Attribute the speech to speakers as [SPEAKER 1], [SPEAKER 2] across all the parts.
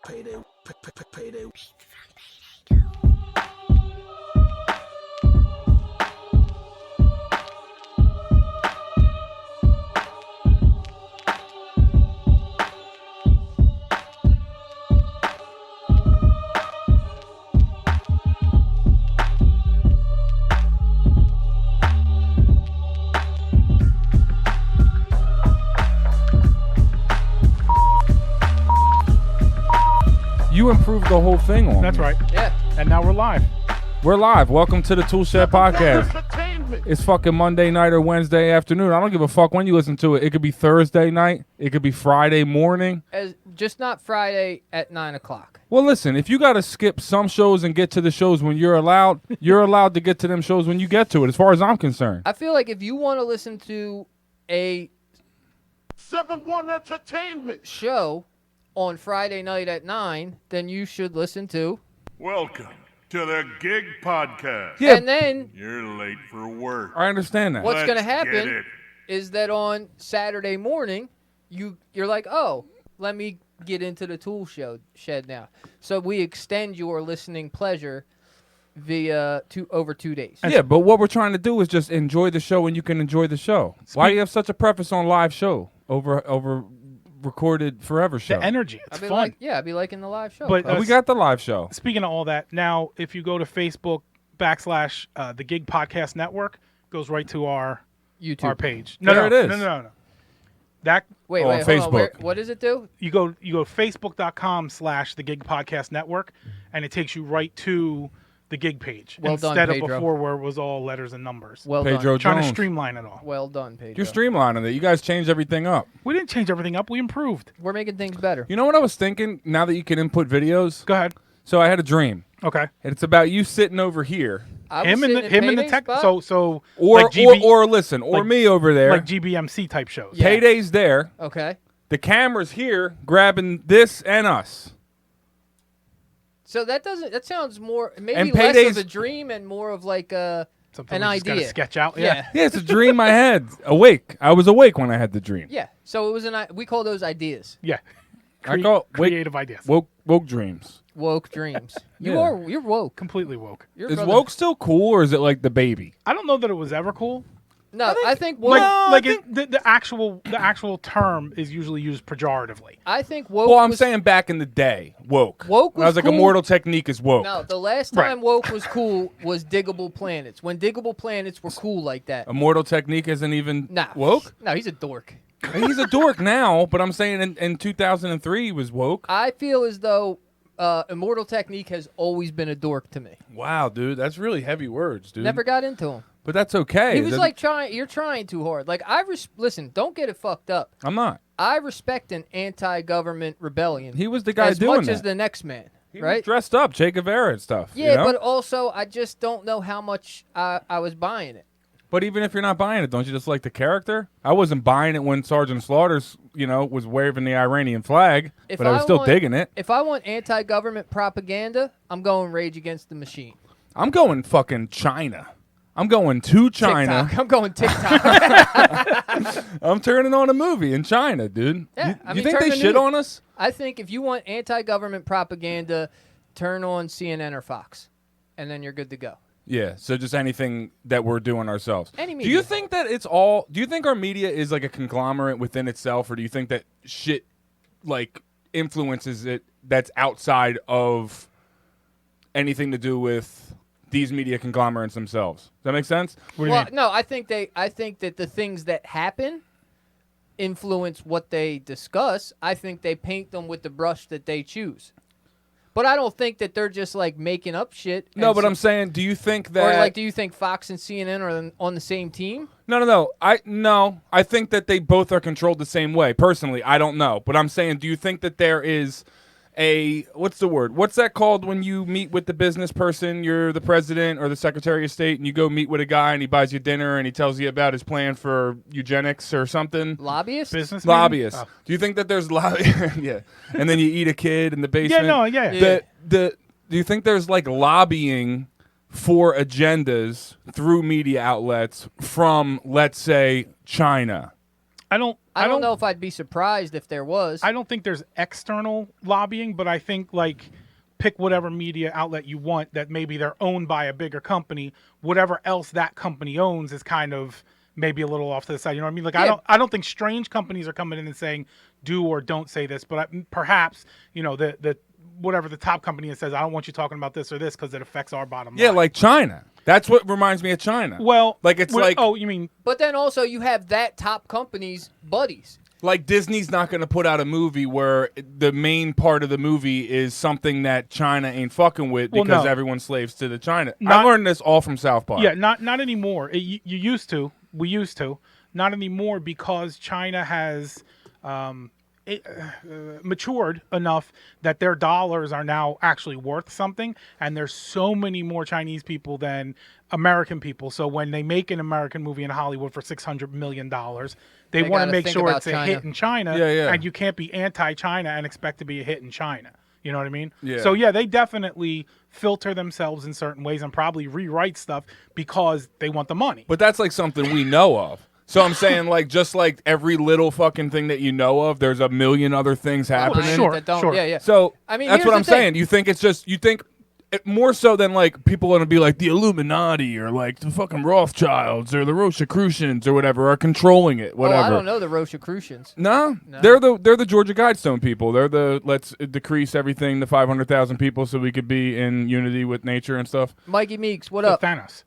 [SPEAKER 1] Payday. Payday.
[SPEAKER 2] You improved the whole thing on
[SPEAKER 3] That's
[SPEAKER 2] me.
[SPEAKER 3] right.
[SPEAKER 4] Yeah.
[SPEAKER 3] And now we're live.
[SPEAKER 2] We're live. Welcome to the Tool Shed Podcast. It's fucking Monday night or Wednesday afternoon. I don't give a fuck when you listen to it. It could be Thursday night. It could be Friday morning.
[SPEAKER 4] Just not Friday at 9 o'clock.
[SPEAKER 2] Well, listen, if you got to skip some shows and get to the shows when you're allowed to get to them shows when you get to it, as far as I'm concerned.
[SPEAKER 4] I feel like if you want to listen to a
[SPEAKER 1] 7-1 Entertainment.
[SPEAKER 4] show on Friday night at 9, then you should listen to.
[SPEAKER 5] Welcome to the Gig Podcast.
[SPEAKER 2] Yeah.
[SPEAKER 4] And then
[SPEAKER 5] You're late for work.
[SPEAKER 2] I understand that.
[SPEAKER 4] what's going to
[SPEAKER 5] Let's get
[SPEAKER 4] happen
[SPEAKER 5] it.
[SPEAKER 4] is that on Saturday morning, you're like, oh, let me get into the tool shed now. So we extend your listening pleasure via over 2 days.
[SPEAKER 2] Yeah, but what we're trying to do is just enjoy the show when you can enjoy the show. Why do you have such a preface on live show over recorded forever show?
[SPEAKER 3] The energy. It's
[SPEAKER 4] I'd be
[SPEAKER 3] fun.
[SPEAKER 4] I'd be liking the live show.
[SPEAKER 3] But,
[SPEAKER 2] We got the live show.
[SPEAKER 3] Speaking of all that, now if you go to Facebook / the Gig Podcast Network, goes right to our
[SPEAKER 4] YouTube
[SPEAKER 3] page.
[SPEAKER 2] There it is.
[SPEAKER 3] No. That
[SPEAKER 4] Wait,
[SPEAKER 2] on
[SPEAKER 4] hold on.
[SPEAKER 2] Facebook.
[SPEAKER 4] What does it do?
[SPEAKER 3] you go facebook.com / the Gig Podcast Network, and it takes you right to the Gig page
[SPEAKER 4] Well done,
[SPEAKER 3] instead of
[SPEAKER 4] Pedro.
[SPEAKER 3] before where it was all letters and numbers.
[SPEAKER 4] Well
[SPEAKER 2] Pedro
[SPEAKER 4] done.
[SPEAKER 3] Trying to
[SPEAKER 2] Jones.
[SPEAKER 3] streamline it all.
[SPEAKER 4] Well done, Pedro.
[SPEAKER 2] You're streamlining it. You guys changed everything up.
[SPEAKER 3] We didn't change everything up. We improved.
[SPEAKER 4] We're making things better.
[SPEAKER 2] You know what I was thinking? Now that you can input videos,
[SPEAKER 3] Go ahead.
[SPEAKER 2] so I had a dream.
[SPEAKER 3] Okay.
[SPEAKER 2] And it's about you sitting over here,
[SPEAKER 4] I was
[SPEAKER 3] Him and
[SPEAKER 4] sitting
[SPEAKER 3] the
[SPEAKER 4] Payday's
[SPEAKER 3] tech.
[SPEAKER 4] spot.
[SPEAKER 3] So
[SPEAKER 2] or
[SPEAKER 3] like GB,
[SPEAKER 2] or listen, or
[SPEAKER 3] like-
[SPEAKER 2] me over there.
[SPEAKER 3] like GBMC type shows.
[SPEAKER 4] Yeah.
[SPEAKER 2] Payday's there.
[SPEAKER 4] Okay.
[SPEAKER 2] The camera's here, grabbing this and us.
[SPEAKER 4] So that sounds more maybe
[SPEAKER 2] And
[SPEAKER 4] less
[SPEAKER 2] Payday's-
[SPEAKER 4] of a dream and more of like
[SPEAKER 3] Something
[SPEAKER 4] an
[SPEAKER 3] we just gotta
[SPEAKER 4] idea.
[SPEAKER 3] sketch out.
[SPEAKER 4] Yeah.
[SPEAKER 2] Yeah, it's a dream I had. Awake. I was awake when I had the dream.
[SPEAKER 4] Yeah. So it was we call those ideas.
[SPEAKER 3] Yeah.
[SPEAKER 2] I call
[SPEAKER 3] creative ideas.
[SPEAKER 2] woke dreams.
[SPEAKER 4] Woke dreams.
[SPEAKER 2] Yeah.
[SPEAKER 4] You're woke.
[SPEAKER 3] Completely woke.
[SPEAKER 4] You're
[SPEAKER 2] Is
[SPEAKER 4] brother-
[SPEAKER 2] woke still cool or is it like the baby?
[SPEAKER 3] I don't know that it was ever cool.
[SPEAKER 4] No, I think woke.
[SPEAKER 3] Like,
[SPEAKER 2] No,
[SPEAKER 3] like
[SPEAKER 2] I
[SPEAKER 3] the actual term is usually used pejoratively.
[SPEAKER 4] I think woke.
[SPEAKER 2] Well, I'm
[SPEAKER 4] was,
[SPEAKER 2] saying back in the day, woke.
[SPEAKER 4] Woke
[SPEAKER 2] I was
[SPEAKER 4] was
[SPEAKER 2] like,
[SPEAKER 4] cool.
[SPEAKER 2] Immortal Technique is woke.
[SPEAKER 4] No, the last
[SPEAKER 3] Right.
[SPEAKER 4] time woke was cool was Diggable Planets. When Diggable Planets were cool like that.
[SPEAKER 2] Immortal Technique isn't even
[SPEAKER 4] Nah.
[SPEAKER 2] woke?
[SPEAKER 4] No, he's a dork.
[SPEAKER 2] He's a dork now, but I'm saying in 2003 he was woke.
[SPEAKER 4] I feel as though Immortal Technique has always been a dork to me.
[SPEAKER 2] Wow, dude, that's really heavy words, dude.
[SPEAKER 4] Never got into him.
[SPEAKER 2] But that's okay.
[SPEAKER 4] He was
[SPEAKER 2] That-
[SPEAKER 4] like you're trying too hard. Like listen, don't get it fucked up.
[SPEAKER 2] I'm not.
[SPEAKER 4] I respect an anti-government rebellion.
[SPEAKER 2] He was the guy
[SPEAKER 4] as
[SPEAKER 2] doing
[SPEAKER 4] much
[SPEAKER 2] that.
[SPEAKER 4] as the next man,
[SPEAKER 2] He was
[SPEAKER 4] right?
[SPEAKER 2] dressed up, Che Guevara and stuff.
[SPEAKER 4] Yeah,
[SPEAKER 2] you know?
[SPEAKER 4] but also I just don't know how much I was buying it.
[SPEAKER 2] But even if you're not buying it, don't you just like the character? I wasn't buying it when Sergeant Slaughter's, was waving the Iranian flag,
[SPEAKER 4] If
[SPEAKER 2] but I was
[SPEAKER 4] I
[SPEAKER 2] still
[SPEAKER 4] want-
[SPEAKER 2] digging it.
[SPEAKER 4] If I want anti-government propaganda, I'm going Rage Against the Machine.
[SPEAKER 2] I'm going fucking China. I'm going to China.
[SPEAKER 4] TikTok. I'm going TikTok.
[SPEAKER 2] I'm turning on a movie in China, dude.
[SPEAKER 4] Yeah,
[SPEAKER 2] you
[SPEAKER 4] I mean,
[SPEAKER 2] think
[SPEAKER 4] turn
[SPEAKER 2] they
[SPEAKER 4] the
[SPEAKER 2] shit
[SPEAKER 4] news-
[SPEAKER 2] on us?
[SPEAKER 4] I think if you want anti-government propaganda, turn on CNN or Fox, and then you're good to go.
[SPEAKER 2] Yeah, so just anything that we're doing ourselves.
[SPEAKER 4] Any
[SPEAKER 2] Do you
[SPEAKER 4] media.
[SPEAKER 2] think that it's all... Do you think our media is like a conglomerate within itself, or do you think that shit like influences it that's outside of anything to do with these media conglomerates themselves? Does that make sense?
[SPEAKER 3] What do you
[SPEAKER 4] Well,
[SPEAKER 3] mean?
[SPEAKER 4] no, I think that the things that happen influence what they discuss. I think they paint them with the brush that they choose. But I don't think that they're just like making up shit.
[SPEAKER 2] No,
[SPEAKER 4] and
[SPEAKER 2] but
[SPEAKER 4] so-
[SPEAKER 2] I'm saying, do you think that...
[SPEAKER 4] Or like, do you think Fox and CNN are on the same team?
[SPEAKER 2] No. I think that they both are controlled the same way. Personally, I don't know. But I'm saying, do you think that there is a... What's the word? What's that called when you meet with the business person? You're the president or the secretary of state, and you go meet with a guy, and he buys you dinner, and he tells you about his plan for eugenics or something?
[SPEAKER 4] Lobbyists?
[SPEAKER 3] Business meeting?
[SPEAKER 2] Lobbyists.
[SPEAKER 3] Oh.
[SPEAKER 2] Do you think that there's... yeah. And then you eat a kid in the basement?
[SPEAKER 3] Yeah.
[SPEAKER 2] Do you think there's like lobbying for agendas through media outlets from, let's say, China?
[SPEAKER 3] I don't
[SPEAKER 4] I don't know if I'd be surprised if there was.
[SPEAKER 3] I don't think there's external lobbying, but I think like pick whatever media outlet you want that maybe they're owned by a bigger company. Whatever else that company owns is kind of maybe a little off to the side. You know what I mean? Like I don't think strange companies are coming in and saying do or don't say this, but perhaps the whatever the top company is says I don't want you talking about this or this because it affects our bottom line.
[SPEAKER 2] Yeah, like China. That's what reminds me of China.
[SPEAKER 3] Well,
[SPEAKER 2] like it's like
[SPEAKER 3] oh, you mean?
[SPEAKER 4] But then also you have that top company's buddies.
[SPEAKER 2] Like Disney's not going to put out a movie where the main part of the movie is something that China ain't fucking with because everyone's slaves to the China. I learned this all from South Park.
[SPEAKER 3] Yeah, not anymore. You used to. We used to. Not anymore because China has matured enough that their dollars are now actually worth something, and there's so many more Chinese people than American people. So when they make an American movie in Hollywood for $600 million, they want to make sure it's a hit in China, and you can't be anti-China and expect to be a hit in China. You know what I mean?
[SPEAKER 2] Yeah.
[SPEAKER 3] So yeah, they definitely filter themselves in certain ways and probably rewrite stuff because they want the money.
[SPEAKER 2] But that's like something we know of. So I'm saying, like, just like every little fucking thing that you know of, there's a million other things happening.
[SPEAKER 3] Sure.
[SPEAKER 4] Yeah.
[SPEAKER 2] So
[SPEAKER 4] I mean,
[SPEAKER 2] that's
[SPEAKER 4] here's
[SPEAKER 2] what I'm
[SPEAKER 4] the thing.
[SPEAKER 2] saying. You think it's just more so than like people are gonna be like the Illuminati or like the fucking Rothschilds or the Rosicrucians or whatever are controlling it. Whatever.
[SPEAKER 4] Oh, I don't know the Rosicrucians.
[SPEAKER 2] No, they're the Georgia Guidestone people. They're the let's decrease everything to 500,000 people so we could be in unity with nature and stuff.
[SPEAKER 4] Mikey Meeks, what
[SPEAKER 3] So
[SPEAKER 4] up?
[SPEAKER 3] Thanos.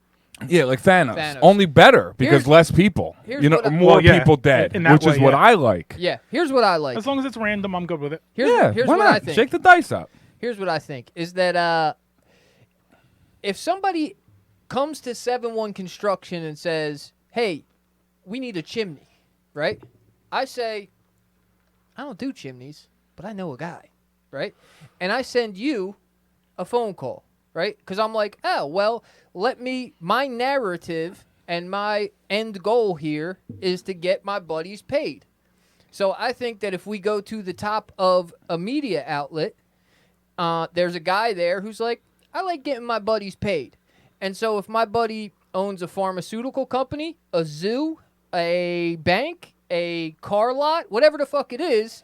[SPEAKER 2] Yeah, like Thanos.
[SPEAKER 4] Thanos.
[SPEAKER 2] Only better because
[SPEAKER 4] Here's-
[SPEAKER 2] less people.
[SPEAKER 4] here's what I-
[SPEAKER 2] More
[SPEAKER 3] Well, yeah,
[SPEAKER 2] people dead,
[SPEAKER 3] in that
[SPEAKER 2] which
[SPEAKER 3] way,
[SPEAKER 2] is what
[SPEAKER 3] yeah.
[SPEAKER 2] I like.
[SPEAKER 4] Yeah, here's what I like.
[SPEAKER 3] As long as it's random, I'm good with it.
[SPEAKER 4] Here's
[SPEAKER 2] Why
[SPEAKER 4] what
[SPEAKER 2] not?
[SPEAKER 4] I think.
[SPEAKER 2] Shake the dice up.
[SPEAKER 4] Here's what I think is that if somebody comes to 7-1 Construction and says, hey, we need a chimney, right? I say, I don't do chimneys, but I know a guy, right? And I send you a phone call, right? Because I'm like, oh, well, my narrative and my end goal here is to get my buddies paid. So I think that if we go to the top of a media outlet, there's a guy there who's like, I like getting my buddies paid. And so if my buddy owns a pharmaceutical company, a zoo, a bank, a car lot, whatever the fuck it is,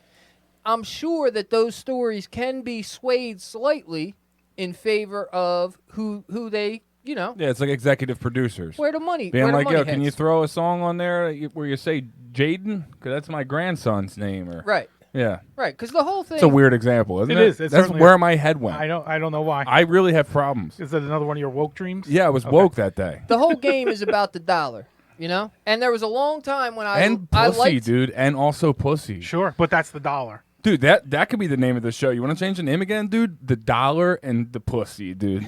[SPEAKER 4] I'm sure that those stories can be swayed slightly in favor of who they,
[SPEAKER 2] Yeah, it's like executive producers.
[SPEAKER 4] where the money,
[SPEAKER 2] Being
[SPEAKER 4] where the
[SPEAKER 2] like,
[SPEAKER 4] money
[SPEAKER 2] yo, can you
[SPEAKER 4] heads.
[SPEAKER 2] throw a song on there where you say Jaden? Because that's my grandson's name. Or
[SPEAKER 4] Right,
[SPEAKER 2] Yeah.
[SPEAKER 4] right. Because the whole thing.
[SPEAKER 2] It's a weird example, isn't
[SPEAKER 3] It
[SPEAKER 2] it?
[SPEAKER 3] is. It
[SPEAKER 2] That's
[SPEAKER 3] certainly
[SPEAKER 2] where
[SPEAKER 3] is.
[SPEAKER 2] my head went.
[SPEAKER 3] I don't know why.
[SPEAKER 2] I really have problems.
[SPEAKER 3] Is that another one of your woke dreams?
[SPEAKER 2] Yeah, I was woke that day.
[SPEAKER 4] The whole game is about the dollar, And there was a long time when I
[SPEAKER 2] And
[SPEAKER 4] I
[SPEAKER 2] pussy,
[SPEAKER 4] liked,
[SPEAKER 2] dude. And also pussy.
[SPEAKER 3] Sure, but that's the dollar.
[SPEAKER 2] Dude, that could be the name of the show. You want to change the name again, dude? The dollar and the pussy, dude.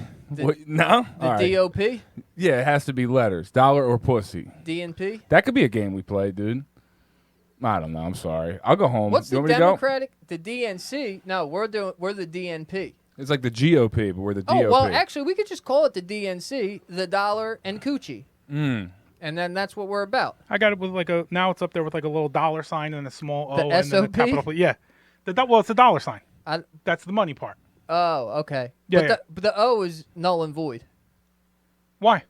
[SPEAKER 2] No?
[SPEAKER 4] the
[SPEAKER 2] All right.
[SPEAKER 4] DOP,
[SPEAKER 2] Yeah, it has to be letters. Dollar or pussy.
[SPEAKER 4] DNP.
[SPEAKER 2] That could be a game we play, dude. I don't know. I'm sorry. I'll go home.
[SPEAKER 4] What's
[SPEAKER 2] you
[SPEAKER 4] the
[SPEAKER 2] want me to go?
[SPEAKER 4] Democratic? The DNC? No, we're the DNP.
[SPEAKER 2] It's like the GOP, but we're the DOP.
[SPEAKER 4] Oh well, actually, we could just call it the DNC, the dollar and coochie, and then that's what we're about.
[SPEAKER 3] I got it with now it's up there with like a little dollar sign and a small
[SPEAKER 4] The
[SPEAKER 3] O and then a
[SPEAKER 4] SOP?
[SPEAKER 3] capital. Yeah. It's a dollar sign.
[SPEAKER 4] I,
[SPEAKER 3] That's the money part.
[SPEAKER 4] oh, okay.
[SPEAKER 3] Yeah,
[SPEAKER 4] But the O is null and void.
[SPEAKER 3] Why?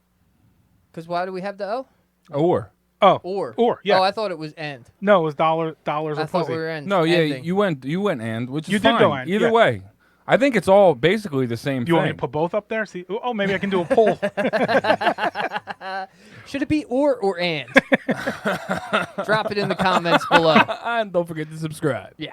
[SPEAKER 4] Because why do we have the O?
[SPEAKER 2] Or.
[SPEAKER 3] Oh.
[SPEAKER 4] Or.
[SPEAKER 3] Yeah.
[SPEAKER 4] Oh, I thought it was end.
[SPEAKER 3] No, it was dollars
[SPEAKER 4] I
[SPEAKER 3] or
[SPEAKER 4] thought
[SPEAKER 3] pussy.
[SPEAKER 4] we were end.
[SPEAKER 2] No, yeah,
[SPEAKER 4] ending.
[SPEAKER 2] you went and, which is
[SPEAKER 3] You did
[SPEAKER 2] fine.
[SPEAKER 3] go and,
[SPEAKER 2] Either
[SPEAKER 3] yeah.
[SPEAKER 2] way. I think it's all basically the same
[SPEAKER 3] You
[SPEAKER 2] thing.
[SPEAKER 3] want me to put both up there? See? Oh, maybe I can do a poll.
[SPEAKER 4] Should it be or and? Drop it in the comments below.
[SPEAKER 2] And don't forget to subscribe.
[SPEAKER 4] Yeah.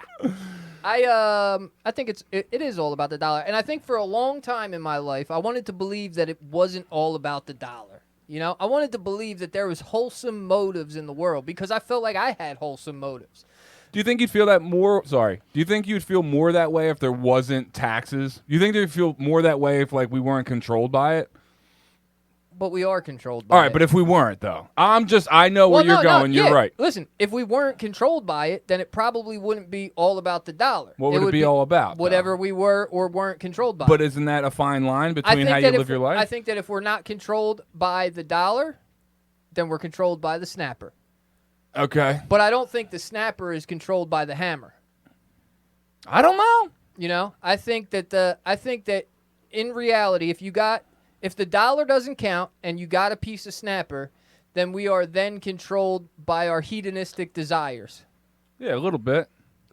[SPEAKER 4] I think it is all about the dollar. And I think for a long time in my life, I wanted to believe that it wasn't all about the dollar. I wanted to believe that there was wholesome motives in the world because I felt like I had wholesome motives.
[SPEAKER 2] Do you think you'd feel that more? Sorry. Do you think you'd feel more that way if there wasn't taxes? Do you think you'd feel more that way if we weren't controlled by it?
[SPEAKER 4] But we are controlled by
[SPEAKER 2] All right,
[SPEAKER 4] it.
[SPEAKER 2] but if we weren't though, I know where you're going. You're right.
[SPEAKER 4] Listen, if we weren't controlled by it, then it probably wouldn't be all about the dollar.
[SPEAKER 2] What would it be all about, though?
[SPEAKER 4] Whatever we were or weren't controlled by.
[SPEAKER 2] But isn't that a fine line between how you live your life?
[SPEAKER 4] I think that if we're not controlled by the dollar, then we're controlled by the snapper.
[SPEAKER 2] Okay.
[SPEAKER 4] But I don't think the snapper is controlled by the hammer.
[SPEAKER 2] I don't know.
[SPEAKER 4] I think that in reality, if the dollar doesn't count and you got a piece of snapper, then we are then controlled by our hedonistic desires.
[SPEAKER 2] Yeah, a little bit.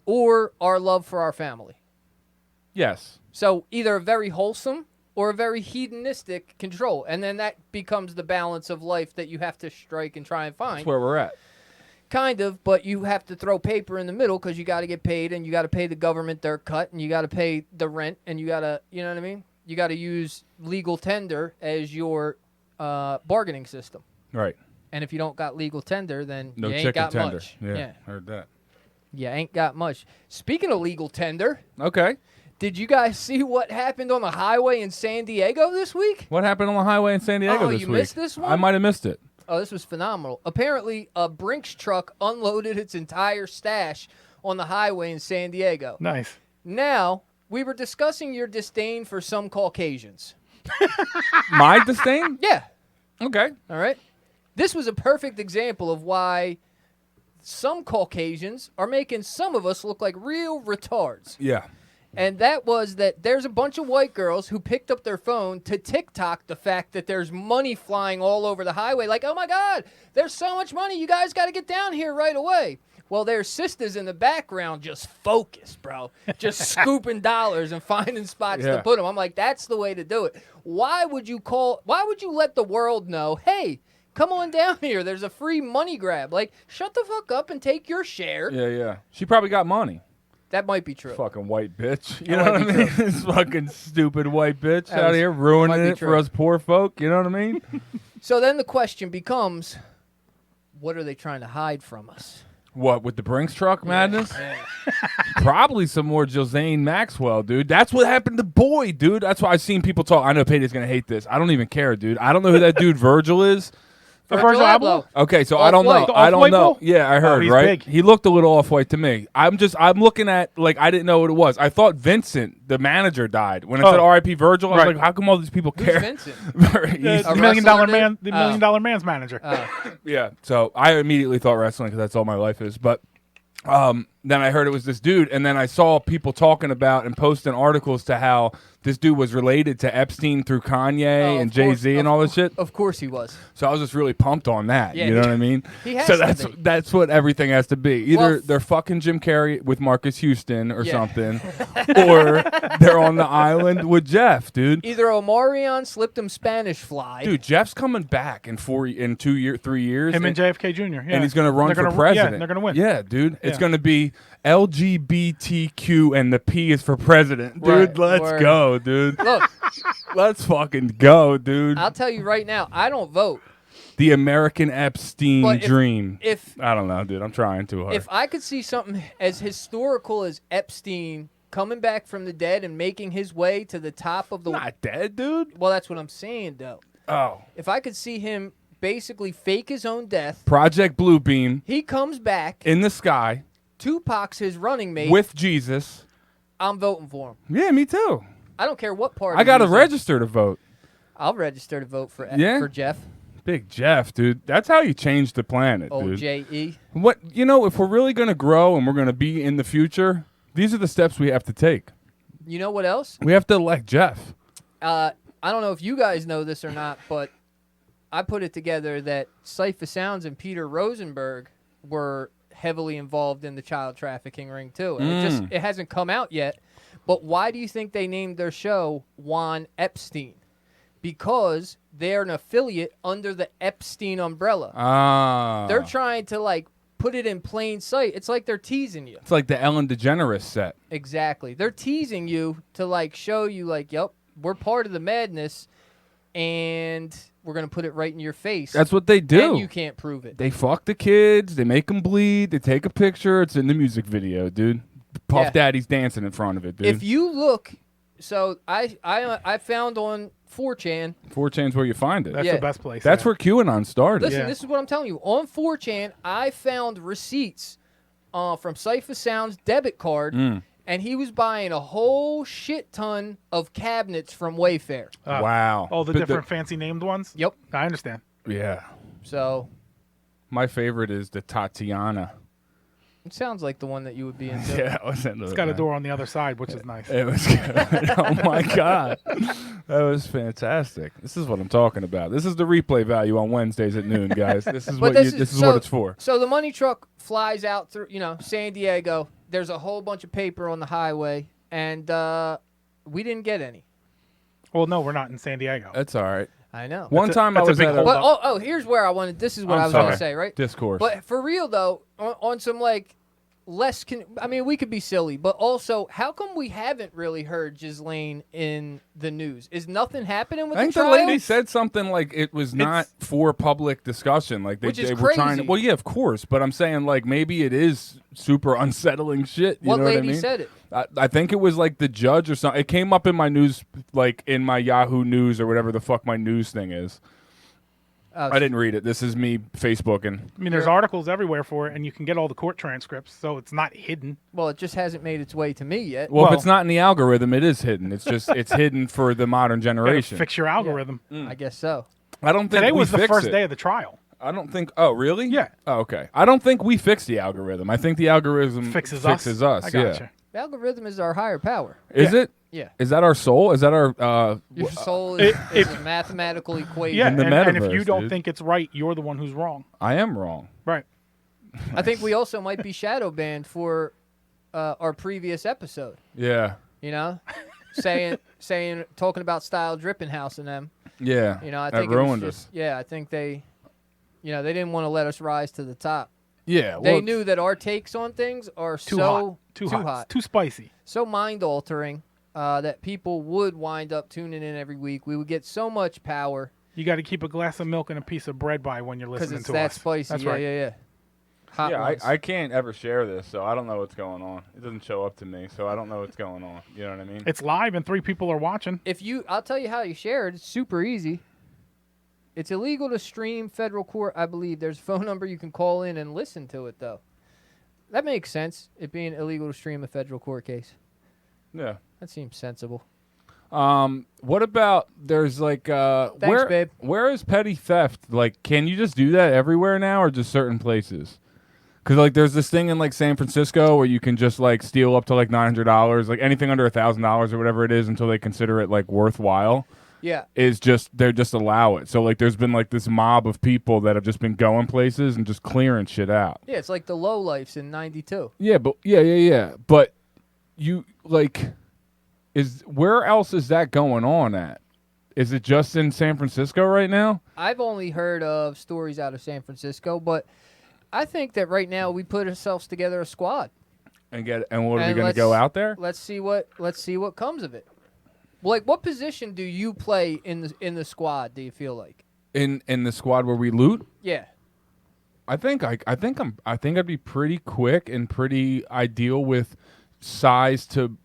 [SPEAKER 4] or our love for our family.
[SPEAKER 2] Yes.
[SPEAKER 4] So either a very wholesome or a very hedonistic control. And then that becomes the balance of life that you have to strike and try and find.
[SPEAKER 2] That's where we're at.
[SPEAKER 4] Kind of, but you have to throw paper in the middle because you got to get paid and you got to pay the government their cut and you got to pay the rent and you got to, you know what I mean? You got to use legal tender as your bargaining system.
[SPEAKER 2] Right.
[SPEAKER 4] And if you don't got legal tender, then
[SPEAKER 2] No
[SPEAKER 4] you ain't
[SPEAKER 2] chicken
[SPEAKER 4] got
[SPEAKER 2] tender.
[SPEAKER 4] much.
[SPEAKER 2] Yeah, heard that.
[SPEAKER 4] You ain't got much. Speaking of legal tender,
[SPEAKER 2] Okay.
[SPEAKER 4] did you guys see what happened on the highway in San Diego this week?
[SPEAKER 2] What happened on the highway in San Diego
[SPEAKER 4] Oh,
[SPEAKER 2] this
[SPEAKER 4] you
[SPEAKER 2] week?
[SPEAKER 4] missed this one?
[SPEAKER 2] I might have missed it.
[SPEAKER 4] Oh, this was phenomenal. Apparently, a Brinks truck unloaded its entire stash on the highway in San Diego.
[SPEAKER 3] Nice.
[SPEAKER 4] Now, we were discussing your disdain for some Caucasians.
[SPEAKER 2] My disdain?
[SPEAKER 4] Yeah,
[SPEAKER 2] Okay.
[SPEAKER 4] all right? This was a perfect example of why some Caucasians are making some of us look like real retards.
[SPEAKER 2] Yeah.
[SPEAKER 4] And that was that there's a bunch of white girls who picked up their phone to TikTok the fact that there's money flying all over the highway. Like, oh my God, there's so much money. You guys got to get down here right away. Well, their sisters in the background just focused, bro. Just scooping dollars and finding spots to put them. I'm like, that's the way to do it. Why would you let the world know, hey, come on down here. There's a free money grab. Like, shut the fuck up and take your share.
[SPEAKER 2] Yeah. She probably got money.
[SPEAKER 4] That might be true.
[SPEAKER 2] Fucking white bitch. You
[SPEAKER 4] That
[SPEAKER 2] know
[SPEAKER 4] might
[SPEAKER 2] what I
[SPEAKER 4] be
[SPEAKER 2] mean? This fucking stupid white bitch
[SPEAKER 4] That
[SPEAKER 2] out
[SPEAKER 4] was-
[SPEAKER 2] here
[SPEAKER 4] might
[SPEAKER 2] ruining
[SPEAKER 4] be
[SPEAKER 2] it for
[SPEAKER 4] true.
[SPEAKER 2] us poor folk. You know what I mean?
[SPEAKER 4] So then the question becomes, what are they trying to hide from us?
[SPEAKER 2] What, with the Brinks truck madness? Probably some more Josane Maxwell, dude. That's what happened to Boy, dude. That's why I've seen people talk. I know Peyton's going to hate this. I don't even care, dude. I don't know who that dude Virgil is.
[SPEAKER 3] Virgil Abloh?
[SPEAKER 2] Okay, so I don't know.
[SPEAKER 3] Off-white. The
[SPEAKER 2] I don't
[SPEAKER 3] off-white
[SPEAKER 2] know.
[SPEAKER 3] bull?
[SPEAKER 2] Yeah, I heard,
[SPEAKER 3] he's
[SPEAKER 2] right?
[SPEAKER 3] big.
[SPEAKER 2] He looked a little off-white to me. I'm looking at, like, I didn't know what it was. I thought Vincent, the manager, died. When I said R.I.P. Virgil, I was
[SPEAKER 3] Right.
[SPEAKER 2] like, how come all these people
[SPEAKER 4] Who's
[SPEAKER 2] care?
[SPEAKER 4] Vincent?
[SPEAKER 2] He's-
[SPEAKER 3] The
[SPEAKER 4] A
[SPEAKER 3] million dollar
[SPEAKER 4] wrestler,
[SPEAKER 3] man,
[SPEAKER 4] dude?
[SPEAKER 3] the million dollar man's manager.
[SPEAKER 2] Yeah, so I immediately thought wrestling because that's all my life is. But then I heard it was this dude, and then I saw people talking about and posting articles to how this dude was related to Epstein through Kanye
[SPEAKER 4] Oh,
[SPEAKER 2] and
[SPEAKER 4] of course,
[SPEAKER 2] Jay-Z and all this shit.
[SPEAKER 4] Of course he was.
[SPEAKER 2] So I was just really pumped on that.
[SPEAKER 4] Yeah,
[SPEAKER 2] you know what I mean?
[SPEAKER 4] he has
[SPEAKER 2] so
[SPEAKER 4] to be.
[SPEAKER 2] that's what everything has to be. Either
[SPEAKER 4] Well,
[SPEAKER 2] they're fucking Jim Carrey with Marcus Houston or
[SPEAKER 4] Yeah.
[SPEAKER 2] something, or they're on the island with Jeff, dude.
[SPEAKER 4] Either Omarion slipped him Spanish fly.
[SPEAKER 2] Dude, Jeff's coming back in 3 years.
[SPEAKER 3] Him and JFK Jr. Yeah.
[SPEAKER 2] And he's going to run
[SPEAKER 3] They're
[SPEAKER 2] for
[SPEAKER 3] gonna-
[SPEAKER 2] president.
[SPEAKER 3] Yeah, they're going to win.
[SPEAKER 2] Yeah, dude. It's
[SPEAKER 3] Yeah.
[SPEAKER 2] going to be LGBTQ and the P is for president. Dude,
[SPEAKER 4] Right.
[SPEAKER 2] let's
[SPEAKER 4] Word.
[SPEAKER 2] go, dude.
[SPEAKER 4] Look,
[SPEAKER 2] Let's fucking go, dude.
[SPEAKER 4] I'll tell you right now, I don't vote.
[SPEAKER 2] The American Epstein
[SPEAKER 4] But
[SPEAKER 2] dream.
[SPEAKER 4] If
[SPEAKER 2] I don't know, dude. I'm trying too hard.
[SPEAKER 4] if I could see something as historical as Epstein coming back from the dead and making his way to the top of the
[SPEAKER 2] Not dead, dude.
[SPEAKER 4] well, that's what I'm saying though.
[SPEAKER 2] Oh.
[SPEAKER 4] If I could see him basically fake his own death,
[SPEAKER 2] Project Bluebeam
[SPEAKER 4] he comes back.
[SPEAKER 2] in the sky
[SPEAKER 4] Tupac's his running mate.
[SPEAKER 2] with Jesus.
[SPEAKER 4] I'm voting for him.
[SPEAKER 2] Yeah, me too.
[SPEAKER 4] I don't care what party.
[SPEAKER 2] I got to
[SPEAKER 4] he's in.
[SPEAKER 2] register to vote.
[SPEAKER 4] I'll register to vote for
[SPEAKER 2] Yeah?
[SPEAKER 4] for Jeff.
[SPEAKER 2] Big Jeff, dude. That's how you change the planet,
[SPEAKER 4] Oh,
[SPEAKER 2] dude.
[SPEAKER 4] J.E.
[SPEAKER 2] What, you know, if we're really going to grow and we're going to be in the future, these are the steps we have to take.
[SPEAKER 4] You know what else?
[SPEAKER 2] We have to elect Jeff.
[SPEAKER 4] I don't know if you guys know this or not, but I put it together that Cypher Sounds and Peter Rosenberg were heavily involved in the child trafficking ring too. And it hasn't come out yet. But why do you think they named their show Juan Epstein? Because they're an affiliate under the Epstein umbrella.
[SPEAKER 2] Ah.
[SPEAKER 4] They're trying to like put it in plain sight. It's like they're teasing you.
[SPEAKER 2] It's like the Ellen DeGeneres set.
[SPEAKER 4] Exactly. They're teasing you to like show you like, yep, we're part of the madness and we're going to put it right in your face.
[SPEAKER 2] That's what they do.
[SPEAKER 4] And you can't prove it.
[SPEAKER 2] They fuck the kids. They make them bleed. They take a picture. It's in the music video, dude. Puff
[SPEAKER 4] Yeah.
[SPEAKER 2] Daddy's dancing in front of it, dude.
[SPEAKER 4] If you look, so I found on 4chan.
[SPEAKER 2] 4chan's where you find it.
[SPEAKER 3] That's
[SPEAKER 4] Yeah.
[SPEAKER 3] the best place.
[SPEAKER 2] That's
[SPEAKER 3] yeah.
[SPEAKER 2] where QAnon started.
[SPEAKER 4] Listen,
[SPEAKER 3] Yeah.
[SPEAKER 4] this is what I'm telling you. On 4chan, I found receipts from Cypher Sound's debit card, and he was buying a whole shit ton of cabinets from Wayfair.
[SPEAKER 2] Wow.
[SPEAKER 3] All the
[SPEAKER 2] But
[SPEAKER 3] different fancy named ones.
[SPEAKER 4] Yep.
[SPEAKER 3] I understand.
[SPEAKER 2] Yeah.
[SPEAKER 4] So
[SPEAKER 2] My favorite is the Tatiana.
[SPEAKER 4] It sounds like the one that you would be into.
[SPEAKER 2] Yeah, I was into
[SPEAKER 3] It's got a door on the other side, which is nice.
[SPEAKER 2] It was good. Oh my god, that was fantastic. This is what I'm talking about. This is the replay value on Wednesdays at noon, guys. This is
[SPEAKER 4] But
[SPEAKER 2] this is what it's for.
[SPEAKER 4] So the money truck flies out through, San Diego. There's a whole bunch of paper on the highway, and we didn't get any.
[SPEAKER 3] Well, no, we're not in San Diego.
[SPEAKER 2] That's all right.
[SPEAKER 4] I know.
[SPEAKER 2] One time I
[SPEAKER 3] that's a
[SPEAKER 2] was
[SPEAKER 3] big
[SPEAKER 2] at
[SPEAKER 3] hold
[SPEAKER 2] a
[SPEAKER 3] up.
[SPEAKER 4] Here's where I wanted. This is what
[SPEAKER 2] I'm
[SPEAKER 4] I was going
[SPEAKER 2] sorry.
[SPEAKER 4] to say, right?
[SPEAKER 2] discourse.
[SPEAKER 4] But for real though, on some like less. We could be silly, but also, how come we haven't really heard Ghislaine in the news? Is nothing happening with
[SPEAKER 2] I think
[SPEAKER 4] the
[SPEAKER 2] the
[SPEAKER 4] trial?
[SPEAKER 2] lady said something like it was not for public discussion. Like
[SPEAKER 4] Which is
[SPEAKER 2] they were trying to.
[SPEAKER 4] crazy.
[SPEAKER 2] Well, yeah, of course, but I'm saying like maybe it is super unsettling shit. You
[SPEAKER 4] What
[SPEAKER 2] know
[SPEAKER 4] lady
[SPEAKER 2] what I mean?
[SPEAKER 4] said it?
[SPEAKER 2] I think it was like the judge or something. It came up in my news, like in my Yahoo News or whatever the fuck my news thing is. I didn't read it. This is me Facebooking.
[SPEAKER 3] I mean, there's articles everywhere for it, and you can get all the court transcripts, so it's not hidden.
[SPEAKER 4] Well, it just hasn't made its way to me yet.
[SPEAKER 2] Well, if
[SPEAKER 3] Well-
[SPEAKER 2] it's not in the algorithm, it is hidden. It's just it's hidden for the modern
[SPEAKER 3] Gotta
[SPEAKER 2] generation.
[SPEAKER 3] fix your algorithm.
[SPEAKER 4] I guess so.
[SPEAKER 2] I don't think
[SPEAKER 3] Today
[SPEAKER 2] we
[SPEAKER 3] was the
[SPEAKER 2] fixed
[SPEAKER 3] first
[SPEAKER 2] it.
[SPEAKER 3] day of the trial.
[SPEAKER 2] I don't think. Oh, really?
[SPEAKER 3] Yeah.
[SPEAKER 2] Oh, okay. I don't think we fixed the algorithm. I think the algorithm
[SPEAKER 3] Fixes
[SPEAKER 2] us.
[SPEAKER 3] us. I gotcha.
[SPEAKER 2] Yeah.
[SPEAKER 4] The algorithm is our higher power.
[SPEAKER 2] Is
[SPEAKER 3] Yeah.
[SPEAKER 2] it?
[SPEAKER 4] Yeah.
[SPEAKER 2] Is that our soul? Is that our?
[SPEAKER 4] Your soul is a mathematical equation.
[SPEAKER 3] Yeah,
[SPEAKER 2] In the
[SPEAKER 3] and if you
[SPEAKER 2] metaverse,
[SPEAKER 3] don't
[SPEAKER 2] dude.
[SPEAKER 3] think it's right, you're the one who's wrong.
[SPEAKER 2] I am wrong.
[SPEAKER 3] Right.
[SPEAKER 4] I think we also might be shadow banned for our previous episode.
[SPEAKER 2] Yeah.
[SPEAKER 4] Talking about Style Dripping House and them.
[SPEAKER 2] Yeah.
[SPEAKER 4] I
[SPEAKER 2] that
[SPEAKER 4] think
[SPEAKER 2] ruined
[SPEAKER 4] it was
[SPEAKER 2] us.
[SPEAKER 4] just, yeah, I think they didn't want to let us rise to the top.
[SPEAKER 2] Yeah.
[SPEAKER 4] They
[SPEAKER 2] well,
[SPEAKER 4] knew that our takes on things are
[SPEAKER 3] Too
[SPEAKER 4] so
[SPEAKER 3] hot. Too spicy.
[SPEAKER 4] so mind altering that people would wind up tuning in every week. We would get so much power
[SPEAKER 3] You got to keep a glass of milk and a piece of bread by when you're
[SPEAKER 4] because
[SPEAKER 3] listening
[SPEAKER 4] it's
[SPEAKER 3] to
[SPEAKER 4] that
[SPEAKER 3] us.
[SPEAKER 4] spicy.
[SPEAKER 3] That's
[SPEAKER 4] yeah,
[SPEAKER 3] right.
[SPEAKER 4] yeah. Hot
[SPEAKER 2] Yeah,
[SPEAKER 4] ones.
[SPEAKER 2] I can't ever share this, so I don't know what's going on. It doesn't show up to me, so I don't know what's going on. You know what I mean?
[SPEAKER 3] It's live and 3 people are watching.
[SPEAKER 4] I'll tell you how you share it. It's super easy. It's illegal to stream federal court, I believe. There's a phone number you can call in and listen to it, though. That makes sense, it being illegal to stream a federal court case.
[SPEAKER 2] Yeah.
[SPEAKER 4] That seems sensible.
[SPEAKER 2] What about there's like
[SPEAKER 4] Thanks, babe.
[SPEAKER 2] where is petty theft? Like, can you just do that everywhere now, or just certain places? Because like there's this thing in like San Francisco where you can just like steal up to like $900, like anything under $1,000 or whatever it is, until they consider it like worthwhile.
[SPEAKER 4] Yeah.
[SPEAKER 2] Is just they just allow it. So like there's been like this mob of people that have just been going places and just clearing shit out.
[SPEAKER 4] Yeah, it's like the lowlifes in 92.
[SPEAKER 2] Yeah, but yeah. But you like where else is that going on at? Is it just in San Francisco right now?
[SPEAKER 4] I've only heard of stories out of San Francisco, but I think that right now we put ourselves together a squad.
[SPEAKER 2] And what are we
[SPEAKER 4] And
[SPEAKER 2] going to go out there?
[SPEAKER 4] Let's see what comes of it. Like, what position do you play in the squad? Do you feel like
[SPEAKER 2] In the squad where we loot?
[SPEAKER 4] Yeah.
[SPEAKER 2] I think I'd be pretty quick and pretty ideal with size to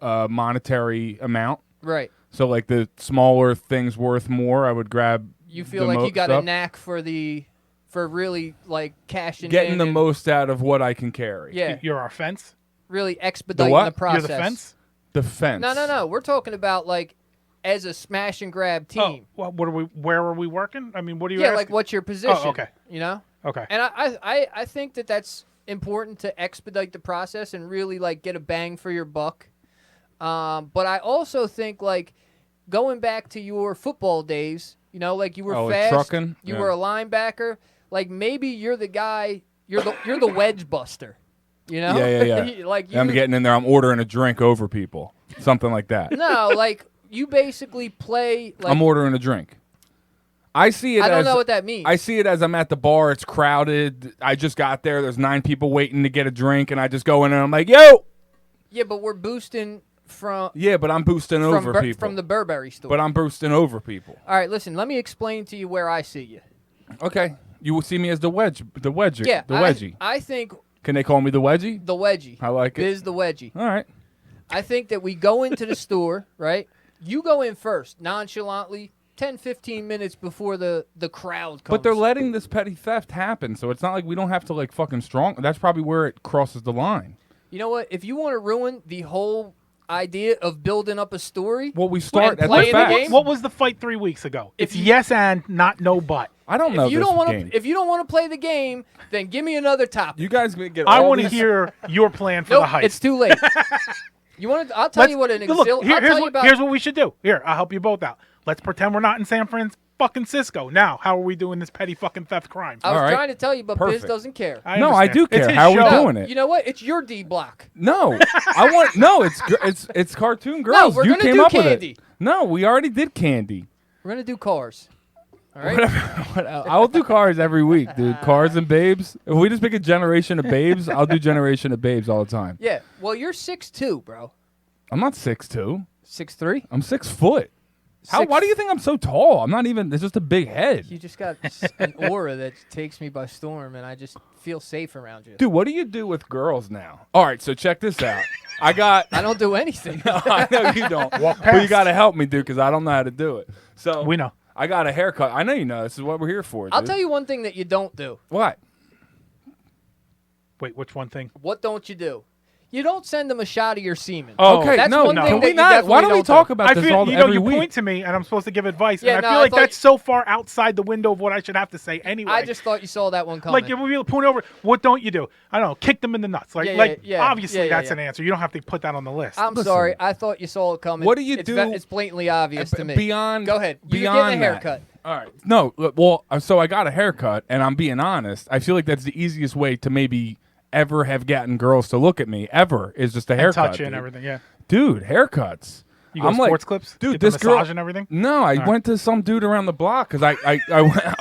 [SPEAKER 2] monetary amount.
[SPEAKER 4] Right.
[SPEAKER 2] So like the smaller things worth more, I would grab.
[SPEAKER 4] You feel
[SPEAKER 2] the
[SPEAKER 4] like you got a
[SPEAKER 2] stuff.
[SPEAKER 4] knack for really like cashing
[SPEAKER 2] Getting
[SPEAKER 4] in
[SPEAKER 2] the
[SPEAKER 4] and,
[SPEAKER 2] most out of what I can carry.
[SPEAKER 4] Yeah.
[SPEAKER 3] You're our fence.
[SPEAKER 4] Really expediting
[SPEAKER 2] what?
[SPEAKER 4] the process.
[SPEAKER 3] You're the fence.
[SPEAKER 2] The fence.
[SPEAKER 4] No. We're talking about like as a smash and grab team.
[SPEAKER 3] Oh, well, where are we working? I mean, what are you
[SPEAKER 4] Yeah,
[SPEAKER 3] asking?
[SPEAKER 4] like what's your position?
[SPEAKER 3] Oh, okay.
[SPEAKER 4] You know?
[SPEAKER 3] Okay.
[SPEAKER 4] And I think that that's important to expedite the process and really like get a bang for your buck. But I also think like going back to your football days, like you were
[SPEAKER 2] like
[SPEAKER 4] fast,
[SPEAKER 2] trucking?
[SPEAKER 4] you
[SPEAKER 2] Yeah.
[SPEAKER 4] were a linebacker, like maybe you're the guy, you're the wedge buster,
[SPEAKER 2] Yeah.
[SPEAKER 4] like
[SPEAKER 2] I'm getting in there. I'm ordering a drink over people. Something like that.
[SPEAKER 4] No, like you basically play like
[SPEAKER 2] I'm ordering a drink. I see it
[SPEAKER 4] I don't
[SPEAKER 2] as
[SPEAKER 4] know what that means.
[SPEAKER 2] I see it as I'm at the bar. It's crowded. I just got there. There's 9 people waiting to get a drink, and I just go in and I'm like, "Yo!"
[SPEAKER 4] Yeah, but we're boosting from
[SPEAKER 2] Yeah, but I'm boosting over people.
[SPEAKER 4] from the Burberry store.
[SPEAKER 2] But I'm boosting over people.
[SPEAKER 4] All right, listen. Let me explain to you where I see you.
[SPEAKER 2] Okay, you will see me as the wedgie.
[SPEAKER 4] Yeah,
[SPEAKER 2] the wedgie.
[SPEAKER 4] I think
[SPEAKER 2] Can they call me the wedgie?
[SPEAKER 4] the wedgie.
[SPEAKER 2] I like it.
[SPEAKER 4] Biz the wedgie.
[SPEAKER 2] All right.
[SPEAKER 4] I think that we go into the store, right? You go in first, nonchalantly, 10, 15 minutes before the crowd comes.
[SPEAKER 2] But they're letting this petty theft happen, so it's not like we don't have to like fucking strong. That's probably where it crosses the line.
[SPEAKER 4] You know what? If you want to ruin the whole idea of building up a story.
[SPEAKER 2] Well, we start
[SPEAKER 4] And
[SPEAKER 2] at the
[SPEAKER 4] playing the
[SPEAKER 2] facts.
[SPEAKER 4] game?
[SPEAKER 3] What was the fight 3 weeks ago?
[SPEAKER 4] If
[SPEAKER 3] It's
[SPEAKER 4] you-
[SPEAKER 3] yes and, not no but.
[SPEAKER 2] I don't know
[SPEAKER 4] If you
[SPEAKER 2] this
[SPEAKER 4] don't want
[SPEAKER 2] game.
[SPEAKER 4] to, if you don't want to play the game, then give me another topic.
[SPEAKER 2] You guys get
[SPEAKER 3] I
[SPEAKER 2] all
[SPEAKER 3] want to
[SPEAKER 2] these-
[SPEAKER 3] hear your plan for
[SPEAKER 4] Nope,
[SPEAKER 3] the heist.
[SPEAKER 4] it's too late. You want to? I'll tell you what an
[SPEAKER 3] Look,
[SPEAKER 4] I'll
[SPEAKER 3] here's,
[SPEAKER 4] tell you about.
[SPEAKER 3] here's what we should do. Here, I'll help you both out. Let's pretend we're not in San Francisco. Now, how are we doing this petty fucking theft crime?
[SPEAKER 4] I was
[SPEAKER 2] All right.
[SPEAKER 4] trying to tell you, but Biz
[SPEAKER 2] Perfect.
[SPEAKER 4] doesn't care.
[SPEAKER 2] No, I
[SPEAKER 3] understand.
[SPEAKER 2] do
[SPEAKER 3] It's
[SPEAKER 2] care.
[SPEAKER 3] his
[SPEAKER 2] How are we
[SPEAKER 3] show.
[SPEAKER 2] doing it?
[SPEAKER 4] You know what? It's your D block.
[SPEAKER 2] No, I want no. It's cartoon girls.
[SPEAKER 4] we're
[SPEAKER 2] you
[SPEAKER 4] gonna
[SPEAKER 2] came
[SPEAKER 4] do
[SPEAKER 2] up with
[SPEAKER 4] candy.
[SPEAKER 2] it. No, we already did candy.
[SPEAKER 4] We're gonna do cars. All right.
[SPEAKER 2] I'll do cars every week, dude. Cars and babes. If we just pick a generation of babes, I'll do generation of babes all the time.
[SPEAKER 4] Yeah. Well, you're 6'2", bro.
[SPEAKER 2] I'm not 6'2".
[SPEAKER 4] 6'3".
[SPEAKER 2] I'm 6 foot. Why do you think I'm so tall? I'm not even. It's just a big head.
[SPEAKER 4] You just got an aura that takes me by storm, and I just feel safe around you.
[SPEAKER 2] Dude, what do you do with girls now? All right, so check this out. I
[SPEAKER 4] don't do anything.
[SPEAKER 2] I know you don't.
[SPEAKER 3] Walk
[SPEAKER 2] But you
[SPEAKER 3] past.
[SPEAKER 2] got to help me, dude, because I don't know how to do it. So
[SPEAKER 3] We know.
[SPEAKER 2] I got a haircut. I know you know. This is what we're here for.
[SPEAKER 4] I'll
[SPEAKER 2] dude.
[SPEAKER 4] tell you one thing that you don't do.
[SPEAKER 2] What?
[SPEAKER 3] Wait, which one thing?
[SPEAKER 4] What don't you do? You don't send them a shot of your semen.
[SPEAKER 3] Oh,
[SPEAKER 2] Okay,
[SPEAKER 4] that's
[SPEAKER 2] no,
[SPEAKER 4] one
[SPEAKER 2] no.
[SPEAKER 4] thing
[SPEAKER 2] Can
[SPEAKER 4] that
[SPEAKER 2] we
[SPEAKER 4] you
[SPEAKER 2] not? Why don't
[SPEAKER 4] definitely
[SPEAKER 2] we talk
[SPEAKER 4] do.
[SPEAKER 2] about
[SPEAKER 3] I
[SPEAKER 2] this
[SPEAKER 3] feel
[SPEAKER 2] all
[SPEAKER 3] you
[SPEAKER 2] every
[SPEAKER 3] point
[SPEAKER 2] week?
[SPEAKER 3] to me, and I'm supposed to give advice,
[SPEAKER 4] Yeah,
[SPEAKER 3] and
[SPEAKER 4] no,
[SPEAKER 3] I feel
[SPEAKER 4] I
[SPEAKER 3] like
[SPEAKER 4] thought
[SPEAKER 3] that's so far outside the window of what I should have to say anyway.
[SPEAKER 4] I just thought you saw that one coming.
[SPEAKER 3] like if we point over, what don't you do? I don't know, kick them in the nuts. Like, obviously that's an answer. You don't have to put that on the list.
[SPEAKER 4] I'm sorry. I thought you saw it coming.
[SPEAKER 2] What do you
[SPEAKER 4] it's
[SPEAKER 2] do-
[SPEAKER 4] It's blatantly obvious to me.
[SPEAKER 2] Beyond.
[SPEAKER 4] Go ahead. You're
[SPEAKER 2] Beyond
[SPEAKER 4] getting a haircut.
[SPEAKER 2] That. All right. No. Well, so I got a haircut, and I'm being honest. I feel like that's the easiest way to maybe ever have gotten girls to look at me. Ever is just a
[SPEAKER 3] and
[SPEAKER 2] haircut.
[SPEAKER 3] touch you and
[SPEAKER 2] dude.
[SPEAKER 3] everything. Yeah.
[SPEAKER 2] Dude, haircuts.
[SPEAKER 3] You go
[SPEAKER 2] I'm
[SPEAKER 3] sports
[SPEAKER 2] like,
[SPEAKER 3] clips,
[SPEAKER 2] dude.
[SPEAKER 3] get the
[SPEAKER 2] This girl,
[SPEAKER 3] massage and everything.
[SPEAKER 2] No, I went to some dude around the block because I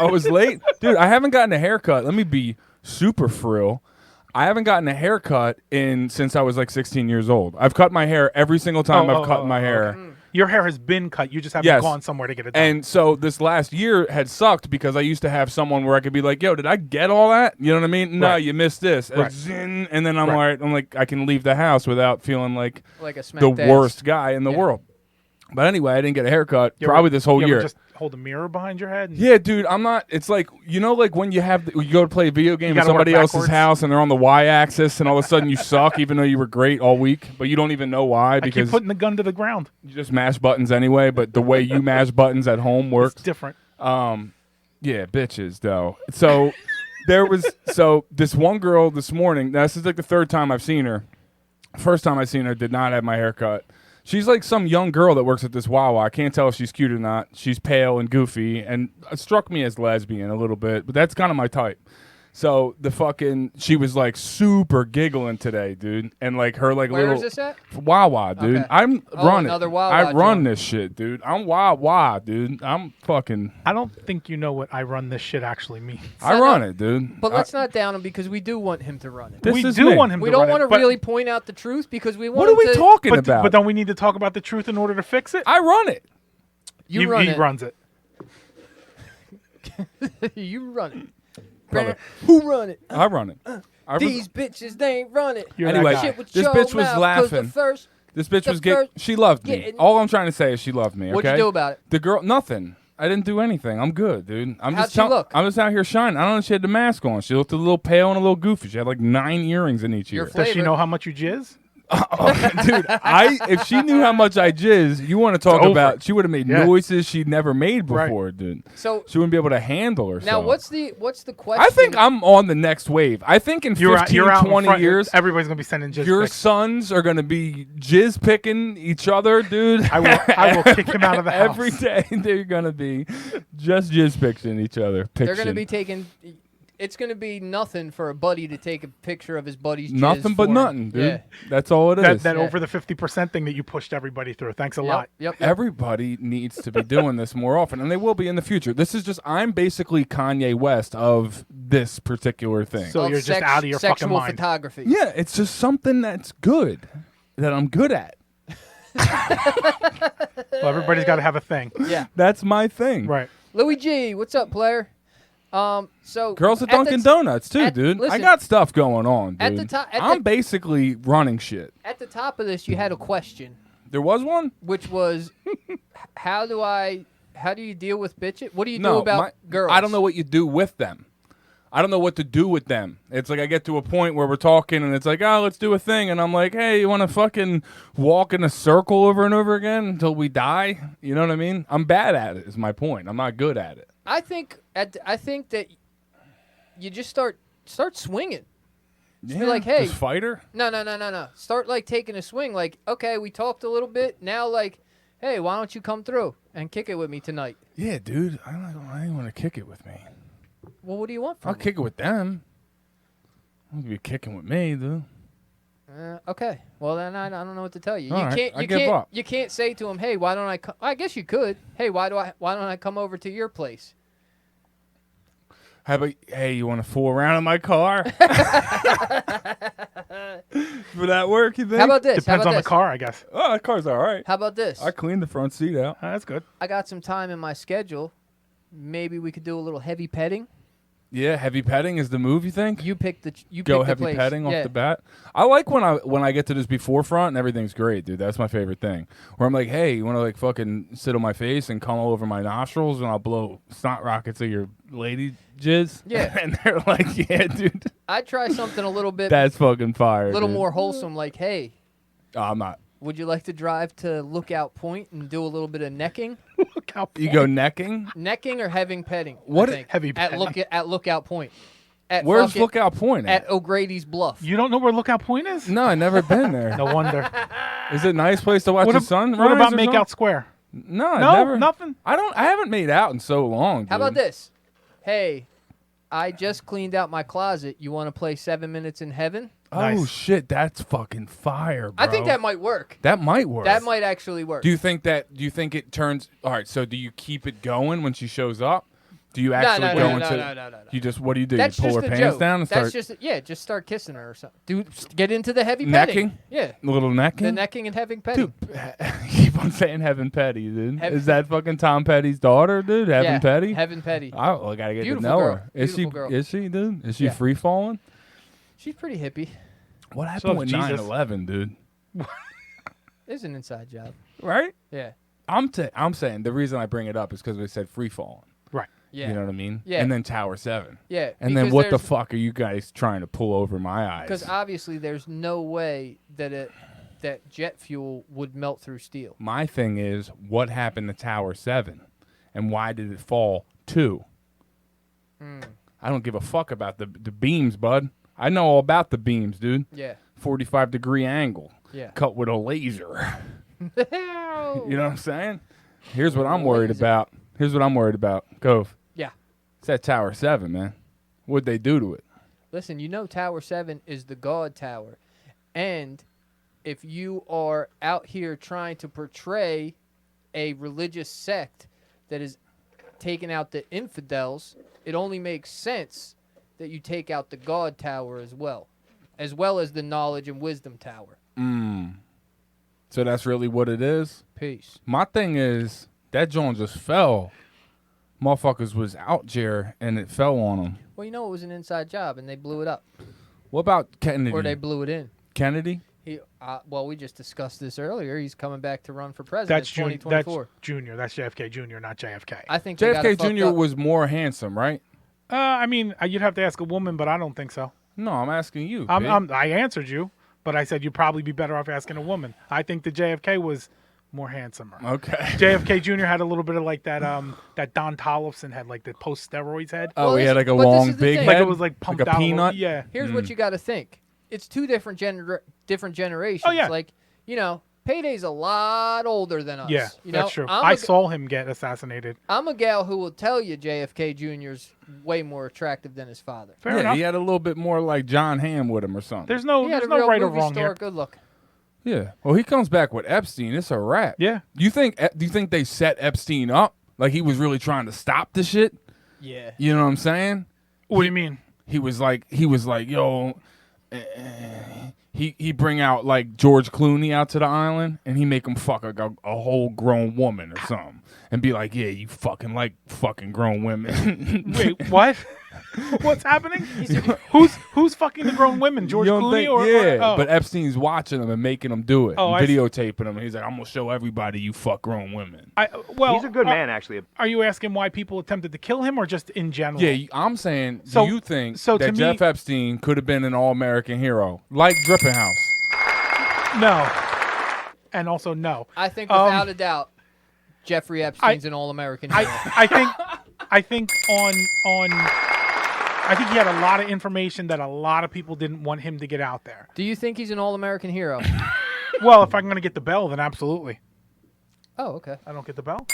[SPEAKER 2] was late. Dude, I haven't gotten a haircut. Let me be super frill. I haven't gotten a haircut since I was like 16 years old. I've cut my hair every single time I've cut my hair.
[SPEAKER 3] okay. Your hair has been cut. You just haven't
[SPEAKER 2] Yes.
[SPEAKER 3] gone somewhere to get it done.
[SPEAKER 2] And so this last year had sucked because I used to have someone where I could be like, "Yo, did I get all that?" You know what I mean? No,
[SPEAKER 3] Right.
[SPEAKER 2] you missed this.
[SPEAKER 3] Right.
[SPEAKER 2] Zing, and then I'm
[SPEAKER 3] Right.
[SPEAKER 2] all right. I'm like, I can leave the house without feeling like
[SPEAKER 4] Like a
[SPEAKER 2] the
[SPEAKER 4] smacked ass.
[SPEAKER 2] worst guy in the
[SPEAKER 4] Yeah.
[SPEAKER 2] world. But anyway, I didn't get a haircut
[SPEAKER 3] You ever-
[SPEAKER 2] probably this whole
[SPEAKER 3] you ever
[SPEAKER 2] year.
[SPEAKER 3] just hold a mirror behind your head. And
[SPEAKER 2] Yeah, dude, I'm not. It's like like when you go to play a video game at
[SPEAKER 3] gotta work
[SPEAKER 2] somebody else's
[SPEAKER 3] backwards.
[SPEAKER 2] house and they're on the y-axis, and all of a sudden you suck, even though you were great all week, but you don't even know why
[SPEAKER 3] I
[SPEAKER 2] because
[SPEAKER 3] keep putting the gun to the ground.
[SPEAKER 2] you just mash buttons anyway. But the way you mash buttons at home works.
[SPEAKER 3] It's different.
[SPEAKER 2] Yeah, bitches though. So this one girl this morning. Now, this is like the third time I've seen her. First time I seen her did not have my hair cut. She's like some young girl that works at this Wawa. I can't tell if she's cute or not. She's pale and goofy, and it struck me as lesbian a little bit, but that's kind of my type. So she was like super giggling today, dude, and like her like
[SPEAKER 4] Where
[SPEAKER 2] little
[SPEAKER 4] is this at?
[SPEAKER 2] Wawa, dude.
[SPEAKER 4] Okay.
[SPEAKER 2] I'm
[SPEAKER 4] Oh,
[SPEAKER 2] running.
[SPEAKER 4] another Wawa
[SPEAKER 2] I run
[SPEAKER 4] joint.
[SPEAKER 2] this shit, dude. I'm Wawa, dude. I'm fucking.
[SPEAKER 3] I don't think you know what I run this shit actually means.
[SPEAKER 2] I run it, dude.
[SPEAKER 4] But let's not down him because we do want him to run it.
[SPEAKER 2] This
[SPEAKER 3] we
[SPEAKER 2] is
[SPEAKER 3] do
[SPEAKER 2] me.
[SPEAKER 3] want him
[SPEAKER 4] We
[SPEAKER 3] to
[SPEAKER 4] don't
[SPEAKER 3] run
[SPEAKER 4] want
[SPEAKER 3] it,
[SPEAKER 4] to
[SPEAKER 3] but-
[SPEAKER 4] really point out the truth because we
[SPEAKER 2] What
[SPEAKER 4] want
[SPEAKER 2] are we
[SPEAKER 4] him to,
[SPEAKER 2] talking
[SPEAKER 3] but,
[SPEAKER 2] about?
[SPEAKER 3] but don't we need to talk about the truth in order to fix it?
[SPEAKER 2] I run it.
[SPEAKER 4] You run
[SPEAKER 3] he
[SPEAKER 4] it.
[SPEAKER 3] runs it.
[SPEAKER 4] You run it.
[SPEAKER 2] Brother.
[SPEAKER 4] Who run it?
[SPEAKER 2] I run it.
[SPEAKER 4] These bitches, they ain't run it.
[SPEAKER 3] You're
[SPEAKER 2] Anyway,
[SPEAKER 3] that guy.
[SPEAKER 4] Shit with
[SPEAKER 2] this
[SPEAKER 4] your
[SPEAKER 2] bitch was
[SPEAKER 4] mouth, 'cause the
[SPEAKER 2] laughing.
[SPEAKER 4] first-
[SPEAKER 2] This bitch
[SPEAKER 4] The
[SPEAKER 2] was
[SPEAKER 4] first-
[SPEAKER 2] she loved me.
[SPEAKER 4] Yeah,
[SPEAKER 2] All I'm trying to say is she loved me.
[SPEAKER 4] What'd
[SPEAKER 2] okay?
[SPEAKER 4] you do about it?
[SPEAKER 2] The girl, nothing. I didn't do anything. I'm good, dude. I'm
[SPEAKER 4] How'd
[SPEAKER 2] just
[SPEAKER 4] she look?
[SPEAKER 2] I'm just out here shining. I don't know if she had the mask on. She looked a little pale and a little goofy. She had like 9 earrings in each
[SPEAKER 4] Your
[SPEAKER 2] ear.
[SPEAKER 3] Does she
[SPEAKER 4] flavor.
[SPEAKER 3] know how much you jizz?
[SPEAKER 2] Dude, if she knew how much I jizz, you want to talk
[SPEAKER 3] over.
[SPEAKER 2] about? She would have made
[SPEAKER 3] Yeah.
[SPEAKER 2] noises she'd never made
[SPEAKER 3] Right.
[SPEAKER 2] before, dude.
[SPEAKER 4] So
[SPEAKER 2] She wouldn't be able to handle herself.
[SPEAKER 4] now, what's the question?
[SPEAKER 2] I think I'm on the next wave. I think in 15,
[SPEAKER 3] You're out in
[SPEAKER 2] 20
[SPEAKER 3] front.
[SPEAKER 2] years,
[SPEAKER 3] Everybody's gonna be sending jizz
[SPEAKER 2] your
[SPEAKER 3] pics.
[SPEAKER 2] sons are going to be jizz picking each other, dude.
[SPEAKER 3] I will kick him out of the house.
[SPEAKER 2] Every day they're going to be just jizz picking each other.
[SPEAKER 4] they're going to be taking. It's going to be nothing for a buddy to take a picture of his buddy's jizz
[SPEAKER 2] nothing but
[SPEAKER 4] for him.
[SPEAKER 2] nothing, dude.
[SPEAKER 4] Yeah.
[SPEAKER 2] That's all it is.
[SPEAKER 3] That
[SPEAKER 4] Yeah.
[SPEAKER 3] over the 50% thing that you pushed everybody through. Thanks a lot.
[SPEAKER 4] Yep.
[SPEAKER 2] Everybody needs to be doing this more often, and they will be in the future. This is just, I'm basically Kanye West of this particular thing.
[SPEAKER 3] So
[SPEAKER 4] Of
[SPEAKER 3] you're just out of your fucking
[SPEAKER 4] sexual
[SPEAKER 3] mind.
[SPEAKER 4] photography.
[SPEAKER 2] Yeah, it's just something that's good, that I'm good at.
[SPEAKER 3] Well, everybody's got to have a thing.
[SPEAKER 4] Yeah.
[SPEAKER 2] That's my thing.
[SPEAKER 3] Right.
[SPEAKER 4] Louis G, what's up, player? So
[SPEAKER 2] Girls at
[SPEAKER 4] the
[SPEAKER 2] Dunkin'
[SPEAKER 4] t-
[SPEAKER 2] Donuts, too,
[SPEAKER 4] at-
[SPEAKER 2] dude. I
[SPEAKER 4] listen,
[SPEAKER 2] got stuff going on, dude.
[SPEAKER 4] at the top- at
[SPEAKER 2] I'm
[SPEAKER 4] the-
[SPEAKER 2] basically running shit.
[SPEAKER 4] At the top of this, you had a question,
[SPEAKER 2] There was one?
[SPEAKER 4] which was, how do you deal with bitches? What do you do
[SPEAKER 2] No,
[SPEAKER 4] about girls?
[SPEAKER 2] I don't know what you do with them. I don't know what to do with them. It's like I get to a point where we're talking and it's like, oh, let's do a thing. And I'm like, hey, you want to fucking walk in a circle over and over again until we die? You know what I mean? I'm bad at it is my point. I'm not good at it.
[SPEAKER 4] I think that you just start swinging. Just be like, hey.
[SPEAKER 2] Just fighter?
[SPEAKER 4] No. Start, like, taking a swing. Like, okay, we talked a little bit. Now, like, hey, why don't you come through and kick it with me tonight?
[SPEAKER 2] Yeah, dude. I don't want to kick it with me.
[SPEAKER 4] Well, what do you want from
[SPEAKER 2] I'll
[SPEAKER 4] me?
[SPEAKER 2] kick it with them. I don't be kicking with me, dude.
[SPEAKER 4] Okay. Well, then I don't know what to tell you.
[SPEAKER 2] All right, I give up.
[SPEAKER 4] You can't say to him, "Hey, why don't I come?" I guess you could. Hey, why don't I come over to your place?
[SPEAKER 2] How about, hey, you want to fool around in my car? Would that work, you think?
[SPEAKER 4] How about this?
[SPEAKER 3] Depends on the car, I guess.
[SPEAKER 2] Oh, that car's all right.
[SPEAKER 4] How about this?
[SPEAKER 2] I cleaned the front seat out.
[SPEAKER 3] That's good.
[SPEAKER 4] I got some time in my schedule. Maybe we could do a little heavy petting.
[SPEAKER 2] Yeah, heavy petting is the move, you think?
[SPEAKER 4] You pick the
[SPEAKER 2] Go
[SPEAKER 4] pick
[SPEAKER 2] heavy
[SPEAKER 4] the place.
[SPEAKER 2] petting
[SPEAKER 4] Yeah.
[SPEAKER 2] off the bat. I like when I get to this before front and everything's great, dude. That's my favorite thing. Where I'm like, hey, you want to like fucking sit on my face and come all over my nostrils and I'll blow snot rockets at your lady jizz?
[SPEAKER 4] Yeah.
[SPEAKER 2] And they're like, yeah, dude.
[SPEAKER 4] I'd try something a little bit,
[SPEAKER 2] That's fucking fire.
[SPEAKER 4] a little
[SPEAKER 2] dude.
[SPEAKER 4] more wholesome. Like, hey,
[SPEAKER 2] Oh, I'm not.
[SPEAKER 4] would you like to drive to Lookout Point and do a little bit of necking?
[SPEAKER 3] Look how
[SPEAKER 2] You go necking?
[SPEAKER 4] Necking or heavy petting?
[SPEAKER 2] What
[SPEAKER 4] I think,
[SPEAKER 3] heavy
[SPEAKER 4] at
[SPEAKER 3] petting?
[SPEAKER 4] at Lookout Point. At
[SPEAKER 2] Where's
[SPEAKER 4] fucking-
[SPEAKER 2] Lookout Point at?
[SPEAKER 4] At O'Grady's Bluff.
[SPEAKER 3] You don't know where Lookout Point is?
[SPEAKER 2] No, I never been there.
[SPEAKER 3] No wonder.
[SPEAKER 2] Is it a nice place to watch
[SPEAKER 3] What,
[SPEAKER 2] the
[SPEAKER 3] ab-
[SPEAKER 2] sun?
[SPEAKER 3] what about
[SPEAKER 2] rise or
[SPEAKER 3] Makeout Square?
[SPEAKER 2] something? No,
[SPEAKER 3] No,
[SPEAKER 2] never.
[SPEAKER 3] nothing.
[SPEAKER 2] I haven't made out in so long.
[SPEAKER 4] How about
[SPEAKER 2] dude.
[SPEAKER 4] this? Hey, I just cleaned out my closet. You want to play 7 Minutes in Heaven?
[SPEAKER 2] Oh
[SPEAKER 3] Nice.
[SPEAKER 2] shit, that's fucking fire, bro.
[SPEAKER 4] I think that might work.
[SPEAKER 2] That might work.
[SPEAKER 4] That might actually work.
[SPEAKER 2] Do you think it turns? All right. So do you keep it going when she shows up? Do you actually go into?
[SPEAKER 4] No.
[SPEAKER 2] You just what do you do?
[SPEAKER 4] That's
[SPEAKER 2] you pull
[SPEAKER 4] just
[SPEAKER 2] her
[SPEAKER 4] a
[SPEAKER 2] pants
[SPEAKER 4] joke.
[SPEAKER 2] down and
[SPEAKER 4] That's
[SPEAKER 2] start
[SPEAKER 4] just start kissing her or something. Get into the heavy
[SPEAKER 2] necking.
[SPEAKER 4] petting. Yeah,
[SPEAKER 2] A little necking.
[SPEAKER 4] the necking and heavy petting.
[SPEAKER 2] Dude, keep on saying Heaven Petty, dude.
[SPEAKER 4] Heaven-
[SPEAKER 2] Is that fucking Tom Petty's daughter, dude? Heaven
[SPEAKER 4] yeah,
[SPEAKER 2] Petty.
[SPEAKER 4] Heaven Petty.
[SPEAKER 2] I gotta get
[SPEAKER 4] Beautiful
[SPEAKER 2] to know
[SPEAKER 4] girl.
[SPEAKER 2] her. Is
[SPEAKER 4] Beautiful girl.
[SPEAKER 2] Is she, dude? Is she
[SPEAKER 4] Yeah.
[SPEAKER 2] free falling?
[SPEAKER 4] She's pretty hippie.
[SPEAKER 2] What
[SPEAKER 3] So
[SPEAKER 2] happened with
[SPEAKER 3] Jesus.
[SPEAKER 2] 9/11, dude?
[SPEAKER 4] It's an inside job.
[SPEAKER 2] Right?
[SPEAKER 4] Yeah.
[SPEAKER 2] I'm saying the reason I bring it up is because we said free falling.
[SPEAKER 3] Right.
[SPEAKER 4] Yeah.
[SPEAKER 2] You know what I mean?
[SPEAKER 4] Yeah.
[SPEAKER 2] And then Tower 7.
[SPEAKER 4] Yeah.
[SPEAKER 2] And then what the
[SPEAKER 4] there's-
[SPEAKER 2] fuck are you guys trying to pull over my eyes?
[SPEAKER 4] Because obviously there's no way that jet fuel would melt through steel.
[SPEAKER 2] My thing is, what happened to Tower 7? And why did it fall 2? I don't give a fuck about the beams, bud. I know all about the beams, dude.
[SPEAKER 4] Yeah.
[SPEAKER 2] 45-degree angle.
[SPEAKER 4] Yeah.
[SPEAKER 2] Cut with a laser. You know what I'm saying? Here's what I'm worried about. Gove.
[SPEAKER 4] Yeah.
[SPEAKER 2] It's that Tower 7, man. What'd they do to it?
[SPEAKER 4] Listen, you know Tower 7 is the God Tower. And if you are out here trying to portray a religious sect that is taking out the infidels, it only makes sense that you take out the God Tower as well as the Knowledge and Wisdom Tower.
[SPEAKER 2] So that's really what it is?
[SPEAKER 4] Peace.
[SPEAKER 2] My thing is, that joint just fell. Motherfuckers was out there, and it fell on them.
[SPEAKER 4] Well, you know it was an inside job, and they blew it up.
[SPEAKER 2] What about Kennedy?
[SPEAKER 4] Or they blew it in.
[SPEAKER 2] Kennedy?
[SPEAKER 4] Well, we just discussed this earlier. He's coming back to run for president
[SPEAKER 3] That's
[SPEAKER 4] in 2024.
[SPEAKER 3] That's Junior. That's JFK Junior, not JFK.
[SPEAKER 4] I think they got it
[SPEAKER 2] JFK
[SPEAKER 4] fucked
[SPEAKER 2] Jr.
[SPEAKER 4] up.
[SPEAKER 2] was more handsome, right?
[SPEAKER 3] I mean, you'd have to ask a woman, but I don't think so.
[SPEAKER 2] No, I'm asking you.
[SPEAKER 3] I answered you, but I said you'd probably be better off asking a woman. I think the JFK was more handsomer.
[SPEAKER 2] Okay.
[SPEAKER 3] JFK Jr. had a little bit of like that that Don Tollefson had, like the post steroids head.
[SPEAKER 2] Oh,
[SPEAKER 4] Well,
[SPEAKER 2] he had like a
[SPEAKER 4] but this
[SPEAKER 2] long,
[SPEAKER 4] is the
[SPEAKER 2] big
[SPEAKER 4] thing.
[SPEAKER 2] head?
[SPEAKER 3] Like it was like pumped
[SPEAKER 2] like a
[SPEAKER 3] out.
[SPEAKER 2] peanut?
[SPEAKER 3] Yeah.
[SPEAKER 4] Here's what you got to think. It's two different generations.
[SPEAKER 3] Oh, yeah.
[SPEAKER 4] Like, you know, Payday's a lot older than us.
[SPEAKER 3] Yeah,
[SPEAKER 4] you know?
[SPEAKER 3] that's true.
[SPEAKER 4] I'm
[SPEAKER 3] I
[SPEAKER 4] a,
[SPEAKER 3] saw him get assassinated.
[SPEAKER 4] I'm a gal who will tell you JFK Jr.'s way more attractive than his father.
[SPEAKER 3] Fair
[SPEAKER 2] Yeah,
[SPEAKER 3] enough.
[SPEAKER 2] he had a little bit more like John Hamm with him or something.
[SPEAKER 3] There's no
[SPEAKER 4] He had
[SPEAKER 3] there's
[SPEAKER 4] a
[SPEAKER 3] no
[SPEAKER 4] real
[SPEAKER 3] right or
[SPEAKER 4] movie
[SPEAKER 3] wrong
[SPEAKER 4] star,
[SPEAKER 3] here.
[SPEAKER 4] good look.
[SPEAKER 2] Yeah. Well, he comes back with Epstein. It's a wrap.
[SPEAKER 3] Yeah.
[SPEAKER 2] Do you think they set Epstein up? Like he was really trying to stop the shit?
[SPEAKER 4] Yeah.
[SPEAKER 2] You know what I'm saying?
[SPEAKER 3] What do you mean?
[SPEAKER 2] He was like, yo, he bring out like George Clooney out to the island, and he make him fuck a whole grown woman or something, and be like, yeah, you fucking like fucking grown women.
[SPEAKER 3] Wait, what? What's happening? Who's fucking the grown women? George
[SPEAKER 2] You don't
[SPEAKER 3] Clooney
[SPEAKER 2] think-
[SPEAKER 3] or
[SPEAKER 2] yeah,
[SPEAKER 3] oh.
[SPEAKER 2] but Epstein's watching them and making them do it,
[SPEAKER 3] Oh,
[SPEAKER 2] and
[SPEAKER 3] I see.
[SPEAKER 2] videotaping them. And he's like, I'm gonna show everybody you fuck grown women.
[SPEAKER 3] Well,
[SPEAKER 6] He's a good man, actually.
[SPEAKER 3] Are you asking why people attempted to kill him, or just in general?
[SPEAKER 2] Yeah, I'm saying,
[SPEAKER 3] So-
[SPEAKER 2] do you think
[SPEAKER 3] so to
[SPEAKER 2] that
[SPEAKER 3] me-
[SPEAKER 2] Jeff Epstein could have been an all-American hero, like Dripping House?
[SPEAKER 3] No. And also no.
[SPEAKER 4] I think without a doubt, Jeffrey Epstein's an all-American hero.
[SPEAKER 3] I think I think he had a lot of information that a lot of people didn't want him to get out there.
[SPEAKER 4] Do you think he's an all-American hero?
[SPEAKER 3] Well, if I'm going to get the bell, then absolutely.
[SPEAKER 4] Oh, okay.
[SPEAKER 3] I don't get the bell?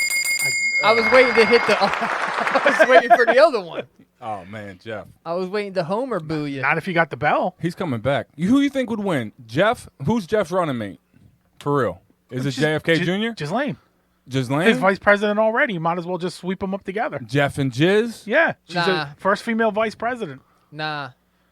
[SPEAKER 4] I was waiting to hit the. I was waiting for the other one.
[SPEAKER 2] Oh man, Jeff.
[SPEAKER 4] I was waiting to Homer boo you.
[SPEAKER 3] Not if you got the bell.
[SPEAKER 2] He's coming back. Who you think would win? Jeff? Who's Jeff's running mate? For real. Is it JFK Jr.?
[SPEAKER 3] Ghislaine.
[SPEAKER 2] Ghislaine?
[SPEAKER 3] His vice president already. You might as well just sweep them up together.
[SPEAKER 2] Jeff and Jiz?
[SPEAKER 3] Yeah. She's
[SPEAKER 4] Nah.
[SPEAKER 3] the first female vice president.
[SPEAKER 4] Nah,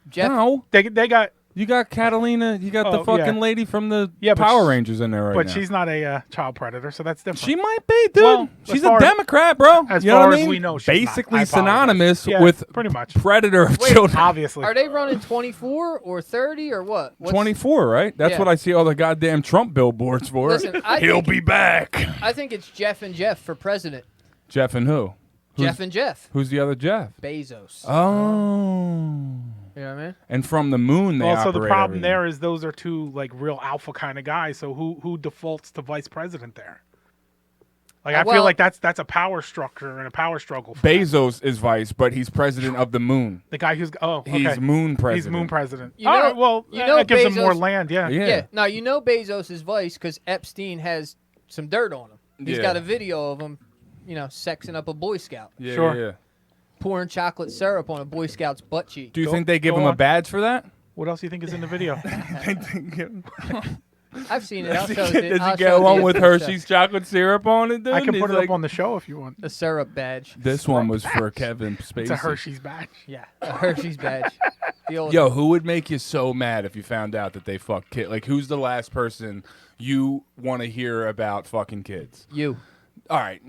[SPEAKER 4] Jeff.
[SPEAKER 2] No.
[SPEAKER 3] They got,
[SPEAKER 2] You got Catalina. You got the
[SPEAKER 3] Oh,
[SPEAKER 2] fucking
[SPEAKER 3] yeah.
[SPEAKER 2] lady from the
[SPEAKER 3] Yeah, but
[SPEAKER 2] Power
[SPEAKER 3] she-
[SPEAKER 2] Rangers in there right
[SPEAKER 3] but
[SPEAKER 2] now.
[SPEAKER 3] she's not a child predator, so that's different.
[SPEAKER 2] She might be, dude.
[SPEAKER 3] Well, as
[SPEAKER 2] she's a
[SPEAKER 3] far as-
[SPEAKER 2] Democrat, bro.
[SPEAKER 3] as
[SPEAKER 2] you know
[SPEAKER 3] far
[SPEAKER 2] what I
[SPEAKER 3] as
[SPEAKER 2] mean?
[SPEAKER 3] we know, she's not.
[SPEAKER 2] Basically
[SPEAKER 3] I apologize.
[SPEAKER 2] synonymous
[SPEAKER 3] Yeah,
[SPEAKER 2] with
[SPEAKER 3] pretty much.
[SPEAKER 2] predator of
[SPEAKER 4] Wait,
[SPEAKER 2] children.
[SPEAKER 3] Obviously.
[SPEAKER 4] Are they running 24 or 30 or what? What's-
[SPEAKER 2] 24, right? That's
[SPEAKER 4] Yeah.
[SPEAKER 2] what I see all the goddamn Trump billboards for.
[SPEAKER 4] Listen, I
[SPEAKER 2] He'll
[SPEAKER 4] think-
[SPEAKER 2] be back.
[SPEAKER 4] I think it's Jeff and Jeff for president.
[SPEAKER 2] Jeff and who?
[SPEAKER 4] Jeff and Jeff.
[SPEAKER 2] Who's the other Jeff?
[SPEAKER 4] Bezos.
[SPEAKER 2] Oh.
[SPEAKER 4] You know what I mean?
[SPEAKER 2] And from the moon, they
[SPEAKER 3] Also, the
[SPEAKER 2] operate
[SPEAKER 3] problem
[SPEAKER 2] everything.
[SPEAKER 3] there is those are two like real alpha kind of guys. So who defaults to vice president there? Like I
[SPEAKER 4] well-
[SPEAKER 3] feel like that's a power structure and a power struggle. For them.
[SPEAKER 2] Bezos is vice, but he's president of the moon.
[SPEAKER 3] The guy who's okay.
[SPEAKER 2] He's moon president.
[SPEAKER 3] He's moon president.
[SPEAKER 4] You
[SPEAKER 3] All
[SPEAKER 4] know-
[SPEAKER 3] right, well,
[SPEAKER 4] you know
[SPEAKER 3] that gives him more
[SPEAKER 4] Bezos-
[SPEAKER 3] land. Yeah.
[SPEAKER 2] Yeah.
[SPEAKER 4] Yeah. Now you know Bezos is vice because Epstein has some dirt on him. He's
[SPEAKER 2] Yeah.
[SPEAKER 4] got a video of him, sexing up a Boy Scout,
[SPEAKER 2] Yeah,
[SPEAKER 3] Sure.
[SPEAKER 2] yeah.
[SPEAKER 4] pouring chocolate syrup on a Boy Scout's butt cheek.
[SPEAKER 2] Do you
[SPEAKER 3] Go-
[SPEAKER 2] think they give
[SPEAKER 3] go
[SPEAKER 2] him a
[SPEAKER 3] on.
[SPEAKER 2] badge for that?
[SPEAKER 3] What else do you think is in the video?
[SPEAKER 4] I've seen it. I'll
[SPEAKER 2] Does
[SPEAKER 4] show
[SPEAKER 2] he,
[SPEAKER 4] it.
[SPEAKER 2] does
[SPEAKER 4] I'll
[SPEAKER 2] he get
[SPEAKER 4] show it
[SPEAKER 2] along
[SPEAKER 4] to
[SPEAKER 2] with
[SPEAKER 4] you.
[SPEAKER 2] Hershey's chocolate syrup on it, dude?
[SPEAKER 3] I can
[SPEAKER 2] He's
[SPEAKER 3] put it
[SPEAKER 2] like,
[SPEAKER 3] up on the show if you want.
[SPEAKER 4] The syrup badge.
[SPEAKER 2] This one was for Kevin Spacey.
[SPEAKER 3] It's a Hershey's badge.
[SPEAKER 4] Yeah, a Hershey's badge. The old.
[SPEAKER 2] Yo, who would make you so mad if you found out that they fuck kids? Like, who's the last person you want to hear about fucking kids?
[SPEAKER 4] You.
[SPEAKER 2] All right.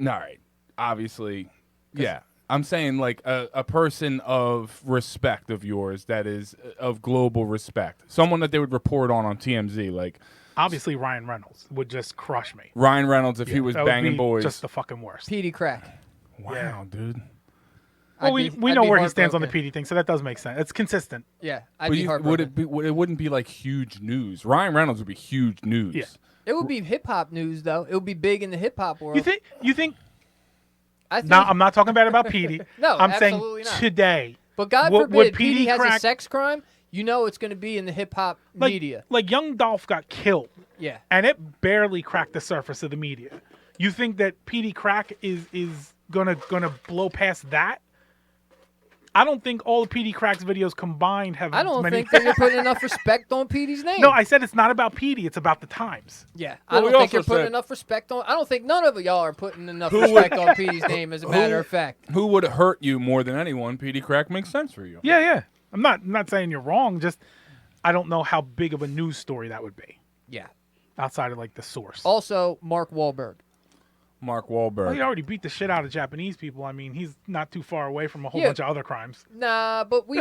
[SPEAKER 2] Obviously, yeah. I'm saying like a person of respect of yours that is of global respect. Someone that they would report on TMZ. Like
[SPEAKER 3] Obviously, Ryan Reynolds would just crush me.
[SPEAKER 2] Ryan Reynolds if he was
[SPEAKER 3] That would
[SPEAKER 2] banging
[SPEAKER 3] be
[SPEAKER 2] boys.
[SPEAKER 3] just the fucking worst.
[SPEAKER 4] Petey Crack.
[SPEAKER 2] Wow, dude.
[SPEAKER 3] Well,
[SPEAKER 4] I'd
[SPEAKER 3] we
[SPEAKER 4] be
[SPEAKER 3] know where he stands on the
[SPEAKER 4] heartbroken.
[SPEAKER 3] PD thing, so that does make sense. It's consistent.
[SPEAKER 4] Yeah, I'd
[SPEAKER 2] But
[SPEAKER 4] be heartbroken.
[SPEAKER 2] it wouldn't be like huge news. Ryan Reynolds would be huge news.
[SPEAKER 3] Yeah.
[SPEAKER 4] It would be hip hop news though. It would be big in the hip hop world.
[SPEAKER 3] You think?
[SPEAKER 4] I think.
[SPEAKER 3] No, I'm not talking bad about Petey.
[SPEAKER 4] No,
[SPEAKER 3] I'm saying
[SPEAKER 4] absolutely not.
[SPEAKER 3] today.
[SPEAKER 4] But God
[SPEAKER 3] would
[SPEAKER 4] forbid
[SPEAKER 3] Petey
[SPEAKER 4] Petey has a
[SPEAKER 3] Crack-
[SPEAKER 4] sex crime. You know it's going to be in the hip hop
[SPEAKER 3] Like,
[SPEAKER 4] media.
[SPEAKER 3] like young Dolph got killed,
[SPEAKER 4] Yeah.
[SPEAKER 3] and it barely cracked the surface of the media. You think that Petey Crack is gonna blow past that? I don't think all of Petey Crack's videos combined have.
[SPEAKER 4] I don't
[SPEAKER 3] many...
[SPEAKER 4] think that you're putting enough respect on Petey's name.
[SPEAKER 3] No, I said it's not about Petey. It's about the times.
[SPEAKER 4] Yeah,
[SPEAKER 2] Well,
[SPEAKER 4] I
[SPEAKER 2] we
[SPEAKER 4] don't think
[SPEAKER 2] also
[SPEAKER 4] you're putting
[SPEAKER 2] said-
[SPEAKER 4] enough respect on. I don't think none of y'all are putting enough respect on Petey's name. As a matter of fact,
[SPEAKER 2] Who would hurt you more than anyone? Petey Crack makes sense for you.
[SPEAKER 3] Yeah. I'm not saying you're wrong. Just I don't know how big of a news story that would be
[SPEAKER 4] yeah.
[SPEAKER 3] outside of like the source.
[SPEAKER 4] Also, Mark Wahlberg.
[SPEAKER 2] Mark
[SPEAKER 3] Well,
[SPEAKER 2] Wahlberg.
[SPEAKER 3] he already beat the shit out of Japanese people. I mean, he's not too far away from a whole
[SPEAKER 4] Yeah.
[SPEAKER 3] bunch of other crimes.
[SPEAKER 4] Nah, but we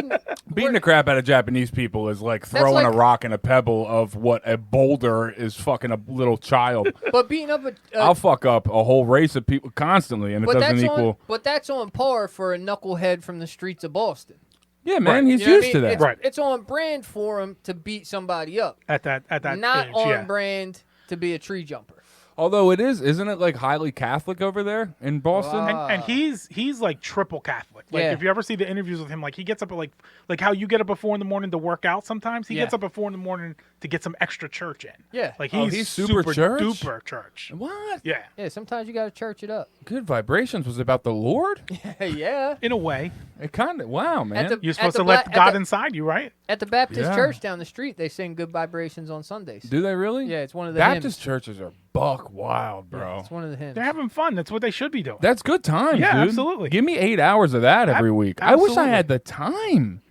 [SPEAKER 2] Beating the crap out of Japanese people is like throwing a
[SPEAKER 4] like-
[SPEAKER 2] rock and a pebble of what a boulder is fucking a little child.
[SPEAKER 4] but beating up a.
[SPEAKER 2] I'll fuck up a whole race of people constantly, and it
[SPEAKER 4] but
[SPEAKER 2] doesn't
[SPEAKER 4] that's
[SPEAKER 2] equal.
[SPEAKER 4] on. But that's on par for a knucklehead from the streets of Boston.
[SPEAKER 2] Yeah, man, he's
[SPEAKER 4] You know what I
[SPEAKER 2] used to
[SPEAKER 4] mean?
[SPEAKER 2] that.
[SPEAKER 4] It's,
[SPEAKER 3] Right.
[SPEAKER 4] It's on brand for him to beat somebody up.
[SPEAKER 3] At that
[SPEAKER 4] Not
[SPEAKER 3] age,
[SPEAKER 4] on
[SPEAKER 3] yeah.
[SPEAKER 4] brand to be a tree jumper.
[SPEAKER 2] Although isn't it like highly Catholic over there in Boston?
[SPEAKER 3] And he's like triple Catholic. Like
[SPEAKER 4] Yeah.
[SPEAKER 3] if you ever see the interviews with him, like he gets up at like how you get up at 4 a.m. to work out. Sometimes he
[SPEAKER 4] Yeah.
[SPEAKER 3] gets up at 4 a.m. to get some extra church in.
[SPEAKER 4] Yeah.
[SPEAKER 3] Like
[SPEAKER 2] Oh,
[SPEAKER 3] he's,
[SPEAKER 2] he's super church?
[SPEAKER 3] duper church.
[SPEAKER 2] What?
[SPEAKER 3] Yeah,
[SPEAKER 4] Yeah, sometimes you got to church it up.
[SPEAKER 2] Good vibrations was about the Lord.
[SPEAKER 4] Yeah.
[SPEAKER 3] in a way.
[SPEAKER 2] It kind of wow, man.
[SPEAKER 4] the-
[SPEAKER 3] You're
[SPEAKER 4] At
[SPEAKER 3] supposed
[SPEAKER 4] the
[SPEAKER 3] to let
[SPEAKER 4] Bla- at
[SPEAKER 3] God
[SPEAKER 4] the-
[SPEAKER 3] inside you, right?
[SPEAKER 4] At the Baptist
[SPEAKER 2] Yeah.
[SPEAKER 4] church down the street, they sing good vibrations on Sundays.
[SPEAKER 2] Do they really?
[SPEAKER 4] Yeah, it's one of the
[SPEAKER 2] Baptist
[SPEAKER 4] hymns.
[SPEAKER 2] churches are buck wild, bro.
[SPEAKER 4] It's one of the hymns.
[SPEAKER 3] They're having fun. That's what they should be doing.
[SPEAKER 2] That's good times,
[SPEAKER 3] Yeah,
[SPEAKER 2] dude.
[SPEAKER 3] absolutely.
[SPEAKER 2] Give me 8 hours of that every week. I wish I
[SPEAKER 3] absolutely.
[SPEAKER 2] had the time.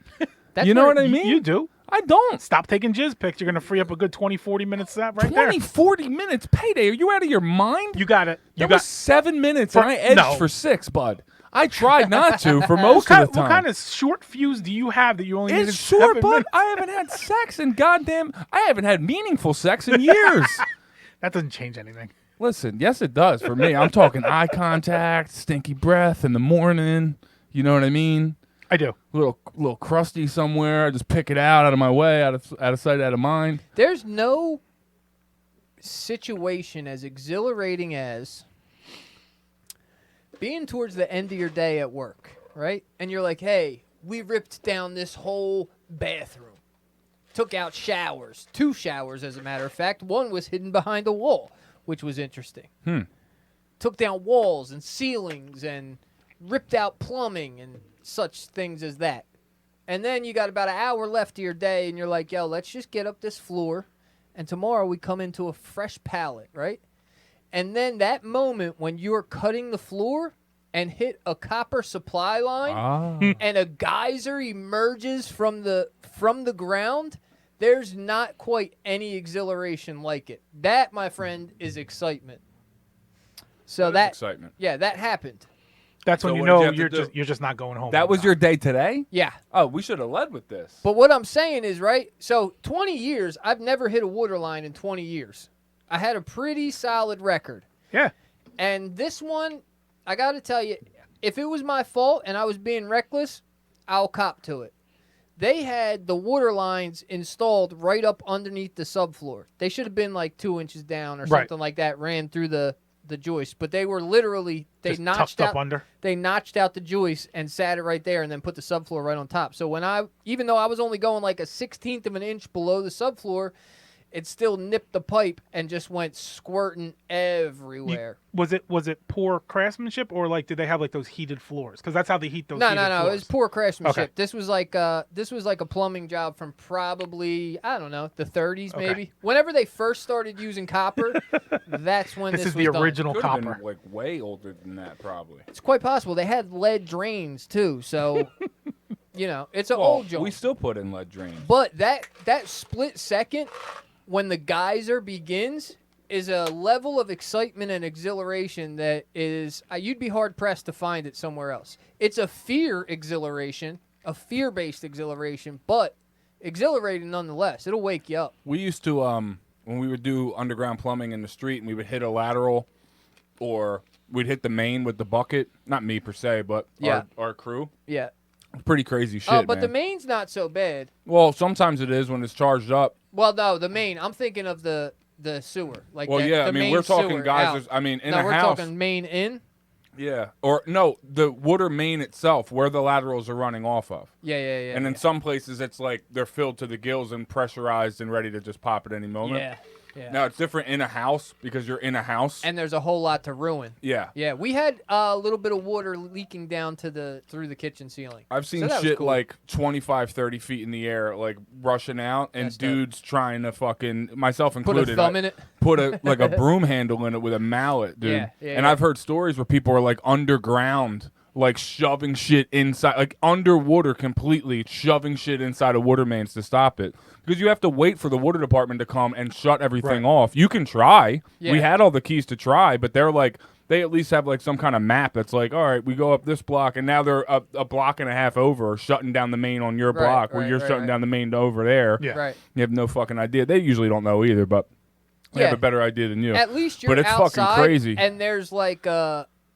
[SPEAKER 4] That's
[SPEAKER 2] You know
[SPEAKER 4] where-
[SPEAKER 2] what I mean?
[SPEAKER 3] You do.
[SPEAKER 2] I don't.
[SPEAKER 3] Stop taking jizz pics. You're going to free up a good 20, 40 minutes of that right
[SPEAKER 2] 20,
[SPEAKER 3] there.
[SPEAKER 2] 40 minutes payday. Are you out of your mind?
[SPEAKER 3] You got it.
[SPEAKER 2] That was 7 minutes, and I edged
[SPEAKER 3] no.
[SPEAKER 2] for 6, bud. I tried not to for most of the time.
[SPEAKER 3] What kind of short fuse do you have that you only needed
[SPEAKER 2] It's short,
[SPEAKER 3] 7
[SPEAKER 2] bud.
[SPEAKER 3] minutes?
[SPEAKER 2] I haven't had sex in I haven't had meaningful sex in years.
[SPEAKER 3] That doesn't change anything.
[SPEAKER 2] Listen, yes, it does for me. I'm talking eye contact, stinky breath in the morning. You know what I mean?
[SPEAKER 3] I do.
[SPEAKER 2] Little crusty somewhere. I just pick it out of my way, out of sight, out of mind.
[SPEAKER 4] There's no situation as exhilarating as being towards the end of your day at work, right? And you're like, hey, we ripped down this whole bathroom. Took out showers. 2 showers, as a matter of fact. One was hidden behind a wall, which was interesting. Took down walls and ceilings and ripped out plumbing and such things as that. And then you got about an hour left of your day, and you're like, yo, let's just get up this floor, and tomorrow we come into a fresh pallet, right? And then that moment when you're cutting the floor and hit a copper supply line and a geyser emerges from the ground, there's not quite any exhilaration like it. That, my friend, is excitement. So
[SPEAKER 2] That's excitement.
[SPEAKER 4] Yeah, that happened.
[SPEAKER 3] That's
[SPEAKER 2] So
[SPEAKER 3] when you
[SPEAKER 2] what did you
[SPEAKER 3] know
[SPEAKER 2] have to
[SPEAKER 3] you're just not going home.
[SPEAKER 2] That
[SPEAKER 3] on
[SPEAKER 2] was
[SPEAKER 3] time.
[SPEAKER 2] your day today?
[SPEAKER 4] Yeah.
[SPEAKER 2] Oh, we should have led with this.
[SPEAKER 4] But what I'm saying is, right, so 20 years, I've never hit a water line in 20 years. I had a pretty solid record.
[SPEAKER 3] Yeah.
[SPEAKER 4] And this one, I got to tell you, if it was my fault and I was being reckless, I'll cop to it. They had the water lines installed right up underneath the subfloor. They should have been like 2 inches down or something like that, ran through the joist. But they were literally,
[SPEAKER 3] Just tucked up under.
[SPEAKER 4] They notched out the joist and sat it right there and then put the subfloor right on top. So even though I was only going like a 1/16 of an inch below the subfloor, it still nipped the pipe and just went squirting everywhere.
[SPEAKER 3] Was it poor craftsmanship, or like did they have like those heated floors? Because that's how they heat those.
[SPEAKER 4] No,
[SPEAKER 3] heated
[SPEAKER 4] it
[SPEAKER 3] floors.
[SPEAKER 4] was poor craftsmanship.
[SPEAKER 3] Okay.
[SPEAKER 4] This was like a plumbing job from probably, I don't know, the 30s maybe. Whenever they first started using copper, that's when
[SPEAKER 3] This
[SPEAKER 4] this
[SPEAKER 3] is
[SPEAKER 4] was
[SPEAKER 3] the
[SPEAKER 4] done.
[SPEAKER 3] original
[SPEAKER 2] Could have
[SPEAKER 3] copper.
[SPEAKER 2] been like way older than that, probably.
[SPEAKER 4] It's quite possible. They had lead drains too, so it's an old joint.
[SPEAKER 2] We still put in lead drains.
[SPEAKER 4] But that split second when the geyser begins is a level of excitement and exhilaration that is you'd be hard pressed to find it somewhere else. It's a fear exhilaration, a fear-based exhilaration, but exhilarating nonetheless. It'll wake you up.
[SPEAKER 2] We used to, when we would do underground plumbing in the street and we would hit a lateral or we'd hit the main with the bucket. Not me per se, but our crew.
[SPEAKER 4] Yeah.
[SPEAKER 2] Pretty crazy shit,
[SPEAKER 4] But
[SPEAKER 2] man.
[SPEAKER 4] the main's not so bad.
[SPEAKER 2] Well, sometimes it is when it's charged up.
[SPEAKER 4] Well, no, the main. I'm thinking of the sewer. Like
[SPEAKER 2] Well,
[SPEAKER 4] the,
[SPEAKER 2] yeah,
[SPEAKER 4] the
[SPEAKER 2] I mean,
[SPEAKER 4] main
[SPEAKER 2] we're talking
[SPEAKER 4] sewer
[SPEAKER 2] geysers.
[SPEAKER 4] out.
[SPEAKER 2] I mean, in
[SPEAKER 4] No,
[SPEAKER 2] a
[SPEAKER 4] we're
[SPEAKER 2] house.
[SPEAKER 4] talking main in.
[SPEAKER 2] Yeah. Or, no, the water main itself, where the laterals are running off of.
[SPEAKER 4] Yeah.
[SPEAKER 2] And in some places, it's like they're filled to the gills and pressurized and ready to just pop at any moment.
[SPEAKER 4] Yeah.
[SPEAKER 2] Now, it's different in a house because you're in a house.
[SPEAKER 4] And there's a whole lot to ruin.
[SPEAKER 2] Yeah.
[SPEAKER 4] Yeah, we had a little bit of water leaking down through the kitchen ceiling.
[SPEAKER 2] I've seen
[SPEAKER 4] So that was
[SPEAKER 2] shit
[SPEAKER 4] cool.
[SPEAKER 2] like 25, 30 feet in the air, like rushing out, and
[SPEAKER 4] That's dope.
[SPEAKER 2] dudes trying to fucking, myself
[SPEAKER 4] Put
[SPEAKER 2] included,
[SPEAKER 4] a thumb in it.
[SPEAKER 2] put a like a broom handle in it with a mallet, dude.
[SPEAKER 4] Yeah,
[SPEAKER 2] and I've heard stories where people are like underground, like shoving shit inside, like underwater completely, shoving shit inside of water mains to stop it. Because you have to wait for the water department to come and shut everything off. You can try.
[SPEAKER 4] Yeah.
[SPEAKER 2] We had all the keys to try, but they're like, they at least have like some kind of map that's like, all right, we go up this block, and now they're a block and a half over, shutting down the main on your block, where you're shutting down the main over there.
[SPEAKER 3] Yeah.
[SPEAKER 4] Right.
[SPEAKER 2] You have no fucking idea. They usually don't know either, but they have a better idea than you.
[SPEAKER 4] At least you're
[SPEAKER 2] But it's
[SPEAKER 4] outside,
[SPEAKER 2] fucking crazy.
[SPEAKER 4] and there's like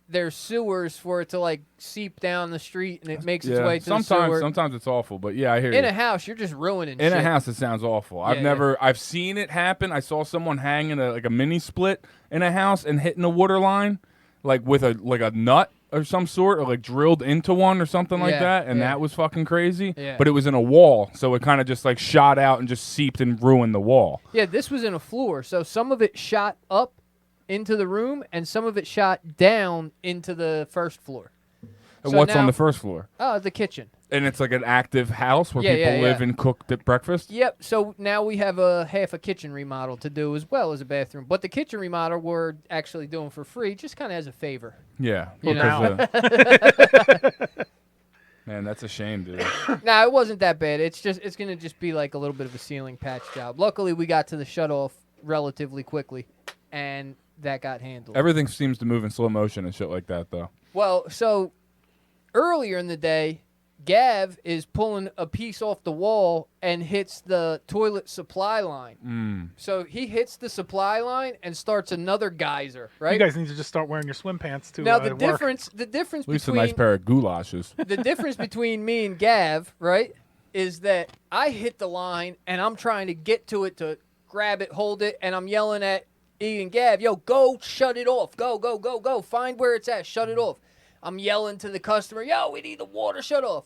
[SPEAKER 4] there's sewers for it to like seep down the street, and it makes its way to the sewer.
[SPEAKER 2] Sometimes it's awful, but yeah, I hear
[SPEAKER 4] In
[SPEAKER 2] you.
[SPEAKER 4] a house, you're just ruining
[SPEAKER 2] In
[SPEAKER 4] shit.
[SPEAKER 2] a house, it sounds awful. I've seen it happen. I saw someone hanging like a mini split in a house and hitting a water line, like with a nut or some sort, or like drilled into one or something like
[SPEAKER 4] Yeah,
[SPEAKER 2] that, and
[SPEAKER 4] yeah.
[SPEAKER 2] that was fucking crazy.
[SPEAKER 4] Yeah.
[SPEAKER 2] But it was in a wall, so it kind of just like shot out and just seeped and ruined the wall.
[SPEAKER 4] Yeah, this was in a floor, so some of it shot up into the room, and some of it shot down into the first floor.
[SPEAKER 2] And
[SPEAKER 4] So
[SPEAKER 2] what's on
[SPEAKER 4] now-
[SPEAKER 2] the first floor?
[SPEAKER 4] Oh, the kitchen.
[SPEAKER 2] And it's like an active house where
[SPEAKER 4] Yeah,
[SPEAKER 2] people
[SPEAKER 4] yeah,
[SPEAKER 2] live
[SPEAKER 4] yeah.
[SPEAKER 2] and cook at breakfast?
[SPEAKER 4] Yep. So now we have half a kitchen remodel to do as well as a bathroom. But the kitchen remodel we're actually doing for free, just kind of as a favor.
[SPEAKER 2] Yeah.
[SPEAKER 4] You
[SPEAKER 2] because,
[SPEAKER 4] know.
[SPEAKER 2] Man, that's a shame, dude.
[SPEAKER 4] Nah, it wasn't that bad. It's gonna just be like a little bit of a ceiling patch job. Luckily, we got to the shut off relatively quickly, and that got handled.
[SPEAKER 2] Everything seems to move in slow motion and shit like that, though.
[SPEAKER 4] Well, so earlier in the day, Gav is pulling a piece off the wall and hits the toilet supply line. So he hits the supply line and starts another geyser, right?
[SPEAKER 3] You guys need to just start wearing your swim pants too.
[SPEAKER 4] Now the
[SPEAKER 3] work.
[SPEAKER 4] difference
[SPEAKER 2] At least
[SPEAKER 4] between
[SPEAKER 2] a nice pair of goulashes.
[SPEAKER 4] the difference between me and Gav, right, is that I hit the line and I'm trying to get to it to grab it, hold it, and I'm yelling at E and Gav, yo, go shut it off. Go, go, go, go. Find where it's at. Shut it off. I'm yelling to the customer, yo, we need the water shut off.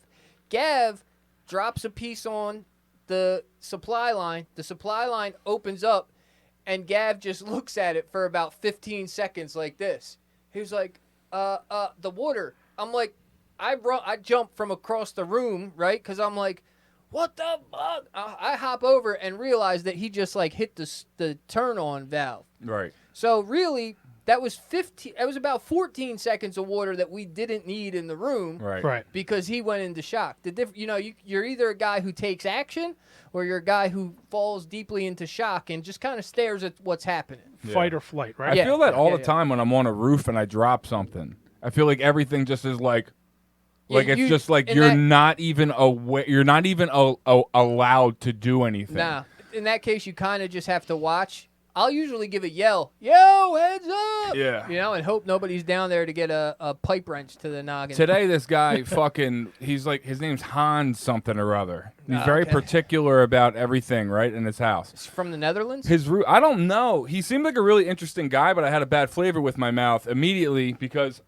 [SPEAKER 4] Gav drops a piece on the supply line. The supply line opens up, and Gav just looks at it for about 15 seconds like this. He was like, the water. I'm like, I jump from across the room, right? Because I'm like, what the fuck? I hop over and realize that he just like hit the turn on valve.
[SPEAKER 2] Right.
[SPEAKER 4] So really, that was 15. It was about 14 seconds of water that we didn't need in the room.
[SPEAKER 2] Right.
[SPEAKER 4] Because he went into shock. You're either a guy who takes action or you're a guy who falls deeply into shock and just kind of stares at what's happening.
[SPEAKER 3] Fight or flight, right?
[SPEAKER 2] I
[SPEAKER 4] Yeah.
[SPEAKER 2] feel that all
[SPEAKER 4] Yeah,
[SPEAKER 2] the
[SPEAKER 4] yeah.
[SPEAKER 2] time when I'm on a roof and I drop something. I feel like everything just is like it's just like
[SPEAKER 4] in
[SPEAKER 2] you're
[SPEAKER 4] that-
[SPEAKER 2] not even aware. You're not even allowed to do anything.
[SPEAKER 4] Nah. In that case, you kind of just have to watch. I'll usually give a yell, yo, heads up!
[SPEAKER 2] Yeah.
[SPEAKER 4] And hope nobody's down there to get a pipe wrench to the noggin.
[SPEAKER 2] Today, this guy he's like, his name's Hans something or other. He's very
[SPEAKER 4] okay.
[SPEAKER 2] particular about everything, right, in his house.
[SPEAKER 4] It's from the Netherlands?
[SPEAKER 2] His root, I don't know. He seemed like a really interesting guy, but I had a bad flavor with my mouth immediately because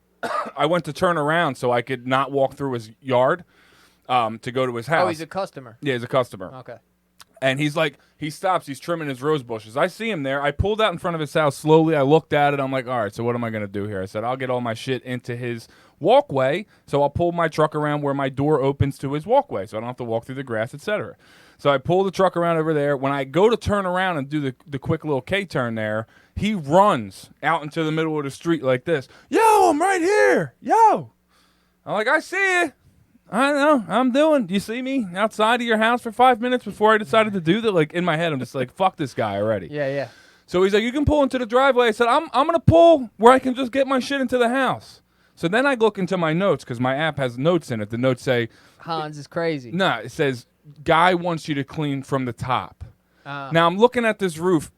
[SPEAKER 2] I went to turn around so I could not walk through his yard to go to his house.
[SPEAKER 4] Oh, he's a customer.
[SPEAKER 2] Yeah, he's a customer.
[SPEAKER 4] Okay.
[SPEAKER 2] And he's like, he stops, he's trimming his rose bushes. I see him there. I pulled out in front of his house slowly. I looked at it. I'm like, all right, so what am I going to do here? I said, I'll get all my shit into his walkway, so I'll pull my truck around where my door opens to his walkway, so I don't have to walk through the grass, etc. So I pull the truck around over there. When I go to turn around and do the quick little K-turn there, he runs out into the middle of the street like this. Yo, I'm right here. Yo. I'm like, I see you. I know. I'm doing. Do you see me outside of your house for 5 minutes before I decided to do that? Like, in my head, I'm just like, fuck this guy already.
[SPEAKER 4] Yeah, yeah.
[SPEAKER 2] So he's like, you can pull into the driveway. I said, I'm going to pull where I can just get my shit into the house. So then I look into my notes because my app has notes in it. The notes say,
[SPEAKER 4] Hans is crazy.
[SPEAKER 2] nah, it says, guy wants you to clean from the top.
[SPEAKER 4] Uh,
[SPEAKER 2] Now I'm looking at this roof.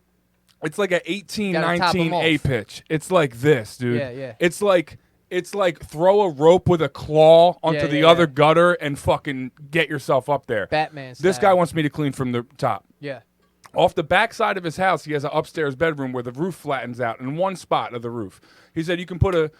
[SPEAKER 2] It's like an 18,
[SPEAKER 4] Gotta top 'em
[SPEAKER 2] 19
[SPEAKER 4] off.
[SPEAKER 2] A pitch. It's like this, dude.
[SPEAKER 4] Yeah, yeah.
[SPEAKER 2] It's like throw a rope with a claw onto
[SPEAKER 4] Yeah,
[SPEAKER 2] the
[SPEAKER 4] yeah,
[SPEAKER 2] other
[SPEAKER 4] yeah.
[SPEAKER 2] gutter and fucking get yourself up there.
[SPEAKER 4] Batman style.
[SPEAKER 2] This guy wants me to clean from the top.
[SPEAKER 4] Yeah.
[SPEAKER 2] Off the back side of his house, he has an upstairs bedroom where the roof flattens out in one spot of the roof. He said you can put a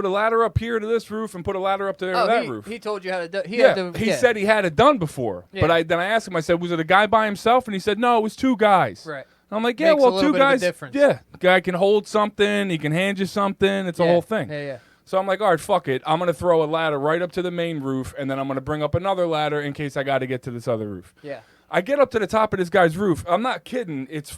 [SPEAKER 2] ladder up here to this roof and put a ladder up there to that roof.
[SPEAKER 4] He told you how to do.
[SPEAKER 2] He said he had it done before.
[SPEAKER 4] Yeah.
[SPEAKER 2] But then I asked him, I said, was it a guy by himself? And he said, no, it was two guys.
[SPEAKER 4] Right.
[SPEAKER 2] And I'm like, yeah,
[SPEAKER 4] Makes a
[SPEAKER 2] well,
[SPEAKER 4] little
[SPEAKER 2] two
[SPEAKER 4] bit of a
[SPEAKER 2] guys.
[SPEAKER 4] difference.
[SPEAKER 2] Yeah. Guy can hold something. He can hand you something. It's a whole thing.
[SPEAKER 4] Yeah, yeah.
[SPEAKER 2] So I'm like, all right, fuck it. I'm going to throw a ladder right up to the main roof, and then I'm going to bring up another ladder in case I got to get to this other roof.
[SPEAKER 4] Yeah.
[SPEAKER 2] I get up to the top of this guy's roof. I'm not kidding. It's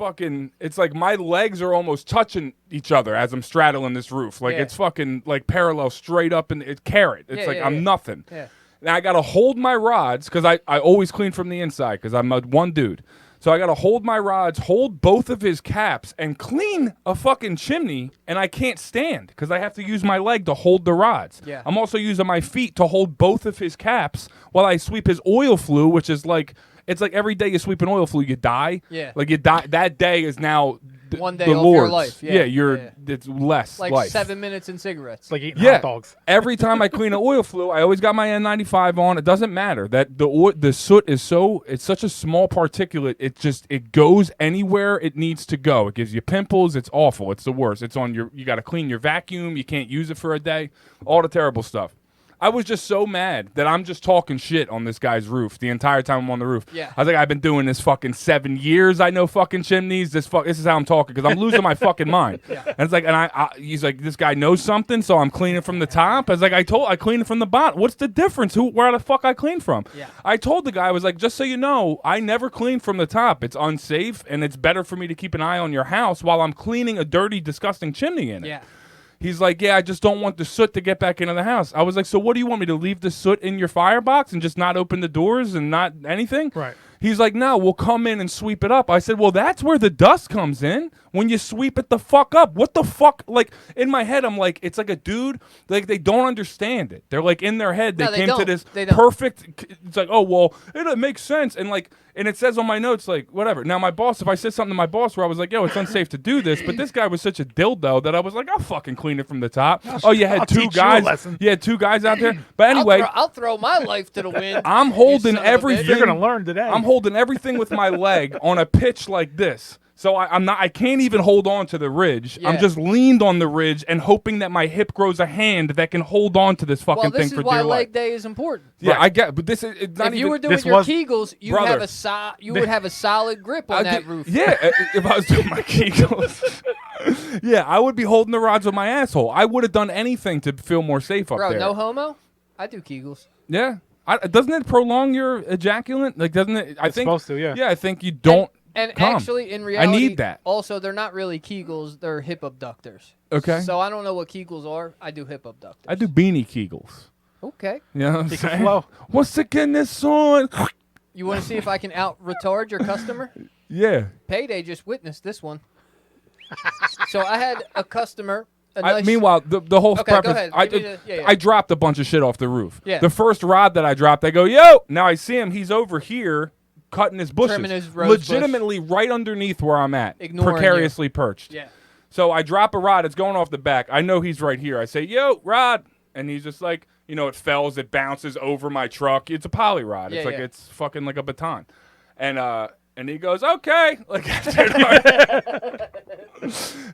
[SPEAKER 2] like my legs are almost touching each other as I'm straddling this roof. Like,
[SPEAKER 4] Yeah.
[SPEAKER 2] it's fucking, like, parallel straight up, and it's carrot. It's
[SPEAKER 4] Yeah,
[SPEAKER 2] like
[SPEAKER 4] yeah,
[SPEAKER 2] I'm
[SPEAKER 4] yeah.
[SPEAKER 2] nothing.
[SPEAKER 4] Yeah.
[SPEAKER 2] Now I got to hold my rods, because I always clean from the inside, because I'm one dude. So I got to hold my rods, hold both of his caps, and clean a fucking chimney, and I can't stand because I have to use my leg to hold the rods.
[SPEAKER 4] Yeah.
[SPEAKER 2] I'm also using my feet to hold both of his caps while I sweep his oil flue, which is like, it's like every day you sweep an oil flue, you die.
[SPEAKER 4] Yeah.
[SPEAKER 2] Like you die. That day is now
[SPEAKER 4] One day
[SPEAKER 2] the
[SPEAKER 4] off your
[SPEAKER 2] Lord's.
[SPEAKER 4] life. Yeah,
[SPEAKER 2] you're
[SPEAKER 4] yeah.
[SPEAKER 2] it's less
[SPEAKER 4] Like
[SPEAKER 2] life.
[SPEAKER 4] 7 minutes in cigarettes.
[SPEAKER 3] It's like eating
[SPEAKER 2] Yeah.
[SPEAKER 3] hot dogs.
[SPEAKER 2] Every time I clean an oil flue, I always got my N95 on. It doesn't matter that the soot is it's such a small particulate. It goes anywhere it needs to go. It gives you pimples. It's awful. It's the worst. It's on you got to clean your vacuum. You can't use it for a day. All the terrible stuff. I was just so mad that I'm just talking shit on this guy's roof the entire time I'm on the roof.
[SPEAKER 4] Yeah.
[SPEAKER 2] I was like, I've been doing this fucking 7 years. I know fucking chimneys. This is how I'm talking because I'm losing my fucking mind.
[SPEAKER 4] Yeah.
[SPEAKER 2] And it's like, he's like, this guy knows something, so I'm cleaning from the top. I was like, I clean it from the bottom. What's the difference? Where the fuck I clean from?
[SPEAKER 4] Yeah.
[SPEAKER 2] I told the guy, I was like, just so you know, I never clean from the top. It's unsafe, and it's better for me to keep an eye on your house while I'm cleaning a dirty, disgusting chimney in it.
[SPEAKER 4] Yeah.
[SPEAKER 2] He's like, yeah, I just don't want the soot to get back into the house. I was like, so what do you want me to leave the soot in your firebox and just not open the doors and not anything?
[SPEAKER 3] Right.
[SPEAKER 2] He's like, no, we'll come in and sweep it up. I said, well, that's where the dust comes in, when you sweep it the fuck up. What the fuck? Like, in my head, I'm like, it's like a dude, like, they don't understand it. They're like, in their head, they came to this perfect, it's like, oh, well, it makes sense. And like, and it says on my notes, like, whatever. Now, my boss, if I said something to my boss where I was like, yo, it's unsafe to do this, but this guy was such a dildo that I was like, I'll fucking clean it from the top. Oh, you had two guys. You had two guys out there. But anyway.
[SPEAKER 4] I'll throw my life to the wind.
[SPEAKER 2] I'm holding everything.
[SPEAKER 3] You're going to learn today.
[SPEAKER 2] I'm holding everything with my leg on a pitch like this. So I can't even hold on to the ridge.
[SPEAKER 4] Yeah.
[SPEAKER 2] I'm just leaned on the ridge and hoping that my hip grows a hand that can hold on to this fucking thing for dear life.
[SPEAKER 4] This is why leg day is important.
[SPEAKER 2] Yeah, right. I get, but this is it's not
[SPEAKER 4] if
[SPEAKER 2] even.
[SPEAKER 4] you were doing your Kegels, you would have a solid grip on that roof.
[SPEAKER 2] Yeah, if I was doing my Kegels, yeah, I would be holding the rods with my asshole. I would have done anything to feel more safe up there.
[SPEAKER 4] Bro, no homo. I do Kegels.
[SPEAKER 2] Yeah, doesn't it prolong your ejaculate? Like, doesn't it?
[SPEAKER 3] It's supposed to. Yeah.
[SPEAKER 2] Yeah, I think you don't.
[SPEAKER 4] And
[SPEAKER 2] come.
[SPEAKER 4] actually, in reality,
[SPEAKER 2] I need that.
[SPEAKER 4] Also, they're not really Kegels; they're hip abductors.
[SPEAKER 2] Okay.
[SPEAKER 4] So I don't know what Kegels are. I do hip abductors.
[SPEAKER 2] I do beanie Kegels.
[SPEAKER 4] Okay.
[SPEAKER 2] You know what I'm saying?
[SPEAKER 3] Flow.
[SPEAKER 2] What's the this on?
[SPEAKER 4] You want to see if I can out-retard your customer?
[SPEAKER 2] Yeah.
[SPEAKER 4] Payday just witnessed this one. So I had a customer.
[SPEAKER 2] Meanwhile, the whole
[SPEAKER 4] Okay,
[SPEAKER 2] preface,
[SPEAKER 4] go ahead.
[SPEAKER 2] I dropped a bunch of shit off the roof.
[SPEAKER 4] Yeah.
[SPEAKER 2] The first rod that I dropped, I go, yo! Now I see him. He's over here cutting his bushes.
[SPEAKER 4] Trimming his rose
[SPEAKER 2] legitimately right underneath where I'm at.
[SPEAKER 4] Ignoring
[SPEAKER 2] precariously perched.
[SPEAKER 4] Yeah.
[SPEAKER 2] So I drop a rod. It's going off the back. I know he's right here. I say, yo, rod. And he's just like, you know, it fells. It bounces over my truck. It's a poly rod. It's like it's fucking like a baton. And he goes, okay. Like,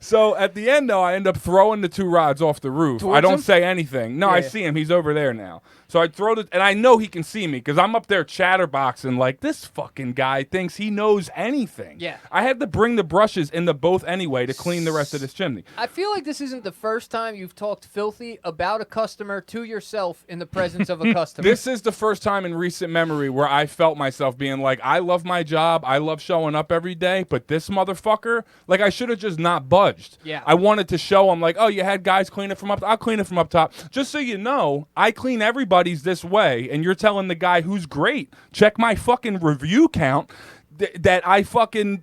[SPEAKER 2] so at the end, though, I end up throwing the two rods off the roof.
[SPEAKER 4] Towards
[SPEAKER 2] I don't
[SPEAKER 4] him?
[SPEAKER 2] say anything. No, I see him. He's over there now. So I throw and I know he can see me because I'm up there chatterboxing like, this fucking guy thinks he knows anything.
[SPEAKER 4] Yeah.
[SPEAKER 2] I had to bring the brushes in the both anyway to clean the rest of this chimney.
[SPEAKER 4] I feel like this isn't the first time you've talked filthy about a customer to yourself in the presence of a customer.
[SPEAKER 2] This is the first time in recent memory where I felt myself being like, I love my job. I love showing up every day. But this motherfucker, like, I should have just not budged.
[SPEAKER 4] Yeah.
[SPEAKER 2] I wanted to show him, like, oh, you had guys clean it from up. I'll clean it from up top. Just so you know, I clean everybody's this way. And you're telling the guy who's great, check my fucking review count that I fucking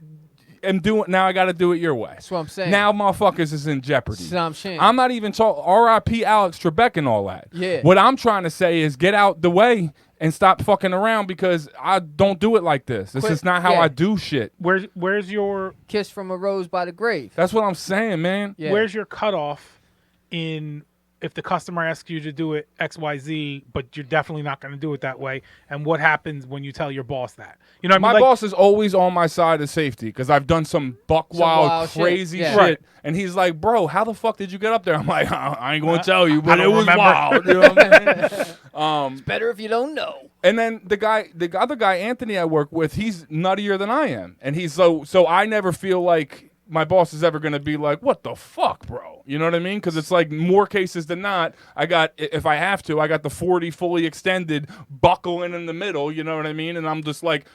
[SPEAKER 2] am doing. Now I got to do it your way.
[SPEAKER 4] That's what I'm saying.
[SPEAKER 2] Now motherfuckers is in jeopardy.
[SPEAKER 4] That's what I'm saying.
[SPEAKER 2] I'm not even talking R.I.P. Alex Trebek and all that.
[SPEAKER 4] Yeah.
[SPEAKER 2] What I'm trying to say is get out the way and stop fucking around because I don't do it like this. This is not how I do shit.
[SPEAKER 3] Where's your
[SPEAKER 4] Kiss from a rose by the grave?
[SPEAKER 2] That's what I'm saying, man.
[SPEAKER 4] Yeah.
[SPEAKER 3] Where's your cutoff in if the customer asks you to do it XYZ, but you're definitely not going to do it that way? And what happens when you tell your boss that? You know what I mean?
[SPEAKER 2] My boss is always on my side of safety because I've done some wild crazy shit.
[SPEAKER 3] Right.
[SPEAKER 2] And he's like, bro, how the fuck did you get up there? I'm like, I ain't going to tell you, but it was
[SPEAKER 3] remember.
[SPEAKER 2] wild. You know what I mean?
[SPEAKER 4] It's better if you don't know.
[SPEAKER 2] And then the other guy, Anthony, I work with, he's nuttier than I am. And he's so I never feel like my boss is ever going to be like, what the fuck, bro? You know what I mean? Because it's like more cases than not, if I have to, I got the 40 fully extended buckling in the middle, you know what I mean? And I'm just like,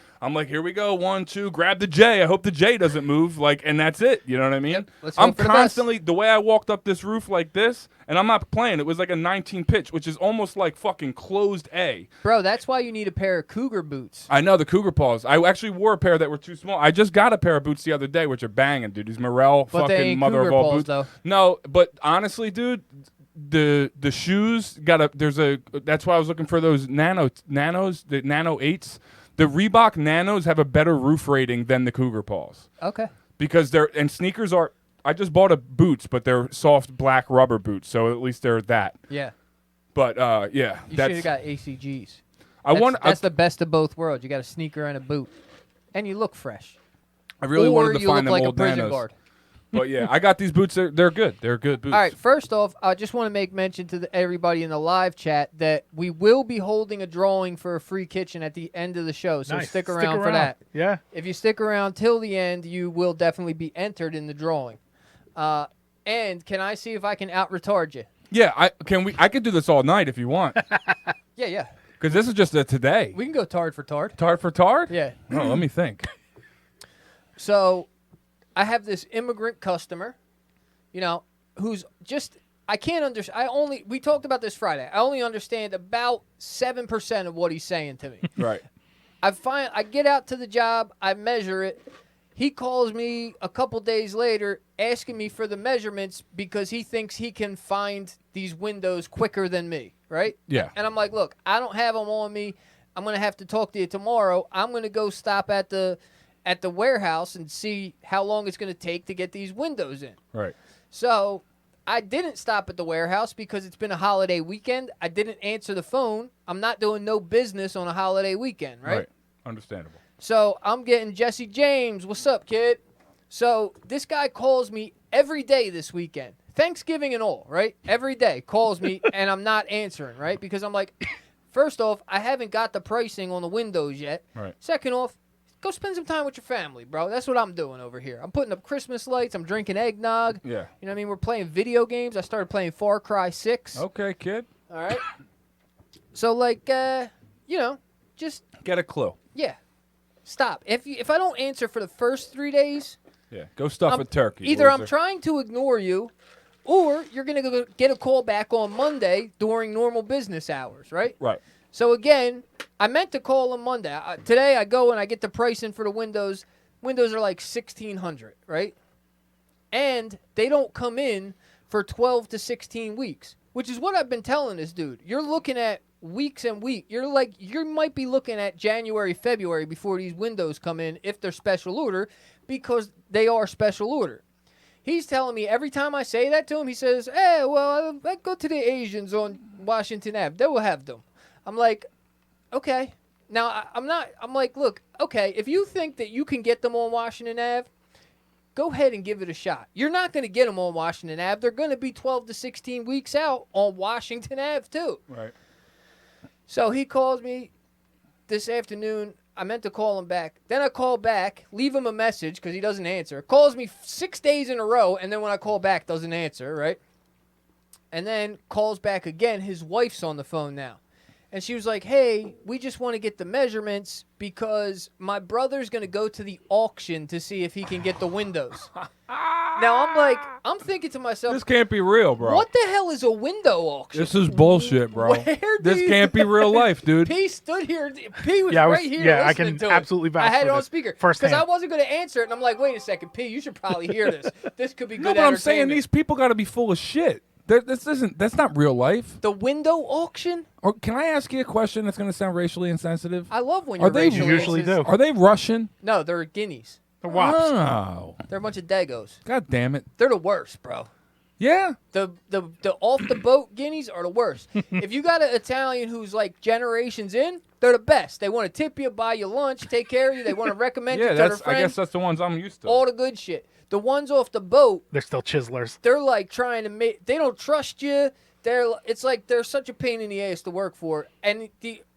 [SPEAKER 2] here we go, 1, 2, grab the J. I hope the J doesn't move, and that's it. You know what I mean?
[SPEAKER 4] Yep, let's
[SPEAKER 2] I'm
[SPEAKER 4] hope for the
[SPEAKER 2] constantly, the way I walked up this roof like this, and I'm not playing, it was like a 19 pitch, which is almost like fucking closed A.
[SPEAKER 4] Bro, that's why you need a pair of cougar boots.
[SPEAKER 2] I know, the cougar paws. I actually wore a pair that were too small. I just got a pair of boots the other day, which are banging, dude. These Morel
[SPEAKER 4] But they
[SPEAKER 2] fucking
[SPEAKER 4] ain't
[SPEAKER 2] mother
[SPEAKER 4] cougar
[SPEAKER 2] of all
[SPEAKER 4] paws,
[SPEAKER 2] boots.
[SPEAKER 4] though.
[SPEAKER 2] No, but honestly, dude, the shoes that's why I was looking for those nanos, the Nano 8s. The Reebok Nanos have a better roof rating than the Cougar Paws.
[SPEAKER 4] Okay.
[SPEAKER 2] Because sneakers are, I just bought boots, but they're soft black rubber boots, so at least they're that.
[SPEAKER 4] Yeah.
[SPEAKER 2] But yeah,
[SPEAKER 4] You should have got ACGs. That's the best of both worlds. You got a sneaker and a boot, and you look fresh.
[SPEAKER 2] I really wanted to find them
[SPEAKER 4] like
[SPEAKER 2] old
[SPEAKER 4] a prison
[SPEAKER 2] Nanos.
[SPEAKER 4] guard.
[SPEAKER 2] But yeah, I got these boots. They're good. They're good boots.
[SPEAKER 4] All right, first off, I just want to make mention to everybody in the live chat that we will be holding a drawing for a free kitchen at the end of the show, so
[SPEAKER 3] nice.
[SPEAKER 4] stick around for that.
[SPEAKER 3] Yeah.
[SPEAKER 4] If you stick around till the end, you will definitely be entered in the drawing. And can I see if I can out-retard you?
[SPEAKER 2] Yeah, I could do this all night if you want.
[SPEAKER 4] Yeah.
[SPEAKER 2] Because this is just a today.
[SPEAKER 4] We can go tard for tard.
[SPEAKER 2] Tard for tard?
[SPEAKER 4] Yeah.
[SPEAKER 2] Oh, let me think.
[SPEAKER 4] So I have this immigrant customer, who's just, I can't understand. We talked about this Friday. I only understand about 7% of what he's saying to me.
[SPEAKER 2] Right.
[SPEAKER 4] I get out to the job, I measure it. He calls me a couple days later asking me for the measurements because he thinks he can find these windows quicker than me, right?
[SPEAKER 2] Yeah.
[SPEAKER 4] And I'm like, look, I don't have them on me. I'm going to have to talk to you tomorrow. I'm going to go stop at the warehouse and see how long it's going to take to get these windows in.
[SPEAKER 2] Right.
[SPEAKER 4] So I didn't stop at the warehouse because it's been a holiday weekend. I didn't answer the phone. I'm not doing no business on a holiday weekend, right?
[SPEAKER 2] Right. Understandable.
[SPEAKER 4] So I'm getting Jesse James. What's up, kid? So this guy calls me every day this weekend. Thanksgiving and all, right? Every day calls me and I'm not answering, right? Because I'm like, first off, I haven't got the pricing on the windows yet.
[SPEAKER 2] Right.
[SPEAKER 4] Second off, go spend some time with your family, bro. That's what I'm doing over here. I'm putting up Christmas lights. I'm drinking eggnog.
[SPEAKER 2] Yeah.
[SPEAKER 4] You know what I mean? We're playing video games. I started playing Far Cry 6.
[SPEAKER 2] Okay, kid.
[SPEAKER 4] All right? So, like, just,
[SPEAKER 2] Get a clue.
[SPEAKER 4] yeah. Stop. If I don't answer for the first 3 days,
[SPEAKER 2] Yeah. Go stuff a turkey.
[SPEAKER 4] either I'm
[SPEAKER 2] loser.
[SPEAKER 4] trying to ignore you, or you're going to go get a call back on Monday during normal business hours, right?
[SPEAKER 2] Right.
[SPEAKER 4] So again, I meant to call on Monday. Today I go and I get the pricing for the windows. Windows are like $1,600, right? And they don't come in for 12 to 16 weeks, which is what I've been telling this dude. You're looking at weeks and weeks. You might be looking at January, February before these windows come in if they're special order, because they are special order. He's telling me every time I say that to him, he says, "Hey, well, I go to the Asians on Washington Ave. They will have them." I'm like, okay. Now, I'm like, look, okay, if you think that you can get them on Washington Ave, go ahead and give it a shot. You're not going to get them on Washington Ave. They're going to be 12 to 16 weeks out on Washington Ave, too.
[SPEAKER 2] Right.
[SPEAKER 4] So he calls me this afternoon. I meant to call him back. Then I call back, leave him a message because he doesn't answer. Calls me 6 days in a row, and then when I call back, doesn't answer, right? And then calls back again. His wife's on the phone now. And she was like, hey, we just want to get the measurements because my brother's going to go to the auction to see if he can get the windows. Now, I'm thinking to myself,
[SPEAKER 2] This can't be real, bro.
[SPEAKER 4] what the hell is a window auction?
[SPEAKER 2] This is bullshit, bro.
[SPEAKER 4] Where do
[SPEAKER 2] This
[SPEAKER 4] you-
[SPEAKER 2] can't be real life, dude.
[SPEAKER 4] P stood here. P was
[SPEAKER 3] Yeah,
[SPEAKER 4] right here
[SPEAKER 3] I
[SPEAKER 4] listening
[SPEAKER 3] can
[SPEAKER 4] to it.
[SPEAKER 3] absolutely vouch
[SPEAKER 4] I had
[SPEAKER 3] for
[SPEAKER 4] it on
[SPEAKER 3] this
[SPEAKER 4] speaker
[SPEAKER 3] firsthand.
[SPEAKER 4] because I wasn't going to answer it, and I'm like, wait a second, P, you should probably hear this. This could be good
[SPEAKER 2] No, but I'm saying
[SPEAKER 4] entertainment.
[SPEAKER 2] these people got to be full of shit. That's not real life.
[SPEAKER 4] The window auction?
[SPEAKER 2] Or can I ask you a question that's going to sound racially insensitive?
[SPEAKER 4] I love when
[SPEAKER 2] Are
[SPEAKER 4] you're
[SPEAKER 2] they-
[SPEAKER 4] racially
[SPEAKER 3] You usually
[SPEAKER 4] insensitive.
[SPEAKER 3] do.
[SPEAKER 2] Are they Russian?
[SPEAKER 4] No, they're guineas.
[SPEAKER 3] The wops.
[SPEAKER 2] Oh,
[SPEAKER 4] They're a bunch of dagos.
[SPEAKER 2] God damn it.
[SPEAKER 4] They're the worst, bro.
[SPEAKER 2] Yeah.
[SPEAKER 4] The off the boat guineas are the worst. If you got an Italian who's like generations in, they're the best. They want to tip you, buy you lunch, take care of you. They want to recommend you
[SPEAKER 2] Yeah,
[SPEAKER 4] to their
[SPEAKER 2] I
[SPEAKER 4] friends.
[SPEAKER 2] guess that's the ones I'm used to.
[SPEAKER 4] All the good shit. The ones off the boat,
[SPEAKER 3] They're still chiselers.
[SPEAKER 4] they're like trying to make. They don't trust you. It's like they're such a pain in the ass to work for. And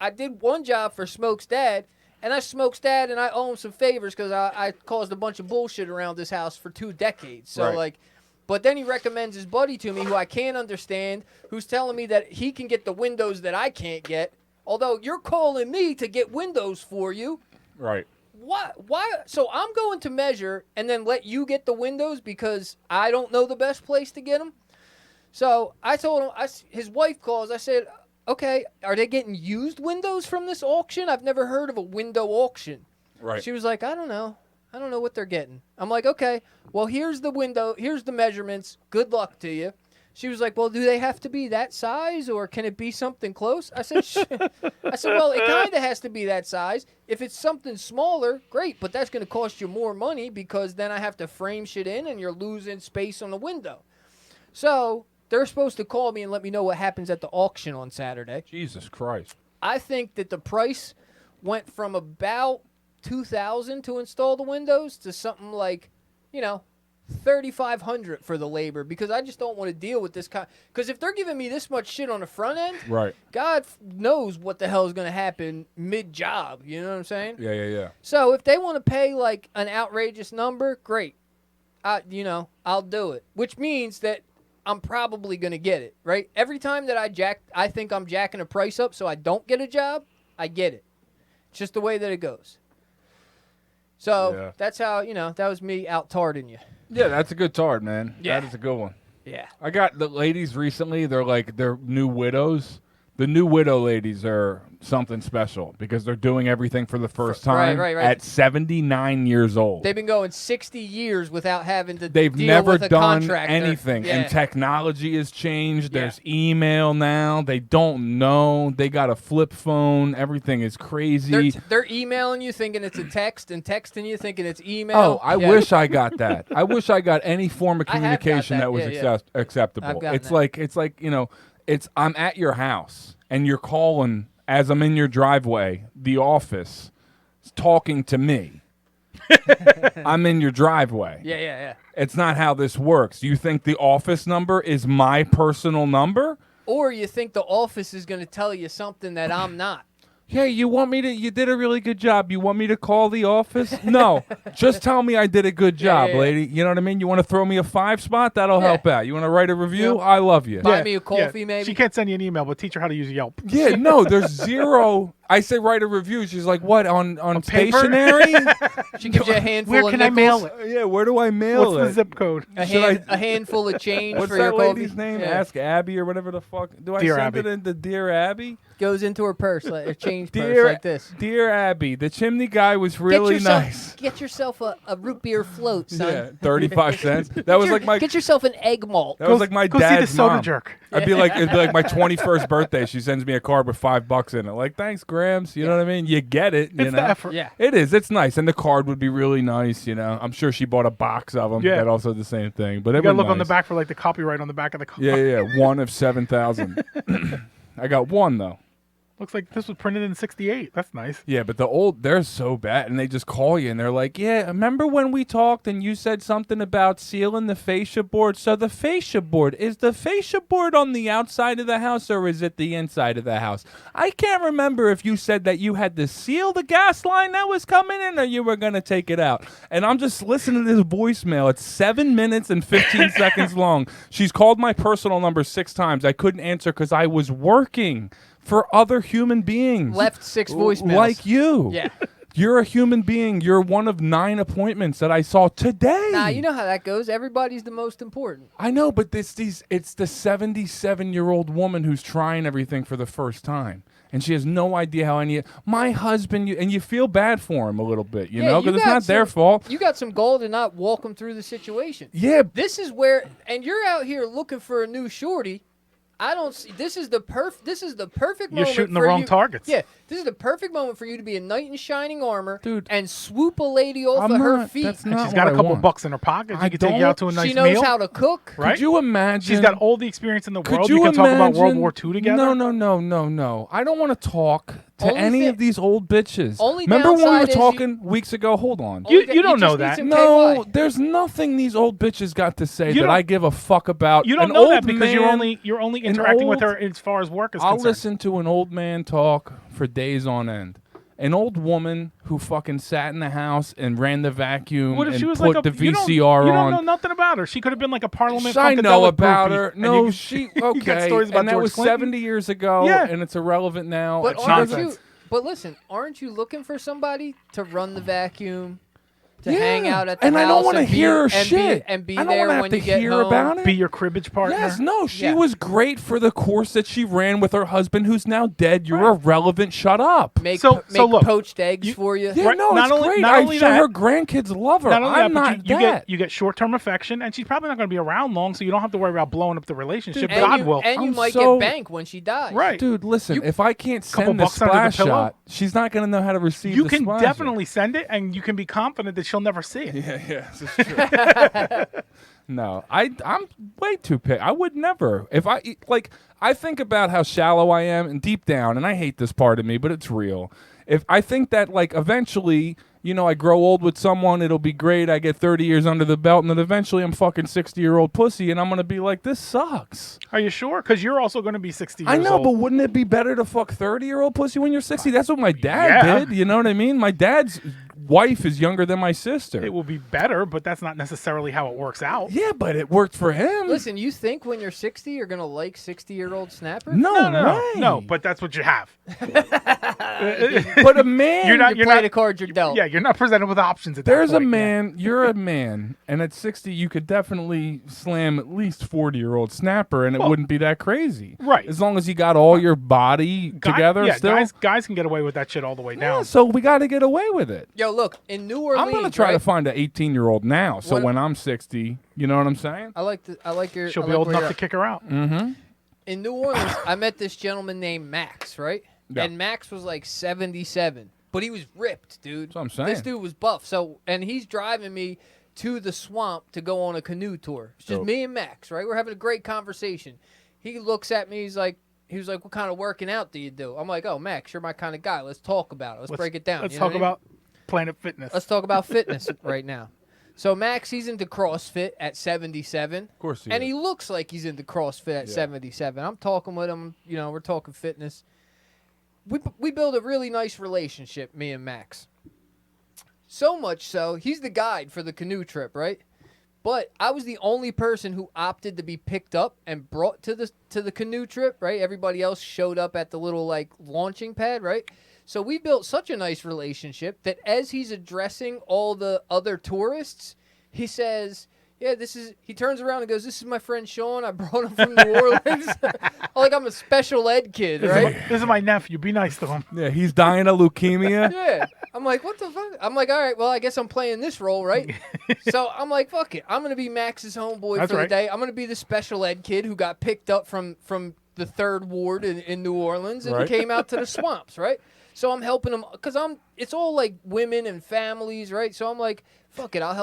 [SPEAKER 4] I did one job for Smoke's dad, and I Smoke's dad, and I owe him some favors because I caused a bunch of bullshit around this house for 2 decades. So
[SPEAKER 2] Right.
[SPEAKER 4] but then he recommends his buddy to me, who I can't understand, who's telling me that he can get the windows that I can't get. Although you're calling me to get windows for you.
[SPEAKER 2] Right.
[SPEAKER 4] Why? So I'm going to measure and then let you get the windows because I don't know the best place to get them. So I told him, his wife calls. I said, okay, are they getting used windows from this auction? I've never heard of a window auction.
[SPEAKER 2] Right.
[SPEAKER 4] She was like, I don't know. I don't know what they're getting. I'm like, okay, well, here's the window. Here's the measurements. Good luck to you. She was like, well, do they have to be that size or can it be something close? I said, well, it kind of has to be that size. If it's something smaller, great, but that's going to cost you more money because then I have to frame shit in and you're losing space on the window. So they're supposed to call me and let me know what happens at the auction on Saturday.
[SPEAKER 2] Jesus Christ.
[SPEAKER 4] I think that the price went from about $2,000 to install the windows to something like, $3,500 for the labor because I just don't want to deal with this kind. Because if they're giving me this much shit on the front end,
[SPEAKER 2] Right.
[SPEAKER 4] God knows what the hell is going to happen mid-job. You know what I'm saying?
[SPEAKER 2] Yeah.
[SPEAKER 4] So if they want to pay like an outrageous number, great. I'll do it. Which means that I'm probably going to get it, right? Every time that I think I'm jacking a price up so I don't get a job, I get it. It's just the way that it goes. So
[SPEAKER 2] Yeah.
[SPEAKER 4] that's how, that was me out-tarding you.
[SPEAKER 2] Yeah, that's a good tard, man.
[SPEAKER 4] Yeah.
[SPEAKER 2] That is a good one.
[SPEAKER 4] Yeah.
[SPEAKER 2] I got the ladies recently. They're new widows. The new widow ladies are something special because they're doing everything for the first time
[SPEAKER 4] Right.
[SPEAKER 2] at 79 years old.
[SPEAKER 4] They've been going 60 years without having to
[SPEAKER 2] They've
[SPEAKER 4] deal
[SPEAKER 2] never
[SPEAKER 4] with a
[SPEAKER 2] done
[SPEAKER 4] contractor.
[SPEAKER 2] anything,
[SPEAKER 4] Yeah.
[SPEAKER 2] and technology has changed.
[SPEAKER 4] Yeah.
[SPEAKER 2] There's email now. They don't know. They got a flip phone. Everything is crazy.
[SPEAKER 4] They're emailing you thinking it's a text and texting you thinking it's email.
[SPEAKER 2] Oh, I
[SPEAKER 4] Yeah.
[SPEAKER 2] wish I got that. I wish I got any form of
[SPEAKER 4] I have got
[SPEAKER 2] communication
[SPEAKER 4] that.
[SPEAKER 2] that was
[SPEAKER 4] Yeah.
[SPEAKER 2] acceptable.
[SPEAKER 4] I've gotten
[SPEAKER 2] It's
[SPEAKER 4] that.
[SPEAKER 2] like it's I'm at your house and you're calling as I'm in your driveway, the office, talking to me. I'm in your driveway.
[SPEAKER 4] Yeah.
[SPEAKER 2] It's not how this works. You think the office number is my personal number?
[SPEAKER 4] Or you think the office is going to tell you something that I'm not.
[SPEAKER 2] Hey, you did a really good job. You want me to call the office? No. Just tell me I did a good job,
[SPEAKER 4] yeah.
[SPEAKER 2] lady. You know what I mean? You want to throw me a 5 spot? That'll
[SPEAKER 4] Yeah.
[SPEAKER 2] help out. You want to write a review? I love you.
[SPEAKER 4] Buy me a coffee, maybe.
[SPEAKER 3] She can't send you an email, but teach her how to use Yelp.
[SPEAKER 2] Yeah, no, there's zero. I say write a review. She's like, what, on
[SPEAKER 3] paper?
[SPEAKER 2] stationery?
[SPEAKER 4] She gives you a handful
[SPEAKER 3] Where
[SPEAKER 4] of
[SPEAKER 3] can I
[SPEAKER 4] nickels,
[SPEAKER 3] mail it?
[SPEAKER 2] Yeah, where do I mail
[SPEAKER 3] What's
[SPEAKER 2] it?
[SPEAKER 3] the zip code?
[SPEAKER 4] A handful of change
[SPEAKER 2] What's
[SPEAKER 4] for your
[SPEAKER 2] that
[SPEAKER 4] coffee.
[SPEAKER 2] lady's name?
[SPEAKER 4] Yeah.
[SPEAKER 2] Ask Abby or whatever the fuck. Do I
[SPEAKER 3] Dear
[SPEAKER 2] send
[SPEAKER 3] Abby.
[SPEAKER 2] it into Dear Abby?
[SPEAKER 4] Goes into her purse, like a change purse
[SPEAKER 2] Dear,
[SPEAKER 4] like this.
[SPEAKER 2] Dear Abby, the chimney guy was really nice.
[SPEAKER 4] Get yourself a root beer float, son.
[SPEAKER 2] Yeah, 35 cents. That was like my.
[SPEAKER 4] Get yourself an egg malt.
[SPEAKER 2] That was like my
[SPEAKER 3] Go see the
[SPEAKER 2] dad's
[SPEAKER 3] soda
[SPEAKER 2] mom.
[SPEAKER 3] jerk.
[SPEAKER 2] It'd be like my 21st birthday. She sends me a card with $5 in it. Like, thanks, Grams. You know what I mean? You get it. You
[SPEAKER 3] It's
[SPEAKER 2] know?
[SPEAKER 3] the effort.
[SPEAKER 4] Yeah.
[SPEAKER 2] It is. It's nice, and the card would be really nice. You know, I'm sure she bought a box of them.
[SPEAKER 3] Yeah.
[SPEAKER 2] That also the same thing. But
[SPEAKER 3] You
[SPEAKER 2] it
[SPEAKER 3] gotta
[SPEAKER 2] was
[SPEAKER 3] look on the
[SPEAKER 2] nice.
[SPEAKER 3] back for like the copyright on the back of the car.
[SPEAKER 2] Yeah. One of 7,000. I got one though.
[SPEAKER 3] Looks like this was printed in '68. That's nice.
[SPEAKER 2] Yeah, but they're so bad, and they just call you, and they're like, yeah, remember when we talked and you said something about sealing the fascia board? So the fascia board, is the fascia board on the outside of the house, or is it the inside of the house? I can't remember if you said that you had to seal the gas line that was coming in, or you were going to take it out. And I'm just listening to this voicemail. It's 7 minutes and 15 seconds long. She's called my personal number 6 times. I couldn't answer because I was working for other human beings.
[SPEAKER 4] Left 6 voicemails.
[SPEAKER 2] Like you.
[SPEAKER 4] Yeah.
[SPEAKER 2] You're a human being. You're one of 9 appointments that I saw today.
[SPEAKER 4] Nah, you know how that goes. Everybody's the most important.
[SPEAKER 2] I know, but it's the 77-year-old woman who's trying everything for the first time. And she has no idea how my husband, and you feel bad for him a little bit, you know, because it's
[SPEAKER 4] got
[SPEAKER 2] not their fault.
[SPEAKER 4] You got some gold to not walk them through the situation.
[SPEAKER 2] Yeah.
[SPEAKER 4] This is where, and you're out here looking for a new shorty. I don't see. This is the perfect
[SPEAKER 3] You're
[SPEAKER 4] moment.
[SPEAKER 3] shooting the
[SPEAKER 4] for
[SPEAKER 3] wrong
[SPEAKER 4] you.
[SPEAKER 3] targets.
[SPEAKER 4] Yeah, this is the perfect moment for you to be a knight in shining armor,
[SPEAKER 2] Dude.
[SPEAKER 4] and swoop a lady off
[SPEAKER 2] I'm
[SPEAKER 4] of her
[SPEAKER 2] not-
[SPEAKER 4] feet.
[SPEAKER 2] that's
[SPEAKER 3] And
[SPEAKER 2] not
[SPEAKER 3] she's got
[SPEAKER 2] what
[SPEAKER 3] a
[SPEAKER 2] I
[SPEAKER 3] couple
[SPEAKER 2] want.
[SPEAKER 3] bucks in her pocket.
[SPEAKER 2] I
[SPEAKER 3] She can take you out to a nice
[SPEAKER 4] She knows
[SPEAKER 3] meal.
[SPEAKER 4] how to cook.
[SPEAKER 3] Right?
[SPEAKER 2] Could you imagine?
[SPEAKER 3] She's got all the experience in the world.
[SPEAKER 2] Could you
[SPEAKER 3] We can talk about World
[SPEAKER 2] imagine-
[SPEAKER 3] War II together.
[SPEAKER 2] No. I don't want to talk to
[SPEAKER 4] Only
[SPEAKER 2] any
[SPEAKER 4] thi-
[SPEAKER 2] of these old bitches.
[SPEAKER 4] Only
[SPEAKER 2] Remember when we were
[SPEAKER 4] downside is
[SPEAKER 2] talking weeks ago? Hold on.
[SPEAKER 3] You
[SPEAKER 4] You
[SPEAKER 3] don't
[SPEAKER 4] just
[SPEAKER 3] know
[SPEAKER 4] need
[SPEAKER 3] that.
[SPEAKER 4] some
[SPEAKER 2] No,
[SPEAKER 4] KY.
[SPEAKER 2] there's nothing these old bitches got to say
[SPEAKER 3] You
[SPEAKER 2] that
[SPEAKER 3] don't-
[SPEAKER 2] I give a fuck about.
[SPEAKER 3] You don't
[SPEAKER 2] An
[SPEAKER 3] know that
[SPEAKER 2] old
[SPEAKER 3] because you're
[SPEAKER 2] man-
[SPEAKER 3] only
[SPEAKER 2] an
[SPEAKER 3] interacting with
[SPEAKER 2] old-
[SPEAKER 3] her as far as work is
[SPEAKER 2] I'll
[SPEAKER 3] concerned.
[SPEAKER 2] listen to an old man talk for days on end. An old woman who fucking sat in the house and ran the vacuum
[SPEAKER 3] What if
[SPEAKER 2] and
[SPEAKER 3] she was
[SPEAKER 2] put
[SPEAKER 3] like
[SPEAKER 2] the
[SPEAKER 3] you
[SPEAKER 2] VCR
[SPEAKER 3] don't
[SPEAKER 2] on.
[SPEAKER 3] know nothing about her. She could have been like a parliament.
[SPEAKER 2] I know
[SPEAKER 3] funkadelic
[SPEAKER 2] about
[SPEAKER 3] groupie,
[SPEAKER 2] her.
[SPEAKER 3] and
[SPEAKER 2] No,
[SPEAKER 3] you-
[SPEAKER 2] she
[SPEAKER 3] you got
[SPEAKER 2] okay,
[SPEAKER 3] stories about
[SPEAKER 2] and that
[SPEAKER 3] George
[SPEAKER 2] was
[SPEAKER 3] Clinton?
[SPEAKER 2] 70 years ago,
[SPEAKER 3] Yeah.
[SPEAKER 2] and it's irrelevant now.
[SPEAKER 4] But
[SPEAKER 2] She
[SPEAKER 4] aren't
[SPEAKER 2] doesn't-
[SPEAKER 4] you? But listen, aren't you looking for somebody to run the vacuum, to
[SPEAKER 2] Yeah,
[SPEAKER 4] hang out at the
[SPEAKER 2] and
[SPEAKER 4] house?
[SPEAKER 2] I don't want to
[SPEAKER 4] and be-
[SPEAKER 2] hear her
[SPEAKER 4] and be-
[SPEAKER 2] shit.
[SPEAKER 4] and be
[SPEAKER 2] I don't
[SPEAKER 4] there
[SPEAKER 2] wanna have
[SPEAKER 4] when
[SPEAKER 2] to
[SPEAKER 4] you get
[SPEAKER 2] hear
[SPEAKER 4] home.
[SPEAKER 2] about it.
[SPEAKER 3] Be your cribbage partner.
[SPEAKER 2] Yes, no, she
[SPEAKER 4] Yeah.
[SPEAKER 2] was great for the course that she ran with her husband, who's now dead. You're irrelevant. Shut up.
[SPEAKER 4] Make
[SPEAKER 3] So look,
[SPEAKER 4] poached eggs for you.
[SPEAKER 2] Yeah,
[SPEAKER 3] Right,
[SPEAKER 2] no,
[SPEAKER 3] not
[SPEAKER 2] it's
[SPEAKER 3] only-
[SPEAKER 2] great.
[SPEAKER 3] not
[SPEAKER 2] I'm
[SPEAKER 3] only
[SPEAKER 2] sure
[SPEAKER 3] that-
[SPEAKER 2] her grandkids love her.
[SPEAKER 3] Not only
[SPEAKER 2] I'm
[SPEAKER 3] that,
[SPEAKER 2] not
[SPEAKER 3] but you
[SPEAKER 2] that.
[SPEAKER 3] get short-term affection, and she's probably not going to be around long, so you don't have to worry about blowing up the relationship.
[SPEAKER 4] And
[SPEAKER 3] God
[SPEAKER 4] you,
[SPEAKER 3] will.
[SPEAKER 4] and you
[SPEAKER 2] I'm
[SPEAKER 4] might
[SPEAKER 2] so-
[SPEAKER 4] get banked when she dies.
[SPEAKER 3] Right.
[SPEAKER 2] Dude, listen, if I can't
[SPEAKER 3] Couple
[SPEAKER 2] send the
[SPEAKER 3] bucks under the
[SPEAKER 2] splash
[SPEAKER 3] pillow.
[SPEAKER 2] shot, she's not going to know how to receive
[SPEAKER 3] You
[SPEAKER 2] the
[SPEAKER 3] can
[SPEAKER 2] splash
[SPEAKER 3] definitely send it, and you can be confident that she'll never see it.
[SPEAKER 2] Yeah, this is true. No, I'm way too picky. I would never. If I think about how shallow I am and deep down, and I hate this part of me, but it's real. If I think that eventually, I grow old with someone, it'll be great. I get 30 years under the belt, and then eventually I'm fucking 60-year-old pussy, and I'm gonna be like, this sucks.
[SPEAKER 3] Are you sure? Because you're also going to be 60 years
[SPEAKER 2] I know,
[SPEAKER 3] old.
[SPEAKER 2] but wouldn't it be better to fuck 30-year-old pussy when you're 60? That's what my dad
[SPEAKER 3] Yeah.
[SPEAKER 2] did. You know what I mean? My dad's wife is younger than my sister.
[SPEAKER 3] It will be better, but that's not necessarily how it works out.
[SPEAKER 2] Yeah, but it worked for him.
[SPEAKER 4] Listen, you think when you're 60 you're gonna like 60-year-old snapper?
[SPEAKER 2] No,
[SPEAKER 3] No, but that's what you have.
[SPEAKER 2] But a man.
[SPEAKER 3] You're
[SPEAKER 4] You play the cards you're dealt.
[SPEAKER 3] Yeah, you're not presented with options at
[SPEAKER 2] There's
[SPEAKER 3] that
[SPEAKER 2] a
[SPEAKER 3] point.
[SPEAKER 2] man, you're a man, and at 60 you could definitely slam at least 40-year-old snapper and it wouldn't be that crazy.
[SPEAKER 3] Right.
[SPEAKER 2] As long as you got all your body together
[SPEAKER 3] Yeah,
[SPEAKER 2] still.
[SPEAKER 3] guys can get away with that shit all the way
[SPEAKER 2] Yeah,
[SPEAKER 3] down.
[SPEAKER 2] so we got to get away with it.
[SPEAKER 4] Yo, look, in New Orleans,
[SPEAKER 2] I'm going to try to find an 18-year-old now. So
[SPEAKER 4] What-
[SPEAKER 2] when I'm 60, you know what I'm saying?
[SPEAKER 4] I like your.
[SPEAKER 3] She'll
[SPEAKER 4] I
[SPEAKER 3] be
[SPEAKER 4] like
[SPEAKER 3] old
[SPEAKER 4] where
[SPEAKER 3] enough
[SPEAKER 4] you're
[SPEAKER 3] to
[SPEAKER 4] at.
[SPEAKER 3] kick her out.
[SPEAKER 4] In New Orleans, I met this gentleman named Max, right?
[SPEAKER 2] Yeah.
[SPEAKER 4] And Max was like 77, but he was ripped, dude.
[SPEAKER 2] That's what I'm saying.
[SPEAKER 4] This dude was buff. So, and he's driving me to the swamp to go on a canoe tour. It's just
[SPEAKER 2] Dope.
[SPEAKER 4] me and Max, right? We're having a great conversation. He looks at me. He was like, "What kind of working out do you do?" I'm like, "Oh, Max, you're my kind of guy. Let's talk about it. Let's break it down.
[SPEAKER 3] Let's
[SPEAKER 4] You know
[SPEAKER 3] talk
[SPEAKER 4] what I mean?
[SPEAKER 3] about Planet Fitness.
[SPEAKER 4] Let's talk about fitness right now." So Max, he's into CrossFit at 77.
[SPEAKER 2] Of course he
[SPEAKER 4] And
[SPEAKER 2] is.
[SPEAKER 4] he looks like he's into CrossFit at 77. I'm talking with him, you know, we're talking fitness. We build a really nice relationship, me and Max. So much so, he's the guide for the canoe trip, right? But I was the only person who opted to be picked up and brought to the canoe trip, right? Everybody else showed up at the little like launching pad, right? So we built such a nice relationship that as he's addressing all the other tourists, he says, "Yeah, he turns around and goes, 'This is my friend Sean. I brought him from New Orleans.'" Like I'm a special ed kid, right?
[SPEAKER 3] This is my nephew. Be nice to him.
[SPEAKER 2] Yeah, he's dying of leukemia.
[SPEAKER 4] Yeah. I'm like, what the fuck? I'm like, all right, well, I guess I'm playing this role, right? So I'm like, fuck it. I'm going to be Max's homeboy
[SPEAKER 3] That's
[SPEAKER 4] for the
[SPEAKER 3] right.
[SPEAKER 4] day. I'm going to be the special ed kid who got picked up from the 3rd Ward in New Orleans and
[SPEAKER 2] Right.
[SPEAKER 4] came out to the swamps, right? So I'm helping them because it's all like women and families, right? So I'm like, fuck it, I'll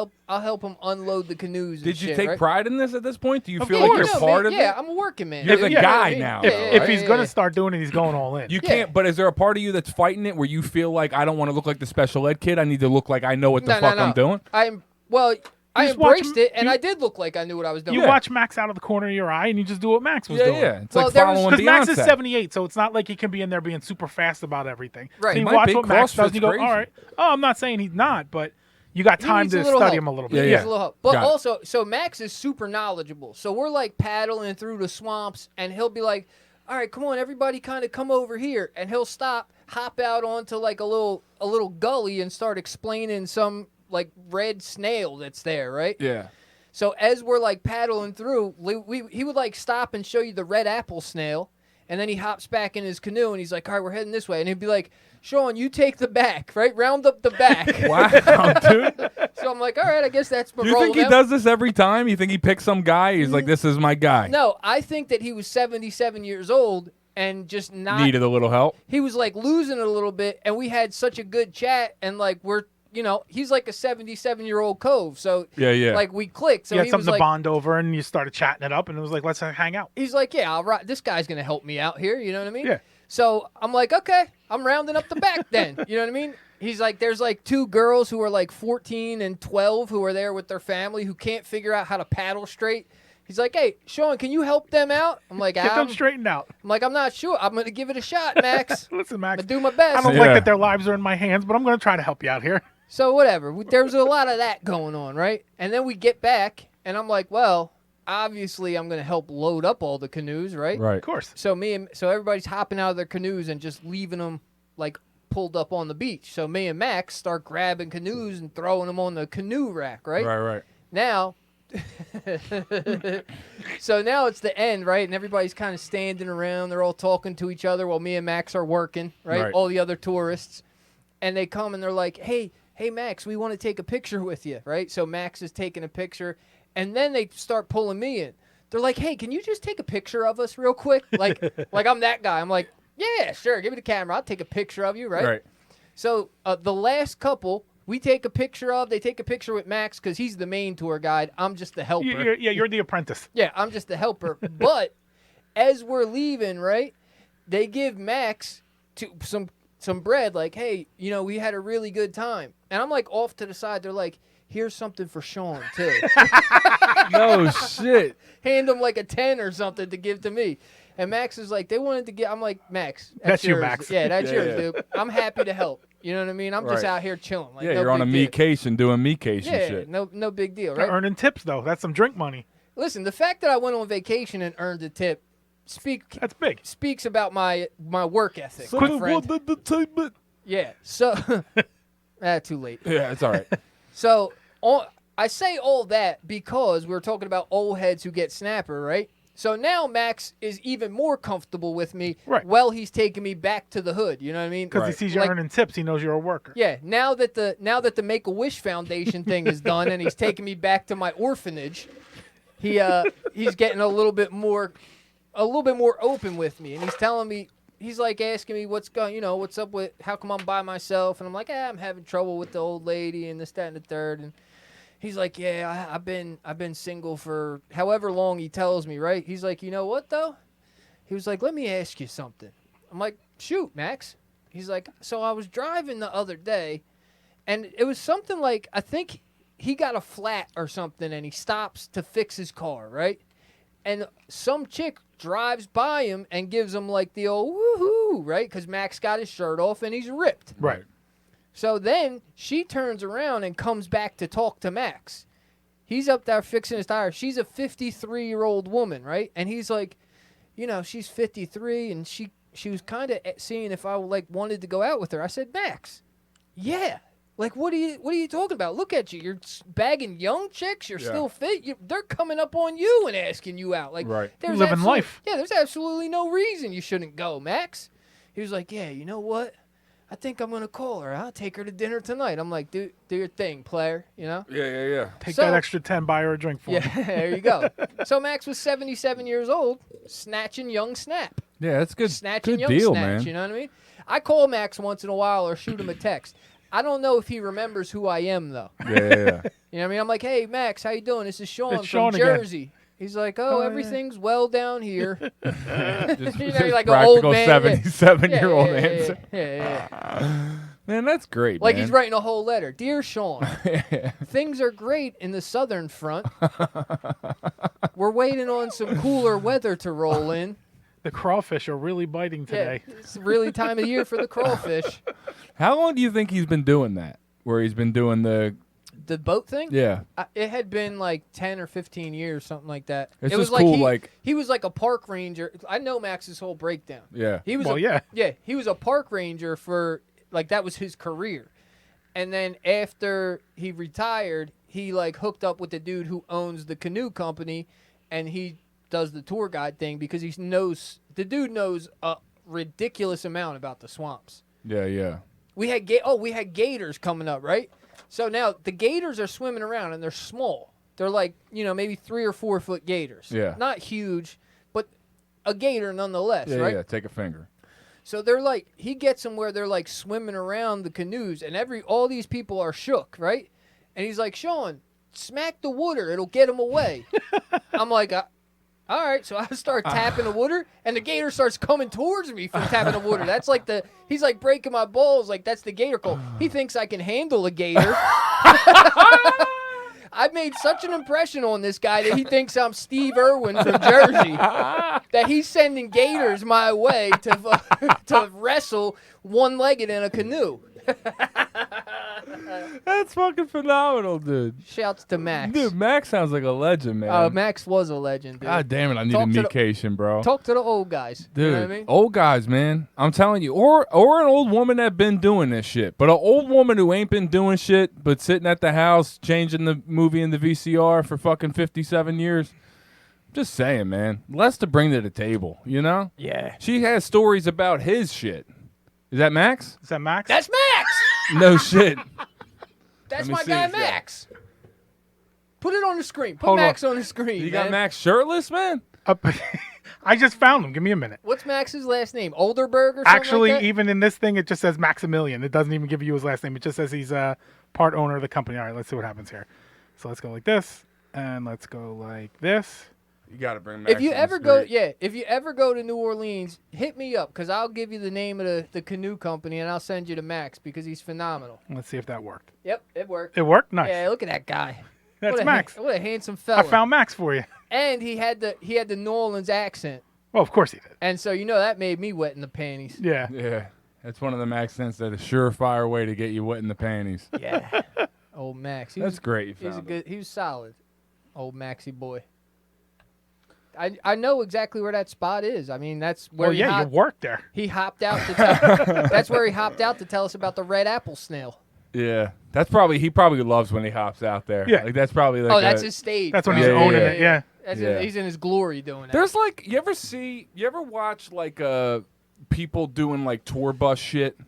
[SPEAKER 4] help them unload the canoes. And
[SPEAKER 2] Did you
[SPEAKER 4] shit,
[SPEAKER 2] take
[SPEAKER 4] right?
[SPEAKER 2] pride in this at this point? Do you
[SPEAKER 3] Of
[SPEAKER 2] feel
[SPEAKER 3] course.
[SPEAKER 2] like
[SPEAKER 4] You
[SPEAKER 2] you're
[SPEAKER 4] know
[SPEAKER 2] part
[SPEAKER 4] me,
[SPEAKER 2] of
[SPEAKER 4] yeah,
[SPEAKER 2] it?
[SPEAKER 4] I'm a working man.
[SPEAKER 2] You're the
[SPEAKER 4] You know
[SPEAKER 2] guy
[SPEAKER 4] what I mean?
[SPEAKER 2] now,
[SPEAKER 4] Yeah,
[SPEAKER 2] though,
[SPEAKER 4] yeah,
[SPEAKER 3] If
[SPEAKER 2] right?
[SPEAKER 3] he's
[SPEAKER 4] yeah,
[SPEAKER 3] going to
[SPEAKER 4] yeah.
[SPEAKER 3] start doing it, he's going all in.
[SPEAKER 2] You
[SPEAKER 4] Yeah.
[SPEAKER 2] can't, but is there a part of you that's fighting it where you feel like I don't want to look like the special ed kid? I need to look like I know what the fuck I'm doing?
[SPEAKER 4] I
[SPEAKER 3] just watch
[SPEAKER 4] embraced
[SPEAKER 3] him-
[SPEAKER 4] it, and I did look like I knew what I was doing.
[SPEAKER 3] You watch Max out of the corner of your eye, and you just do what Max was
[SPEAKER 2] Yeah,
[SPEAKER 3] doing.
[SPEAKER 2] yeah. It's
[SPEAKER 4] Well,
[SPEAKER 2] like
[SPEAKER 4] there was-
[SPEAKER 2] following
[SPEAKER 3] Because Max is
[SPEAKER 2] Beyonce.
[SPEAKER 3] 78, so it's not like he can be in there being super fast about everything.
[SPEAKER 4] Right.
[SPEAKER 3] So
[SPEAKER 4] He
[SPEAKER 3] you
[SPEAKER 2] might
[SPEAKER 3] watch
[SPEAKER 2] be.
[SPEAKER 3] what Max does, and you go,
[SPEAKER 2] CrossFit's
[SPEAKER 3] all right. Oh, I'm not saying he's not, but you got
[SPEAKER 4] He
[SPEAKER 3] time
[SPEAKER 4] needs
[SPEAKER 3] to
[SPEAKER 4] a little
[SPEAKER 3] study
[SPEAKER 4] help.
[SPEAKER 3] him a little
[SPEAKER 4] He
[SPEAKER 3] bit.
[SPEAKER 4] needs
[SPEAKER 2] Yeah.
[SPEAKER 4] a little help. But
[SPEAKER 2] Got it.
[SPEAKER 4] also, so Max is super knowledgeable. So we're like paddling through the swamps, and he'll be like, "All right, come on, everybody, kind of come over here," and he'll stop, hop out onto like a little gully, and start explaining some like red snail that's there, right?
[SPEAKER 2] Yeah.
[SPEAKER 4] So as we're like paddling through, he would like stop and show you the red apple snail, and then he hops back in his canoe and he's like, "All right, we're heading this way," and he'd be like, "Sean, you take the back, right? Round up the back."
[SPEAKER 2] Wow, dude.
[SPEAKER 4] So I'm like, "All right, I guess that's my
[SPEAKER 2] Do you
[SPEAKER 4] role
[SPEAKER 2] think he
[SPEAKER 4] now."
[SPEAKER 2] does this every time? You think he picks some guy? He's like, this is my guy.
[SPEAKER 4] No, I think that he was 77 years old and just not.
[SPEAKER 2] Needed a little help.
[SPEAKER 4] He was like losing it a little bit, and we had such a good chat, and like he's like a 77-year-old cove, so
[SPEAKER 2] Yeah.
[SPEAKER 4] like we clicked. So
[SPEAKER 3] You had
[SPEAKER 4] he
[SPEAKER 3] something
[SPEAKER 4] was
[SPEAKER 3] to
[SPEAKER 4] like,
[SPEAKER 3] bond over, and you started chatting it up, and it was like, let's hang out.
[SPEAKER 4] he's like, "Yeah, all right, this guy's gonna help me out here." You know what I mean?
[SPEAKER 3] Yeah.
[SPEAKER 4] So I'm like, "Okay, I'm rounding up the back then." You know what I mean? He's like, "There's like 2 girls who are like 14 and 12 who are there with their family who can't figure out how to paddle straight." He's like, "Hey, Sean, can you help them out?" I'm like,
[SPEAKER 3] Get them straightened out.
[SPEAKER 4] I'm not sure. I'm gonna give it a shot, Max.
[SPEAKER 3] Listen,
[SPEAKER 4] I'm
[SPEAKER 3] Max,
[SPEAKER 4] gonna do my
[SPEAKER 3] I
[SPEAKER 4] best.
[SPEAKER 3] don't
[SPEAKER 2] Yeah.
[SPEAKER 3] like that their lives are in my hands, but I'm going to try to help you out here.
[SPEAKER 4] So whatever. There was a lot of that going on, right? And then we get back, and I'm like, well, obviously I'm gonna help load up all the canoes, right?
[SPEAKER 2] Right.
[SPEAKER 3] Of course.
[SPEAKER 4] So everybody's hopping out of their canoes and just leaving them like pulled up on the beach. So me and Max start grabbing canoes and throwing them on the canoe rack, right?
[SPEAKER 2] Right.
[SPEAKER 4] Now, so now it's the end, right? And everybody's kind of standing around. They're all talking to each other while me and Max are working, right?
[SPEAKER 2] Right.
[SPEAKER 4] All the other tourists. And they come and they're like, hey, Max, we want to take a picture with you, right? So Max is taking a picture. And then they start pulling me in. They're like, hey, can you just take a picture of us real quick? Like I'm that guy. I'm like, yeah, sure. Give me the camera. I'll take a picture of you, right?
[SPEAKER 2] Right.
[SPEAKER 4] So the last couple, we take a picture of. They take a picture with Max because he's the main tour guide. I'm just the helper.
[SPEAKER 3] You're the apprentice.
[SPEAKER 4] Yeah, I'm just the helper. But as we're leaving, right, they give Max some bread. Like, hey, we had a really good time. And I'm like off to the side. They're like, here's something for Sean too.
[SPEAKER 2] No shit.
[SPEAKER 4] Hand him like a 10 or something to give to me. And Max is like, they wanted to get. I'm like, Max,
[SPEAKER 3] That's you,
[SPEAKER 4] yours.
[SPEAKER 3] Max.
[SPEAKER 4] Yeah, that's
[SPEAKER 2] Yeah,
[SPEAKER 4] yours,
[SPEAKER 2] yeah.
[SPEAKER 4] dude. I'm happy to help. You know what I mean? I'm just
[SPEAKER 2] Right.
[SPEAKER 4] out here chilling. Like,
[SPEAKER 2] Yeah,
[SPEAKER 4] no
[SPEAKER 2] you're on a
[SPEAKER 4] big deal.
[SPEAKER 2] me-cation doing me-cation
[SPEAKER 4] Yeah,
[SPEAKER 2] shit.
[SPEAKER 4] no big deal,
[SPEAKER 3] They're
[SPEAKER 4] right?
[SPEAKER 3] earning tips though. That's some drink money.
[SPEAKER 4] Listen, the fact that I went on vacation and earned a tip
[SPEAKER 3] That's big.
[SPEAKER 4] speaks about my work ethic, my friend. Yeah. So, too late.
[SPEAKER 2] Yeah, it's all right.
[SPEAKER 4] So, I say all that because we're talking about old heads who get snapper, right? So now Max is even more comfortable with me.
[SPEAKER 3] Right.
[SPEAKER 4] Well, he's taking me back to the hood. You know what I mean?
[SPEAKER 3] Because he
[SPEAKER 2] Right.
[SPEAKER 3] sees you earning tips, he knows you're a worker.
[SPEAKER 4] Yeah. Now that the Make a Wish Foundation thing is done, and he's taking me back to my orphanage, he's getting a little bit more open with me, and he's telling me. He's like asking me what's up with, how come I'm by myself, and I'm like, I'm having trouble with the old lady and this, that, and the third, and he's like, yeah, I've been single for however long he tells me, right? He's like, you know what though? He was like, let me ask you something. I'm like, shoot, Max. He's like, so I was driving the other day, and it was something like, I think he got a flat or something, and he stops to fix his car, right? And some chick drives by him and gives him like the old woohoo, right? Because Max got his shirt off and he's ripped.
[SPEAKER 3] Right.
[SPEAKER 4] So then she turns around and comes back to talk to Max. He's up there fixing his tire. She's a 53-year-old woman, right? And he's like, she's 53, and she was kind of seeing if I wanted to go out with her. I said, Max, yeah. Like, what are you talking about? Look at you. You're bagging young chicks. You're still fit. They're coming up on you and asking you out. Like,
[SPEAKER 2] Right.
[SPEAKER 4] there's
[SPEAKER 3] Living life.
[SPEAKER 4] Yeah, there's absolutely no reason you shouldn't go, Max. He was like, yeah, you know what? I think I'm going to call her. I'll take her to dinner tonight. I'm like, do your thing, player,
[SPEAKER 2] Yeah.
[SPEAKER 3] Take
[SPEAKER 4] So-
[SPEAKER 3] that extra 10, buy her a drink for
[SPEAKER 4] Yeah,
[SPEAKER 3] him.
[SPEAKER 4] there you go. So Max was 77 years old, snatching young snap.
[SPEAKER 2] Yeah, that's good.
[SPEAKER 4] Snatching
[SPEAKER 2] Good
[SPEAKER 4] young
[SPEAKER 2] deal,
[SPEAKER 4] snatch,
[SPEAKER 2] man.
[SPEAKER 4] you know what I mean? I call Max once in a while or shoot him a text. I don't know if he remembers who I am, though.
[SPEAKER 2] Yeah.
[SPEAKER 4] You know what I mean? I'm like, hey, Max, how you doing? This is Sean
[SPEAKER 3] It's
[SPEAKER 4] from
[SPEAKER 3] Sean again.
[SPEAKER 4] Jersey. He's like, oh, everything's well down here.
[SPEAKER 2] Just,
[SPEAKER 4] You know,
[SPEAKER 2] just
[SPEAKER 4] like an old
[SPEAKER 2] practical
[SPEAKER 4] man, yeah.
[SPEAKER 2] 77-year-old answer.
[SPEAKER 4] Yeah.
[SPEAKER 2] Man, that's great,
[SPEAKER 4] Like
[SPEAKER 2] man.
[SPEAKER 4] he's writing a whole letter. Dear Sean, things are great in the southern front. We're waiting on some cooler weather to roll in.
[SPEAKER 3] The crawfish are really biting today.
[SPEAKER 4] Yeah, it's really time of year for the crawfish.
[SPEAKER 2] How long do you think he's been doing that? Where he's been doing the...
[SPEAKER 4] The boat thing?
[SPEAKER 2] Yeah.
[SPEAKER 4] It had been like 10 or 15 years, something like that.
[SPEAKER 2] It's
[SPEAKER 4] it was
[SPEAKER 2] just cool,
[SPEAKER 4] he was like a park ranger. I know Max's whole breakdown.
[SPEAKER 2] Yeah.
[SPEAKER 4] He was
[SPEAKER 3] Well, yeah.
[SPEAKER 4] he was a park ranger for like that was his career. And then after he retired, he like hooked up with the dude who owns the canoe company, and he does the tour guide thing because the dude knows a ridiculous amount about the swamps.
[SPEAKER 2] Yeah.
[SPEAKER 4] We had gators coming up, right? So now the gators are swimming around and they're small. They're like, maybe 3 or 4 foot gators.
[SPEAKER 2] Yeah.
[SPEAKER 4] Not huge, but a gator nonetheless,
[SPEAKER 2] Yeah,
[SPEAKER 4] right?
[SPEAKER 2] yeah. Take a finger.
[SPEAKER 4] So they're like, he gets them where they're like swimming around the canoes, and all these people are shook, right? And he's like, Sean, smack the water, it'll get them away. I'm like, all right. So I start tapping the water, and the gator starts coming towards me from tapping the water. That's like he's like breaking my balls, like that's the gator call. He thinks I can handle a gator. I made such an impression on this guy that he thinks I'm Steve Irwin from Jersey. That he's sending gators my way to wrestle one-legged in a canoe.
[SPEAKER 2] That's fucking phenomenal, dude.
[SPEAKER 4] Shouts to Max.
[SPEAKER 2] Dude, Max sounds like a legend, man.
[SPEAKER 4] Max was a legend, dude.
[SPEAKER 2] God damn it, I need
[SPEAKER 4] Talk
[SPEAKER 2] a
[SPEAKER 4] to the-
[SPEAKER 2] vacation, bro.
[SPEAKER 4] Talk to the old guys.
[SPEAKER 2] Dude,
[SPEAKER 4] You know what I mean?
[SPEAKER 2] old guys, man. I'm telling you. Or an old woman that been doing this shit. But an old woman who ain't been doing shit, but sitting at the house, changing the movie in the VCR for fucking 57 years. Just saying, man. Less to bring to the table,
[SPEAKER 3] Yeah.
[SPEAKER 2] She has stories about his shit. Is that Max?
[SPEAKER 3] Is that Max?
[SPEAKER 4] That's Max!
[SPEAKER 2] No shit.
[SPEAKER 4] That's
[SPEAKER 2] Let me
[SPEAKER 4] my
[SPEAKER 2] see
[SPEAKER 4] guy,
[SPEAKER 2] this guy.
[SPEAKER 4] Max. Put it on the screen. Put
[SPEAKER 3] Hold
[SPEAKER 4] Max on the screen,
[SPEAKER 2] You
[SPEAKER 4] man.
[SPEAKER 2] got Max shirtless, man?
[SPEAKER 3] I just found him. Give me a minute.
[SPEAKER 4] What's Max's last name? Olderberg or something
[SPEAKER 3] Actually,
[SPEAKER 4] like that?
[SPEAKER 3] even in this thing, it just says Maximilian. It doesn't even give you his last name. It just says he's part owner of the company. All right, let's see what happens here. So let's go like this, and let's go like this.
[SPEAKER 2] You got to bring Max
[SPEAKER 4] If you
[SPEAKER 2] on
[SPEAKER 4] ever
[SPEAKER 2] the
[SPEAKER 4] go,
[SPEAKER 2] street.
[SPEAKER 4] if you ever go to New Orleans, hit me up because I'll give you the name of the canoe company and I'll send you to Max because he's phenomenal.
[SPEAKER 3] Let's see if that worked.
[SPEAKER 4] Yep, it worked.
[SPEAKER 3] It worked? Nice.
[SPEAKER 4] Yeah, look at that guy.
[SPEAKER 3] That's
[SPEAKER 4] What a
[SPEAKER 3] Max.
[SPEAKER 4] What a handsome
[SPEAKER 3] I
[SPEAKER 4] fella.
[SPEAKER 3] found Max for you.
[SPEAKER 4] And he had the New Orleans accent,
[SPEAKER 3] Well, of course he did.
[SPEAKER 4] and so that made me wet in the panties.
[SPEAKER 3] Yeah.
[SPEAKER 2] Yeah. That's one of them accents that is a surefire way to get you wet in the panties.
[SPEAKER 4] Yeah. Old Max.
[SPEAKER 2] That's great. You
[SPEAKER 4] He's a
[SPEAKER 2] found
[SPEAKER 4] good. He was solid. Old Maxie boy. I know exactly where that spot is. I mean, that's where
[SPEAKER 3] Well, yeah, you worked there.
[SPEAKER 4] he hopped out. That's where he hopped out to tell us about the red apple snail.
[SPEAKER 2] Yeah, he probably loves when he hops out there.
[SPEAKER 3] Yeah.
[SPEAKER 2] Like that's probably like
[SPEAKER 4] Oh, that's his stage.
[SPEAKER 3] That's when
[SPEAKER 4] bro.
[SPEAKER 3] he's
[SPEAKER 2] Yeah,
[SPEAKER 3] owning
[SPEAKER 2] yeah,
[SPEAKER 3] it. Yeah.
[SPEAKER 4] That's he's in his glory doing that.
[SPEAKER 2] There's like you ever watch like people doing like tour bus shit?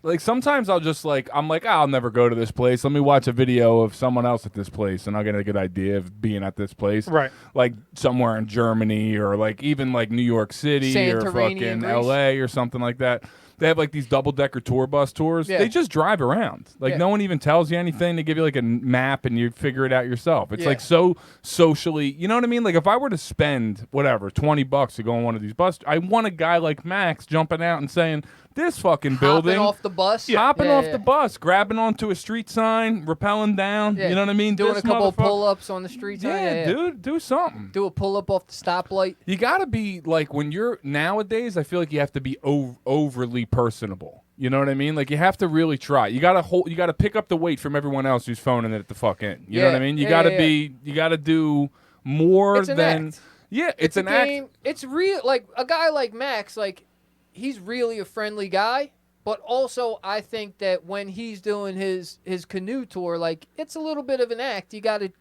[SPEAKER 2] Like sometimes I'm like, I'll never go to this place. Let me watch a video of someone else at this place and I'll get a good idea of being at this place.
[SPEAKER 3] Right.
[SPEAKER 2] Like somewhere in Germany or like even like New York City or
[SPEAKER 4] Santorini
[SPEAKER 2] fucking
[SPEAKER 4] in Greece.
[SPEAKER 2] LA or something like that. They have like these double-decker tour bus tours.
[SPEAKER 4] Yeah.
[SPEAKER 2] They just drive around. Like
[SPEAKER 4] Yeah.
[SPEAKER 2] no one even tells you anything. They give you like a map and you figure it out yourself. It's
[SPEAKER 4] Yeah.
[SPEAKER 2] like so socially, you know what I mean? Like if I were to spend whatever $20 to go on one of these bus, I want a guy like Max jumping out and saying, "This fucking building."
[SPEAKER 4] Hopping off the bus.
[SPEAKER 2] Hopping
[SPEAKER 4] Yeah,
[SPEAKER 2] off
[SPEAKER 4] yeah.
[SPEAKER 2] the bus, grabbing onto a street sign, rappelling down.
[SPEAKER 4] Yeah.
[SPEAKER 2] You know what I mean?
[SPEAKER 4] Doing
[SPEAKER 2] This
[SPEAKER 4] a couple of
[SPEAKER 2] motherfucker-
[SPEAKER 4] pull-ups on the streets.
[SPEAKER 2] Yeah, dude, do something.
[SPEAKER 4] Do a pull-up off the stoplight.
[SPEAKER 2] You gotta be like when you're nowadays. I feel like you have to be overly personable. You know what I mean? Like you have to really try. You gotta pick up the weight from everyone else who's phoning it at the fuck in. You know what I
[SPEAKER 4] Yeah.
[SPEAKER 2] mean? You
[SPEAKER 4] Yeah,
[SPEAKER 2] gotta
[SPEAKER 4] yeah,
[SPEAKER 2] be. You gotta do more
[SPEAKER 4] It's an
[SPEAKER 2] than.
[SPEAKER 4] act.
[SPEAKER 2] Yeah, it's an
[SPEAKER 4] a
[SPEAKER 2] act.
[SPEAKER 4] game. It's real. Like a guy like Max, like he's really a friendly guy. But also, I think that when he's doing his canoe tour, like it's a little bit of an act. You gotta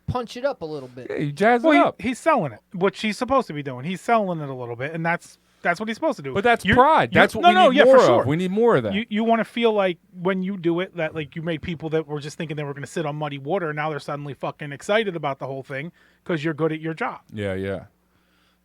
[SPEAKER 4] punch it up a little bit.
[SPEAKER 2] Yeah, you jazz it
[SPEAKER 3] Well,
[SPEAKER 2] up.
[SPEAKER 3] he's selling it, which he's supposed to be doing. He's selling it a little bit, and that's what he's supposed to do.
[SPEAKER 2] But that's
[SPEAKER 3] You're-
[SPEAKER 2] pride.
[SPEAKER 3] you're-
[SPEAKER 2] That's what we need more
[SPEAKER 3] for sure.
[SPEAKER 2] of. We need more of that.
[SPEAKER 3] You want to feel like when you do it that like you made people that were just thinking they were going to sit on muddy water, and now they're suddenly fucking excited about the whole thing because you're good at your job.
[SPEAKER 2] Yeah.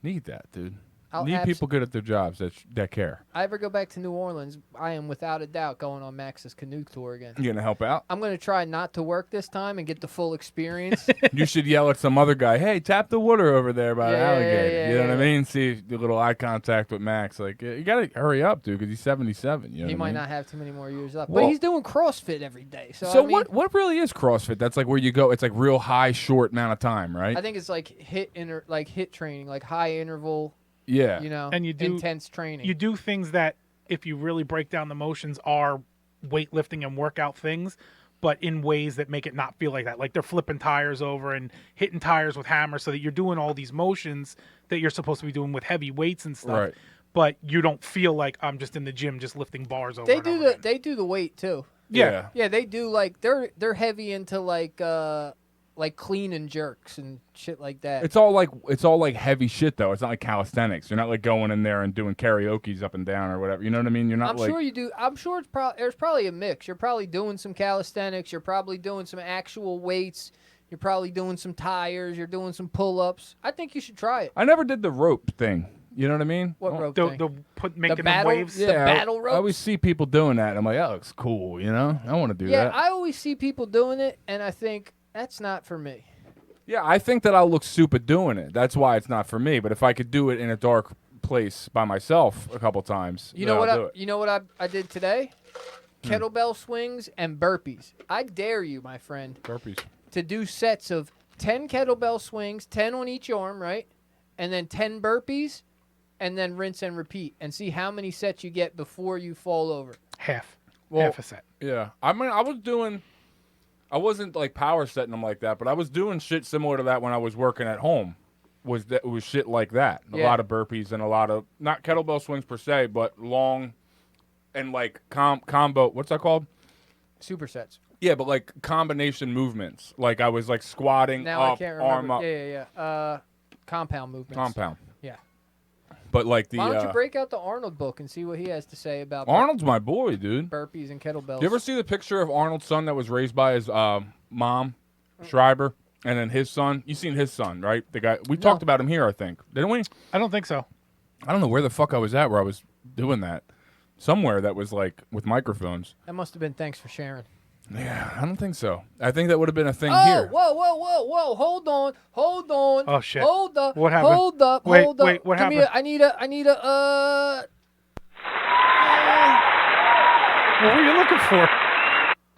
[SPEAKER 2] Need that, dude.
[SPEAKER 4] I'll
[SPEAKER 2] Need people good at their jobs that care.
[SPEAKER 4] I ever go back to New Orleans, I am without a doubt going on Max's canoe tour again.
[SPEAKER 2] You gonna help out?
[SPEAKER 4] I'm gonna try not to work this time and get the full experience.
[SPEAKER 2] You should yell at some other guy, "Hey, tap the water over there by the
[SPEAKER 4] Yeah,
[SPEAKER 2] alligator."
[SPEAKER 4] yeah,
[SPEAKER 2] You know what I
[SPEAKER 4] yeah.
[SPEAKER 2] mean? See a little eye contact with Max. Like you gotta hurry up, dude, because he's 77. You know
[SPEAKER 4] He
[SPEAKER 2] what I
[SPEAKER 4] might
[SPEAKER 2] mean?
[SPEAKER 4] not have too many more years left,
[SPEAKER 2] Well-
[SPEAKER 4] but he's doing CrossFit every day. So,
[SPEAKER 2] So
[SPEAKER 4] I mean,
[SPEAKER 2] what really is CrossFit? That's like where you go. It's like real high, short amount of time, right?
[SPEAKER 4] I think it's like hit training, like high interval.
[SPEAKER 2] Yeah.
[SPEAKER 4] You know,
[SPEAKER 3] And you do-
[SPEAKER 4] intense training.
[SPEAKER 3] You do things that, if you really break down the motions, are weightlifting and workout things, but in ways that make it not feel like that. Like they're flipping tires over and hitting tires with hammers, so that you're doing all these motions that you're supposed to be doing with heavy weights and stuff.
[SPEAKER 2] Right.
[SPEAKER 3] But you don't feel like I'm just in the gym just lifting bars over.
[SPEAKER 4] They
[SPEAKER 3] and
[SPEAKER 4] do
[SPEAKER 3] over
[SPEAKER 4] the
[SPEAKER 3] again.
[SPEAKER 4] they do the weight too.
[SPEAKER 3] Yeah.
[SPEAKER 4] Yeah, they do like they're heavy into like clean and jerks and shit like that.
[SPEAKER 2] It's all like heavy shit though. It's not like calisthenics. You're not like going in there and doing karaoke's up and down or whatever. You know what I mean? You're not
[SPEAKER 4] I'm
[SPEAKER 2] like
[SPEAKER 4] sure you do. I'm sure there's probably a mix. You're probably doing some calisthenics. You're probably doing some actual weights. You're probably doing some tires. You're doing some pull-ups. I think you should try it.
[SPEAKER 2] I never did the rope thing. You know what I mean?
[SPEAKER 4] What
[SPEAKER 2] Well,
[SPEAKER 4] rope
[SPEAKER 3] The,
[SPEAKER 4] thing?
[SPEAKER 3] making
[SPEAKER 4] battle-
[SPEAKER 3] them waves.
[SPEAKER 4] the battle
[SPEAKER 2] I always
[SPEAKER 4] ropes?
[SPEAKER 2] see people doing that. I'm like, that looks cool. You know, I want to do
[SPEAKER 4] Yeah,
[SPEAKER 2] that.
[SPEAKER 4] I always see people doing it, and I think that's not for me.
[SPEAKER 2] Yeah, I think that I'll look stupid doing it. That's why it's not for me. But if I could do it in a dark place by myself a couple times,
[SPEAKER 4] You
[SPEAKER 2] then
[SPEAKER 4] know what?
[SPEAKER 2] I'll do it.
[SPEAKER 4] You know what I did today?
[SPEAKER 2] Hmm.
[SPEAKER 4] Kettlebell swings and burpees. I dare you, my friend,
[SPEAKER 2] Burpees.
[SPEAKER 4] to do sets of 10 kettlebell swings, 10 on each arm, right? And then 10 burpees, and then rinse and repeat, and see how many sets you get before you fall over.
[SPEAKER 3] Half
[SPEAKER 2] Well,
[SPEAKER 3] a set.
[SPEAKER 2] Yeah, I mean, I wasn't like power setting them like that, but I was doing shit similar to that when I was working at home. Was shit like that? A
[SPEAKER 4] Yeah.
[SPEAKER 2] lot of burpees and a lot of not kettlebell swings per se, but long and like combo. What's that called?
[SPEAKER 4] Supersets.
[SPEAKER 2] Yeah, but like combination movements. Like I was like squatting
[SPEAKER 4] Now
[SPEAKER 2] up,
[SPEAKER 4] I can't
[SPEAKER 2] arm
[SPEAKER 4] remember.
[SPEAKER 2] up,
[SPEAKER 4] Yeah. Compound movements.
[SPEAKER 2] compound.
[SPEAKER 4] Yeah.
[SPEAKER 2] But like the
[SPEAKER 4] Why don't you break out the Arnold book and see what he has to say about
[SPEAKER 2] Arnold's my boy, dude.
[SPEAKER 4] burpees and kettlebells?
[SPEAKER 2] You ever see the picture of Arnold's son that was raised by his mom, Schreiber, and then his son? You seen his son, right? The guy we talked about him here, I think, didn't we?
[SPEAKER 3] I don't think so.
[SPEAKER 2] I don't know where the fuck I was at where I was doing that. Somewhere that was like with microphones.
[SPEAKER 4] That must have been thanks for sharing.
[SPEAKER 2] Yeah, I don't think so. I think that would have been a thing
[SPEAKER 4] Oh,
[SPEAKER 2] here.
[SPEAKER 4] whoa! Hold on.
[SPEAKER 3] Oh, shit.
[SPEAKER 4] Hold up.
[SPEAKER 3] What happened?
[SPEAKER 4] Hold up.
[SPEAKER 3] Wait,
[SPEAKER 4] hold up.
[SPEAKER 3] wait, what
[SPEAKER 4] Give me
[SPEAKER 3] happened?
[SPEAKER 4] I need a.
[SPEAKER 3] What were you looking for?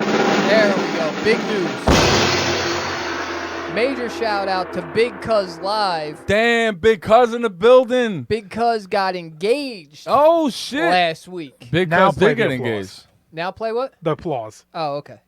[SPEAKER 4] There we go. Big news. Major shout out to Big Cuz Live.
[SPEAKER 2] Damn, Big Cuz in the building.
[SPEAKER 4] Big Cuz got engaged
[SPEAKER 2] Oh, shit.
[SPEAKER 4] last week.
[SPEAKER 2] Big
[SPEAKER 3] Now
[SPEAKER 2] Cuz
[SPEAKER 3] play
[SPEAKER 2] did get
[SPEAKER 3] the applause.
[SPEAKER 2] engaged.
[SPEAKER 4] Now play what?
[SPEAKER 3] The applause.
[SPEAKER 4] Oh, okay.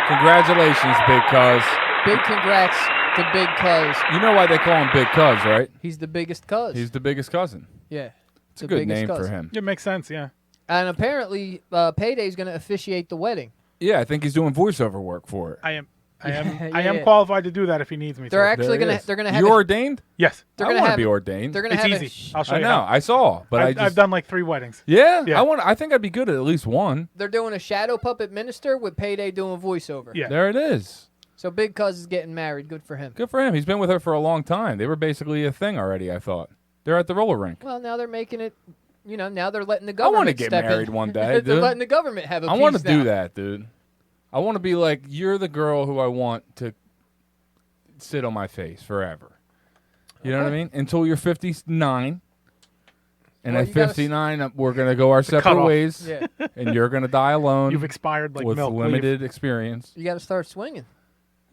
[SPEAKER 2] Congratulations, Big Cuz.
[SPEAKER 4] Big congrats to Big Cuz.
[SPEAKER 2] You know why they call him Big Cuz, right?
[SPEAKER 4] He's the biggest cuz.
[SPEAKER 2] He's the biggest cousin.
[SPEAKER 4] yeah.
[SPEAKER 2] It's a good name for him.
[SPEAKER 3] It makes sense, yeah.
[SPEAKER 4] And apparently, Payday's going to officiate the wedding.
[SPEAKER 2] Yeah, I think he's doing voiceover work for it.
[SPEAKER 3] I am
[SPEAKER 4] Yeah.
[SPEAKER 3] qualified to do that if he needs me
[SPEAKER 4] They're
[SPEAKER 3] to.
[SPEAKER 4] actually
[SPEAKER 2] There
[SPEAKER 4] going
[SPEAKER 2] he
[SPEAKER 4] to
[SPEAKER 2] is.
[SPEAKER 4] they're going to have
[SPEAKER 2] You
[SPEAKER 4] a-
[SPEAKER 2] ordained?
[SPEAKER 3] Yes.
[SPEAKER 4] they're
[SPEAKER 2] I
[SPEAKER 4] going to
[SPEAKER 2] want to
[SPEAKER 4] have
[SPEAKER 2] be ordained.
[SPEAKER 4] They're going to
[SPEAKER 3] It's
[SPEAKER 4] have
[SPEAKER 3] easy. I'll show
[SPEAKER 2] I
[SPEAKER 3] you
[SPEAKER 2] know.
[SPEAKER 3] how.
[SPEAKER 2] I saw, but
[SPEAKER 3] I've done like 3 weddings.
[SPEAKER 2] Yeah,
[SPEAKER 3] Yeah.
[SPEAKER 2] I think I'd be good at least one.
[SPEAKER 4] They're doing a shadow puppet minister with Payday doing voiceover.
[SPEAKER 3] Yeah.
[SPEAKER 2] There it is.
[SPEAKER 4] So Big Cuz is getting married. Good for him.
[SPEAKER 2] Good for him. He's been with her for a long time. They were basically a thing already, I thought. They're at the roller rink.
[SPEAKER 4] Well, now they're making it. Now they're letting the
[SPEAKER 2] I
[SPEAKER 4] government.
[SPEAKER 2] wanna get
[SPEAKER 4] step
[SPEAKER 2] married
[SPEAKER 4] in.
[SPEAKER 2] one day,
[SPEAKER 4] They're
[SPEAKER 2] dude.
[SPEAKER 4] letting the government have a
[SPEAKER 2] I want to
[SPEAKER 4] piece now.
[SPEAKER 2] do that, dude. I want to be like, you're the girl who I want to sit on my face forever. You know what I
[SPEAKER 4] Okay.
[SPEAKER 2] mean? Until you're 59. And
[SPEAKER 4] Well,
[SPEAKER 2] at
[SPEAKER 4] you gotta
[SPEAKER 2] 59, we're going to go our separate
[SPEAKER 3] cutoff.
[SPEAKER 2] ways.
[SPEAKER 4] Yeah,
[SPEAKER 2] And you're going to die alone
[SPEAKER 3] You've expired like
[SPEAKER 2] with
[SPEAKER 3] milk.
[SPEAKER 2] limited experience.
[SPEAKER 4] you got to start swinging.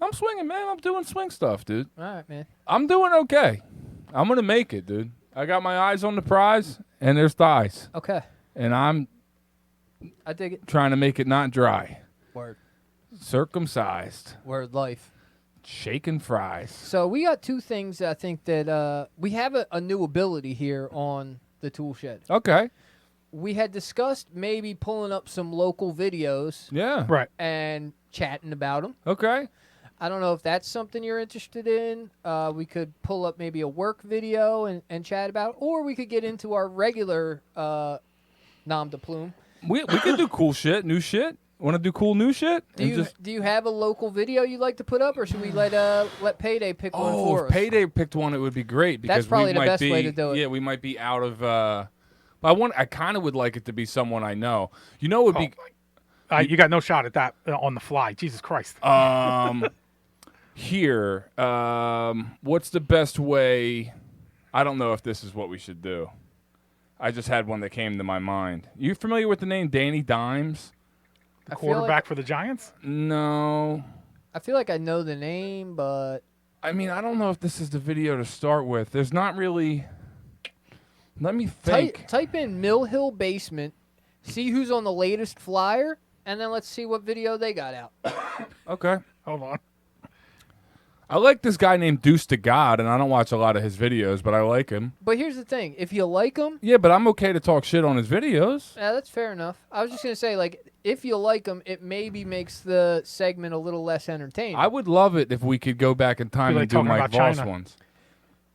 [SPEAKER 2] I'm swinging, man. I'm doing swing stuff, dude.
[SPEAKER 4] All right, man.
[SPEAKER 2] I'm doing okay. I'm going to make it, dude. I got my eyes on the prize, and there's thighs.
[SPEAKER 4] Okay,
[SPEAKER 2] And I'm
[SPEAKER 4] I dig it.
[SPEAKER 2] trying to make it not dry.
[SPEAKER 4] Word,
[SPEAKER 2] Circumcised.
[SPEAKER 4] word, life.
[SPEAKER 2] Shaking fries.
[SPEAKER 4] So we got 2 things. I think that we have a new ability here on the Tool Shed.
[SPEAKER 2] Okay.
[SPEAKER 4] We had discussed maybe pulling up some local videos
[SPEAKER 2] Yeah.
[SPEAKER 3] Right.
[SPEAKER 4] and chatting about them.
[SPEAKER 2] Okay.
[SPEAKER 4] I don't know if that's something you're interested in. We could pull up maybe a work video and chat about, or we could get into our regular nom de plume.
[SPEAKER 2] We could do cool shit, new shit. Want to do cool new shit?
[SPEAKER 4] Do you have a local video you'd like to put up, or should we let Payday pick one for
[SPEAKER 2] if
[SPEAKER 4] us?
[SPEAKER 2] Payday picked one, it would be great because
[SPEAKER 4] That's probably
[SPEAKER 2] we
[SPEAKER 4] the
[SPEAKER 2] might
[SPEAKER 4] best
[SPEAKER 2] be,
[SPEAKER 4] way to do it.
[SPEAKER 2] Yeah, we might be out of. But I kind of would like it to be someone I know. You know, it would
[SPEAKER 3] You got no shot at that on the fly. Jesus Christ.
[SPEAKER 2] be here. What's the best way? I don't know if this is what we should do. I just had one that came to my mind. You familiar with the name Danny Dimes?
[SPEAKER 3] The
[SPEAKER 4] I feel like-
[SPEAKER 3] quarterback for the Giants?
[SPEAKER 2] No.
[SPEAKER 4] I feel like I know the name, but
[SPEAKER 2] I mean, I don't know if this is the video to start with. There's not really. Let me think.
[SPEAKER 4] type in Mill Hill Basement, see who's on the latest flyer, and then let's see what video they got out.
[SPEAKER 2] Okay.
[SPEAKER 3] Hold on.
[SPEAKER 2] I like this guy named Deuce to God, and I don't watch a lot of his videos, but I like him.
[SPEAKER 4] But here's the thing: if you like them,
[SPEAKER 2] Yeah, but I'm okay to talk shit on his videos.
[SPEAKER 4] yeah, that's fair enough. I was just gonna say, like, if you like them, it maybe makes the segment a little less entertaining.
[SPEAKER 2] I would love it if we could go back in time
[SPEAKER 3] Be like
[SPEAKER 2] and do
[SPEAKER 3] talking
[SPEAKER 2] Mike
[SPEAKER 3] about
[SPEAKER 2] Voss
[SPEAKER 3] China.
[SPEAKER 2] ones.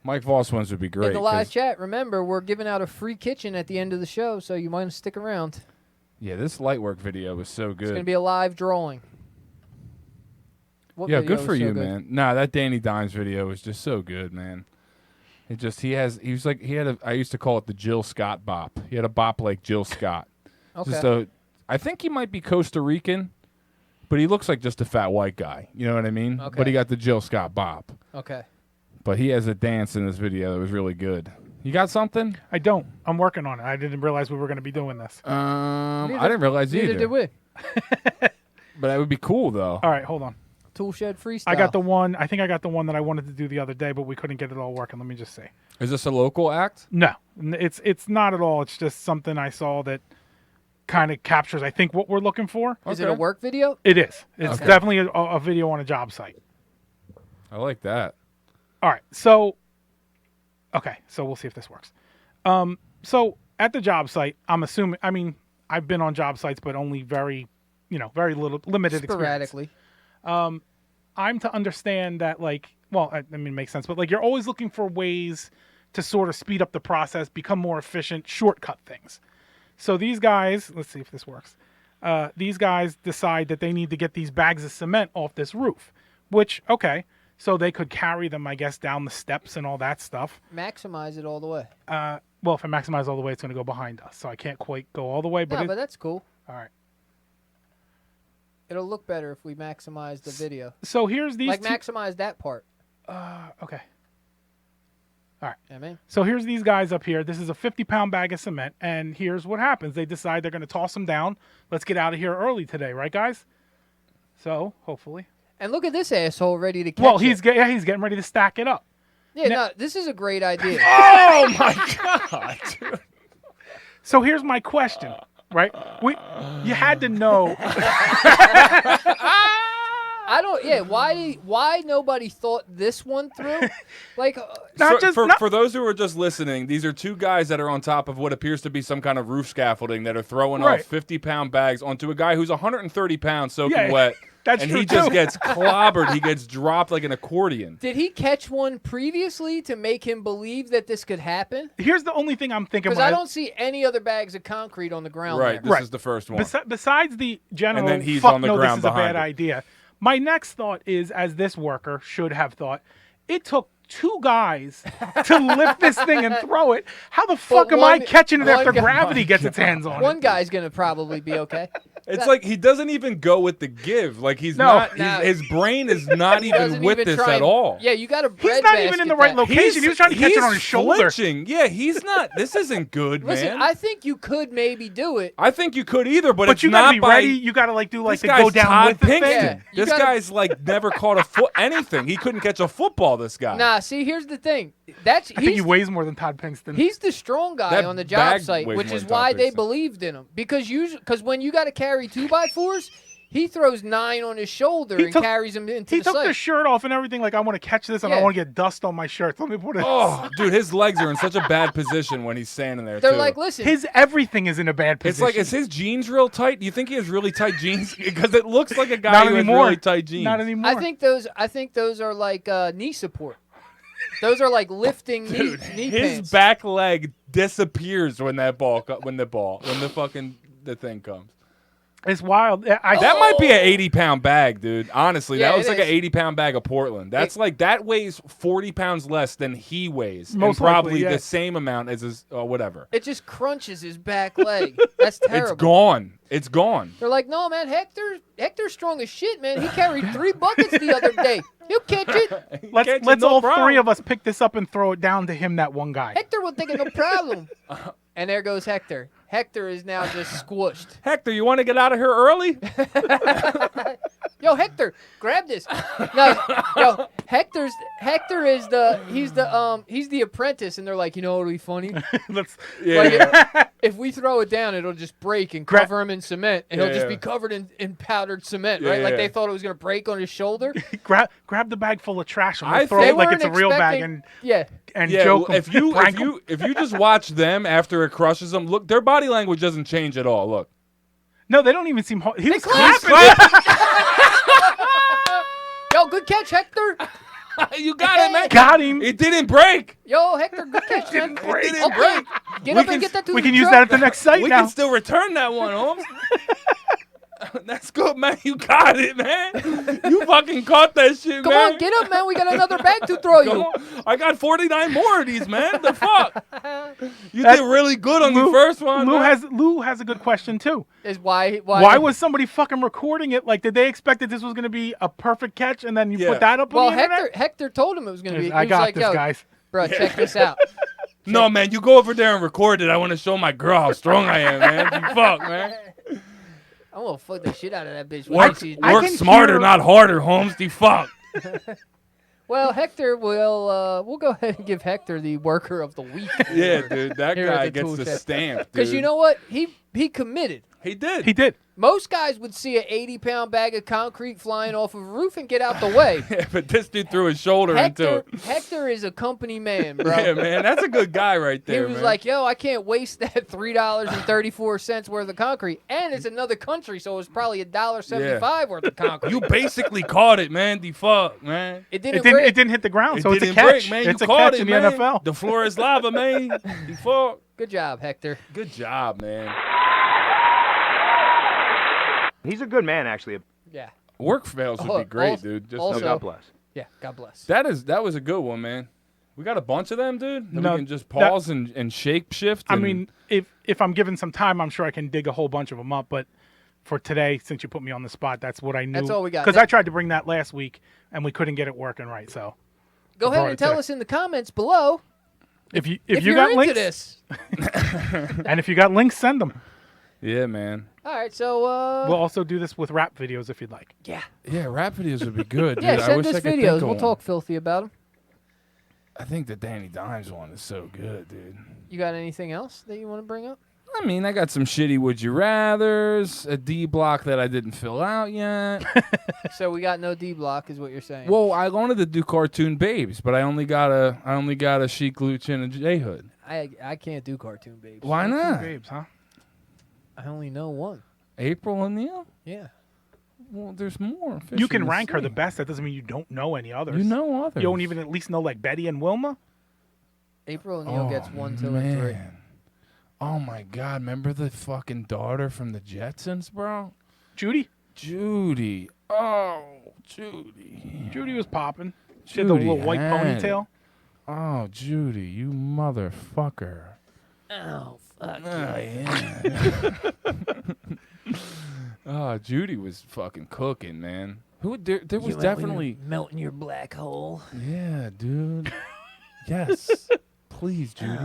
[SPEAKER 2] Mike Voss ones would be great.
[SPEAKER 4] In the live
[SPEAKER 2] 'cause-
[SPEAKER 4] chat, remember, we're giving out a free kitchen at the end of the show, so you might want to stick around.
[SPEAKER 2] Yeah, this Lightwork video was so
[SPEAKER 4] It's going to
[SPEAKER 2] good.
[SPEAKER 4] be a live drawing. What
[SPEAKER 2] Yeah,
[SPEAKER 4] video
[SPEAKER 2] good for
[SPEAKER 4] was so
[SPEAKER 2] you,
[SPEAKER 4] good?
[SPEAKER 2] man. Nah, that Danny Dimes video was just so good, man. I used to call it the Jill Scott bop. He had a bop like Jill Scott.
[SPEAKER 4] Okay.
[SPEAKER 2] I think he might be Costa Rican, but he looks like just a fat white guy. You know what I mean?
[SPEAKER 4] Okay.
[SPEAKER 2] But he got the Jill Scott bop.
[SPEAKER 4] Okay.
[SPEAKER 2] But he has a dance in this video that was really good. You got something?
[SPEAKER 3] I don't. I'm working on it. I didn't realize we were going to be doing this.
[SPEAKER 2] I didn't realize
[SPEAKER 4] Neither
[SPEAKER 2] either.
[SPEAKER 4] did we.
[SPEAKER 2] But that would be cool, though.
[SPEAKER 3] All right, hold on.
[SPEAKER 4] Tool Shed Freestyle.
[SPEAKER 3] I got the one. I think I got the one that I wanted to do the other day, but we couldn't get it all working. Let me just say.
[SPEAKER 2] Is this a local act?
[SPEAKER 3] No, it's not at all. It's just something I saw that kind of captures, I think, what we're looking for.
[SPEAKER 4] Is it a
[SPEAKER 2] Okay.
[SPEAKER 4] work video?
[SPEAKER 3] It is. It's
[SPEAKER 2] Okay.
[SPEAKER 3] definitely a video on a job site.
[SPEAKER 2] I like that.
[SPEAKER 3] All right. So we'll see if this works. So at the job site, I'm assuming. I mean, I've been on job sites, but only very little, limited experience.
[SPEAKER 4] Sporadically.
[SPEAKER 3] I'm to understand that, like, well, I mean, it makes sense, but like, you're always looking for ways to sort of speed up the process, become more efficient, shortcut things. So these guys, let's see if this works. These guys decide that they need to get these bags of cement off this roof, which, okay, so they could carry them, I guess, down the steps and all that stuff.
[SPEAKER 4] Maximize it all the way.
[SPEAKER 3] Well, if I maximize all the way, it's going to go behind us, so I can't quite go all the way. But
[SPEAKER 4] No, but that's cool.
[SPEAKER 3] all right.
[SPEAKER 4] It'll look better if we maximize the video.
[SPEAKER 3] So here's these
[SPEAKER 4] Like,
[SPEAKER 3] two.
[SPEAKER 4] maximize that part.
[SPEAKER 3] Okay.
[SPEAKER 4] I mean,
[SPEAKER 3] So here's these guys up here. This is a 50-pound bag of cement, and here's what happens. They decide they're going to toss them down. Let's get out of here early today, right, guys? So hopefully.
[SPEAKER 4] And look at this asshole ready to catch
[SPEAKER 3] Well,
[SPEAKER 4] it.
[SPEAKER 3] he's getting ready to stack it up.
[SPEAKER 4] Yeah, no, this is a great idea.
[SPEAKER 2] Oh my god, dude.
[SPEAKER 3] So here's my question, right? You had to know.
[SPEAKER 4] I don't. Yeah, why nobody thought this one through? Like,
[SPEAKER 2] For those who are just listening, these are two guys that are on top of what appears to be some kind of roof scaffolding that are throwing
[SPEAKER 3] Right.
[SPEAKER 2] off 50-pound bags onto a guy who's 130 pounds soaking
[SPEAKER 3] Yeah,
[SPEAKER 2] wet.
[SPEAKER 3] that's
[SPEAKER 2] and
[SPEAKER 3] true,
[SPEAKER 2] he just
[SPEAKER 3] too.
[SPEAKER 2] gets clobbered. He gets dropped like an accordion.
[SPEAKER 4] did he catch one previously to make him believe that this could happen?
[SPEAKER 3] Here's the only thing I'm thinking.
[SPEAKER 4] Because
[SPEAKER 3] when
[SPEAKER 4] I don't see any other bags of concrete on the ground
[SPEAKER 2] Right,
[SPEAKER 4] there.
[SPEAKER 2] this is the first one.
[SPEAKER 3] Besides the general,
[SPEAKER 2] And then he's
[SPEAKER 3] fuck
[SPEAKER 2] on the
[SPEAKER 3] no,
[SPEAKER 2] ground
[SPEAKER 3] this is a
[SPEAKER 2] behind
[SPEAKER 3] bad
[SPEAKER 2] it.
[SPEAKER 3] idea. My next thought is, as this worker should have thought, it took 2 guys to lift this thing and throw it. How the fuck am I
[SPEAKER 4] one-
[SPEAKER 3] catching it
[SPEAKER 4] one
[SPEAKER 3] after
[SPEAKER 4] guy-
[SPEAKER 3] gravity gets its hands on
[SPEAKER 4] One
[SPEAKER 3] it?
[SPEAKER 4] guy's gonna probably be okay.
[SPEAKER 2] It's like he doesn't even go with the give. Like he's
[SPEAKER 3] No.
[SPEAKER 2] not.
[SPEAKER 4] No.
[SPEAKER 2] His brain is not even
[SPEAKER 4] Doesn't
[SPEAKER 2] with
[SPEAKER 4] even
[SPEAKER 2] this
[SPEAKER 4] try
[SPEAKER 2] at
[SPEAKER 4] and-
[SPEAKER 2] all.
[SPEAKER 4] Yeah, you got a
[SPEAKER 3] He's
[SPEAKER 4] bread
[SPEAKER 3] not even in the right
[SPEAKER 4] basket that-
[SPEAKER 3] location. He was trying to catch it on his shoulder.
[SPEAKER 2] Flinching. Yeah, he's not. This isn't good,
[SPEAKER 4] Listen,
[SPEAKER 2] man.
[SPEAKER 4] I think you could maybe do it.
[SPEAKER 2] I think you could either, but
[SPEAKER 3] But
[SPEAKER 2] it's
[SPEAKER 3] you
[SPEAKER 2] not
[SPEAKER 3] gotta be
[SPEAKER 2] by.
[SPEAKER 3] ready. You gotta like do like
[SPEAKER 2] This
[SPEAKER 3] the
[SPEAKER 2] guy's
[SPEAKER 3] go down
[SPEAKER 2] Todd
[SPEAKER 3] with the
[SPEAKER 2] Pinkston.
[SPEAKER 3] thing.
[SPEAKER 4] Yeah, you
[SPEAKER 2] This
[SPEAKER 4] gotta-
[SPEAKER 2] guy's like never caught a foot anything. He couldn't catch a football. This guy.
[SPEAKER 4] Nah, see, here's the thing.
[SPEAKER 3] I think he weighs more than Todd Pinkston.
[SPEAKER 4] He's the strong guy
[SPEAKER 2] That
[SPEAKER 4] on the job
[SPEAKER 2] bag
[SPEAKER 4] site,
[SPEAKER 2] weighs
[SPEAKER 4] which
[SPEAKER 2] more
[SPEAKER 4] is
[SPEAKER 2] than Tom
[SPEAKER 4] why they
[SPEAKER 2] Pinkston.
[SPEAKER 4] believed in him. Because when you got to carry 2x4s, he throws 9 on his shoulder and carries them into
[SPEAKER 3] He
[SPEAKER 4] the
[SPEAKER 3] took
[SPEAKER 4] site.
[SPEAKER 3] the shirt off and everything. Like, I want to catch this and I
[SPEAKER 4] Yeah.
[SPEAKER 3] want to get dust on my shirt. Let me put it.
[SPEAKER 2] Oh, dude, his legs are in such a bad position when he's standing there.
[SPEAKER 4] They're
[SPEAKER 2] too.
[SPEAKER 4] like, listen,
[SPEAKER 3] His everything is in a bad
[SPEAKER 2] It's
[SPEAKER 3] position.
[SPEAKER 2] like, is his jeans real tight? Do you think he has really tight jeans? Because it looks like a guy
[SPEAKER 3] Not
[SPEAKER 2] who
[SPEAKER 3] anymore.
[SPEAKER 2] has really tight jeans.
[SPEAKER 3] Not anymore.
[SPEAKER 4] I think those are like knee support. Those are like lifting knee
[SPEAKER 2] His
[SPEAKER 4] pants.
[SPEAKER 2] back leg disappears when the thing comes.
[SPEAKER 3] It's wild.
[SPEAKER 2] That might be an 80-pound bag, dude. Honestly,
[SPEAKER 4] Yeah,
[SPEAKER 2] that was
[SPEAKER 4] it
[SPEAKER 2] like
[SPEAKER 4] is.
[SPEAKER 2] an 80-pound bag of Portland. That's like that weighs 40 pounds less than he weighs,
[SPEAKER 3] Most
[SPEAKER 2] and probably
[SPEAKER 3] likely, yeah.
[SPEAKER 2] the same amount as his whatever.
[SPEAKER 4] It just crunches his back leg. That's terrible.
[SPEAKER 2] It's gone. It's gone.
[SPEAKER 4] They're like, no, man, Hector's strong as shit, man. He carried 3 buckets the other day. He'll catch it.
[SPEAKER 3] Let's all 3 of us pick this up and throw it down to him, that one guy.
[SPEAKER 4] Hector will think it's no problem. And there goes Hector. Hector is now just squished.
[SPEAKER 2] Hector, you want to get out of here early?
[SPEAKER 4] Yo, Hector, grab this. No, yo, Hector is he's the apprentice, and they're like, you know what would be funny?
[SPEAKER 3] Let's.
[SPEAKER 4] Like, if we throw it down, it'll just break and
[SPEAKER 3] Gra-
[SPEAKER 4] cover him in cement, and he'll just
[SPEAKER 2] Yeah.
[SPEAKER 4] be covered in powdered cement,
[SPEAKER 2] Yeah,
[SPEAKER 4] right? Like
[SPEAKER 2] yeah.
[SPEAKER 4] they thought it was gonna break on his shoulder.
[SPEAKER 3] grab the bag full of trash and
[SPEAKER 2] I
[SPEAKER 3] we'll throw
[SPEAKER 2] think-
[SPEAKER 3] it like
[SPEAKER 4] They
[SPEAKER 3] it's a
[SPEAKER 4] weren't
[SPEAKER 3] real bag
[SPEAKER 4] expecting- yeah.
[SPEAKER 3] and
[SPEAKER 2] Yeah,
[SPEAKER 3] joke
[SPEAKER 2] well, if
[SPEAKER 3] 'em,
[SPEAKER 2] you
[SPEAKER 3] prank 'em.
[SPEAKER 2] if you just watch them after it crushes them, look, their body language doesn't change at all. Look,
[SPEAKER 3] No, they don't even seem. He was
[SPEAKER 4] clapping.
[SPEAKER 3] clapping.
[SPEAKER 4] Yo, good catch, Hector.
[SPEAKER 2] you got it, man.
[SPEAKER 3] Got him.
[SPEAKER 2] It didn't break.
[SPEAKER 4] Yo, Hector, good catch, man.
[SPEAKER 3] didn't break.
[SPEAKER 2] It didn't
[SPEAKER 4] Okay,
[SPEAKER 2] break.
[SPEAKER 4] get
[SPEAKER 2] We
[SPEAKER 4] up
[SPEAKER 2] can-
[SPEAKER 4] and get that to
[SPEAKER 3] We
[SPEAKER 4] the
[SPEAKER 3] can use
[SPEAKER 4] truck.
[SPEAKER 3] that at the next site
[SPEAKER 2] We
[SPEAKER 3] now.
[SPEAKER 2] can still return that one, Holmes. That's good, man. You got it, man. You fucking caught that shit,
[SPEAKER 4] Come
[SPEAKER 2] man.
[SPEAKER 4] on, get up, man. We got another bag to throw
[SPEAKER 2] Come
[SPEAKER 4] you.
[SPEAKER 2] on. I got 49 more of these, man. The fuck? You
[SPEAKER 3] That-
[SPEAKER 2] did really good on the first one. man.
[SPEAKER 3] Lou has a good question too.
[SPEAKER 4] Is why
[SPEAKER 3] Why was somebody fucking recording it? Like, did they expect that this was going to be a perfect catch, and then you
[SPEAKER 2] Yeah.
[SPEAKER 3] put that up
[SPEAKER 4] Well,
[SPEAKER 3] on the internet?
[SPEAKER 4] Hector told him it was going to be. He
[SPEAKER 3] I
[SPEAKER 4] was
[SPEAKER 3] got
[SPEAKER 4] like,
[SPEAKER 3] this,
[SPEAKER 4] yo,
[SPEAKER 3] guys.
[SPEAKER 4] bro, check this out.
[SPEAKER 2] No, man. You go over there and record it. I want to show my girl how strong I am, man. You fuck, man.
[SPEAKER 4] I'm gonna fuck the shit out of that bitch. when
[SPEAKER 2] Work,
[SPEAKER 4] she sees
[SPEAKER 3] I
[SPEAKER 4] me.
[SPEAKER 2] work
[SPEAKER 3] can
[SPEAKER 2] smarter,
[SPEAKER 3] hear-
[SPEAKER 2] not harder, Holmes. You fuck.
[SPEAKER 4] Well, Hector will. We'll go ahead and give Hector the worker of the week.
[SPEAKER 2] Yeah, dude. That
[SPEAKER 4] Here at
[SPEAKER 2] guy
[SPEAKER 4] the
[SPEAKER 2] gets
[SPEAKER 4] tool
[SPEAKER 2] the
[SPEAKER 4] shed.
[SPEAKER 2] stamp,
[SPEAKER 4] Because
[SPEAKER 2] dude.
[SPEAKER 4] you know what? He committed.
[SPEAKER 2] He did.
[SPEAKER 3] He did.
[SPEAKER 4] Most guys would see an 80-pound bag of concrete flying off of a roof and get out the way.
[SPEAKER 2] Yeah, but this dude threw his shoulder into
[SPEAKER 4] Hector,
[SPEAKER 2] it.
[SPEAKER 4] Hector is a company man, bro.
[SPEAKER 2] Yeah, man. That's a good guy right
[SPEAKER 4] He
[SPEAKER 2] there,
[SPEAKER 4] was
[SPEAKER 2] man.
[SPEAKER 4] like, yo, I can't waste that $3.34 worth of concrete. And it's another country, so it's probably $1.75 worth of concrete.
[SPEAKER 2] you basically caught it, man. The fuck, man.
[SPEAKER 4] it
[SPEAKER 3] It
[SPEAKER 4] didn't
[SPEAKER 3] didn't.
[SPEAKER 4] break.
[SPEAKER 3] It didn't hit the ground,
[SPEAKER 2] It
[SPEAKER 3] so it's a
[SPEAKER 2] didn't
[SPEAKER 3] catch.
[SPEAKER 2] break, man.
[SPEAKER 3] It's
[SPEAKER 2] you
[SPEAKER 3] a
[SPEAKER 2] caught
[SPEAKER 3] catch
[SPEAKER 2] it,
[SPEAKER 3] in the
[SPEAKER 2] man.
[SPEAKER 3] NFL.
[SPEAKER 2] The floor is lava, man. The fuck.
[SPEAKER 4] Good job, Hector.
[SPEAKER 2] Good job, man.
[SPEAKER 6] He's a good man, actually.
[SPEAKER 4] Yeah.
[SPEAKER 2] Work fails would be great, dude. Just
[SPEAKER 4] also-
[SPEAKER 6] No, God bless.
[SPEAKER 4] Yeah, God bless.
[SPEAKER 2] that was a good one, man. We got a bunch of them, dude. That
[SPEAKER 3] No,
[SPEAKER 2] we can just
[SPEAKER 3] that-
[SPEAKER 2] pause and shape shift.
[SPEAKER 3] I
[SPEAKER 2] and-
[SPEAKER 3] mean, if I'm given some time, I'm sure I can dig a whole bunch of them up. But for today, since you put me on the spot, that's what I knew.
[SPEAKER 4] That's all we got.
[SPEAKER 3] Because I tried to bring that last week, and we couldn't get it working right. So
[SPEAKER 4] Go
[SPEAKER 3] I
[SPEAKER 4] ahead
[SPEAKER 3] brought
[SPEAKER 4] and
[SPEAKER 3] it
[SPEAKER 4] tell
[SPEAKER 3] today.
[SPEAKER 4] us in the comments below
[SPEAKER 3] if you
[SPEAKER 4] if
[SPEAKER 3] you
[SPEAKER 4] you're
[SPEAKER 3] got
[SPEAKER 4] into
[SPEAKER 3] links,
[SPEAKER 4] this.
[SPEAKER 3] and if you got links, send them.
[SPEAKER 2] Yeah, man.
[SPEAKER 4] All right, so
[SPEAKER 3] We'll also do this with rap videos if you'd like.
[SPEAKER 4] yeah,
[SPEAKER 2] Yeah, rap videos would be good. Dude.
[SPEAKER 4] yeah.
[SPEAKER 2] I
[SPEAKER 4] Send
[SPEAKER 2] wish
[SPEAKER 4] us
[SPEAKER 2] I could think
[SPEAKER 4] videos.
[SPEAKER 2] of
[SPEAKER 4] We'll
[SPEAKER 2] one.
[SPEAKER 4] talk filthy about them.
[SPEAKER 2] I think the Danny Dimes one is so good, dude.
[SPEAKER 4] You got anything else that you want to bring up?
[SPEAKER 2] I mean, I got some shitty would you rathers, a D block that I didn't fill out yet.
[SPEAKER 4] So we got no D block, is what you're saying.
[SPEAKER 2] Well, I wanted to do cartoon babes, but I only got a Chic Luch and a J Hood.
[SPEAKER 4] I can't do cartoon babes.
[SPEAKER 2] Why
[SPEAKER 3] Two
[SPEAKER 2] not?
[SPEAKER 3] babes, huh?
[SPEAKER 4] I only know one.
[SPEAKER 2] April and Neil?
[SPEAKER 4] Yeah.
[SPEAKER 2] Well, there's more. fish
[SPEAKER 3] You
[SPEAKER 2] in
[SPEAKER 3] can
[SPEAKER 2] the
[SPEAKER 3] rank her
[SPEAKER 2] sea.
[SPEAKER 3] the best. That doesn't mean you don't know any others.
[SPEAKER 2] You know others.
[SPEAKER 3] You don't even at least know like Betty and Wilma.
[SPEAKER 4] April O'Neil gets 1, 2, and 3.
[SPEAKER 2] man. Oh my God! Remember the fucking daughter from the Jetsons, bro?
[SPEAKER 3] Judy.
[SPEAKER 2] Judy. Oh, Judy.
[SPEAKER 3] Judy was popping. She had the
[SPEAKER 2] Judy
[SPEAKER 3] little white
[SPEAKER 2] had it.
[SPEAKER 3] ponytail.
[SPEAKER 2] Oh, Judy, you motherfucker.
[SPEAKER 4] Oh, fuck.
[SPEAKER 2] Oh, yeah. Oh, Judy was fucking cooking, man. There was definitely.
[SPEAKER 4] melting your black hole.
[SPEAKER 2] Yeah, dude. Yes. Please, Judy.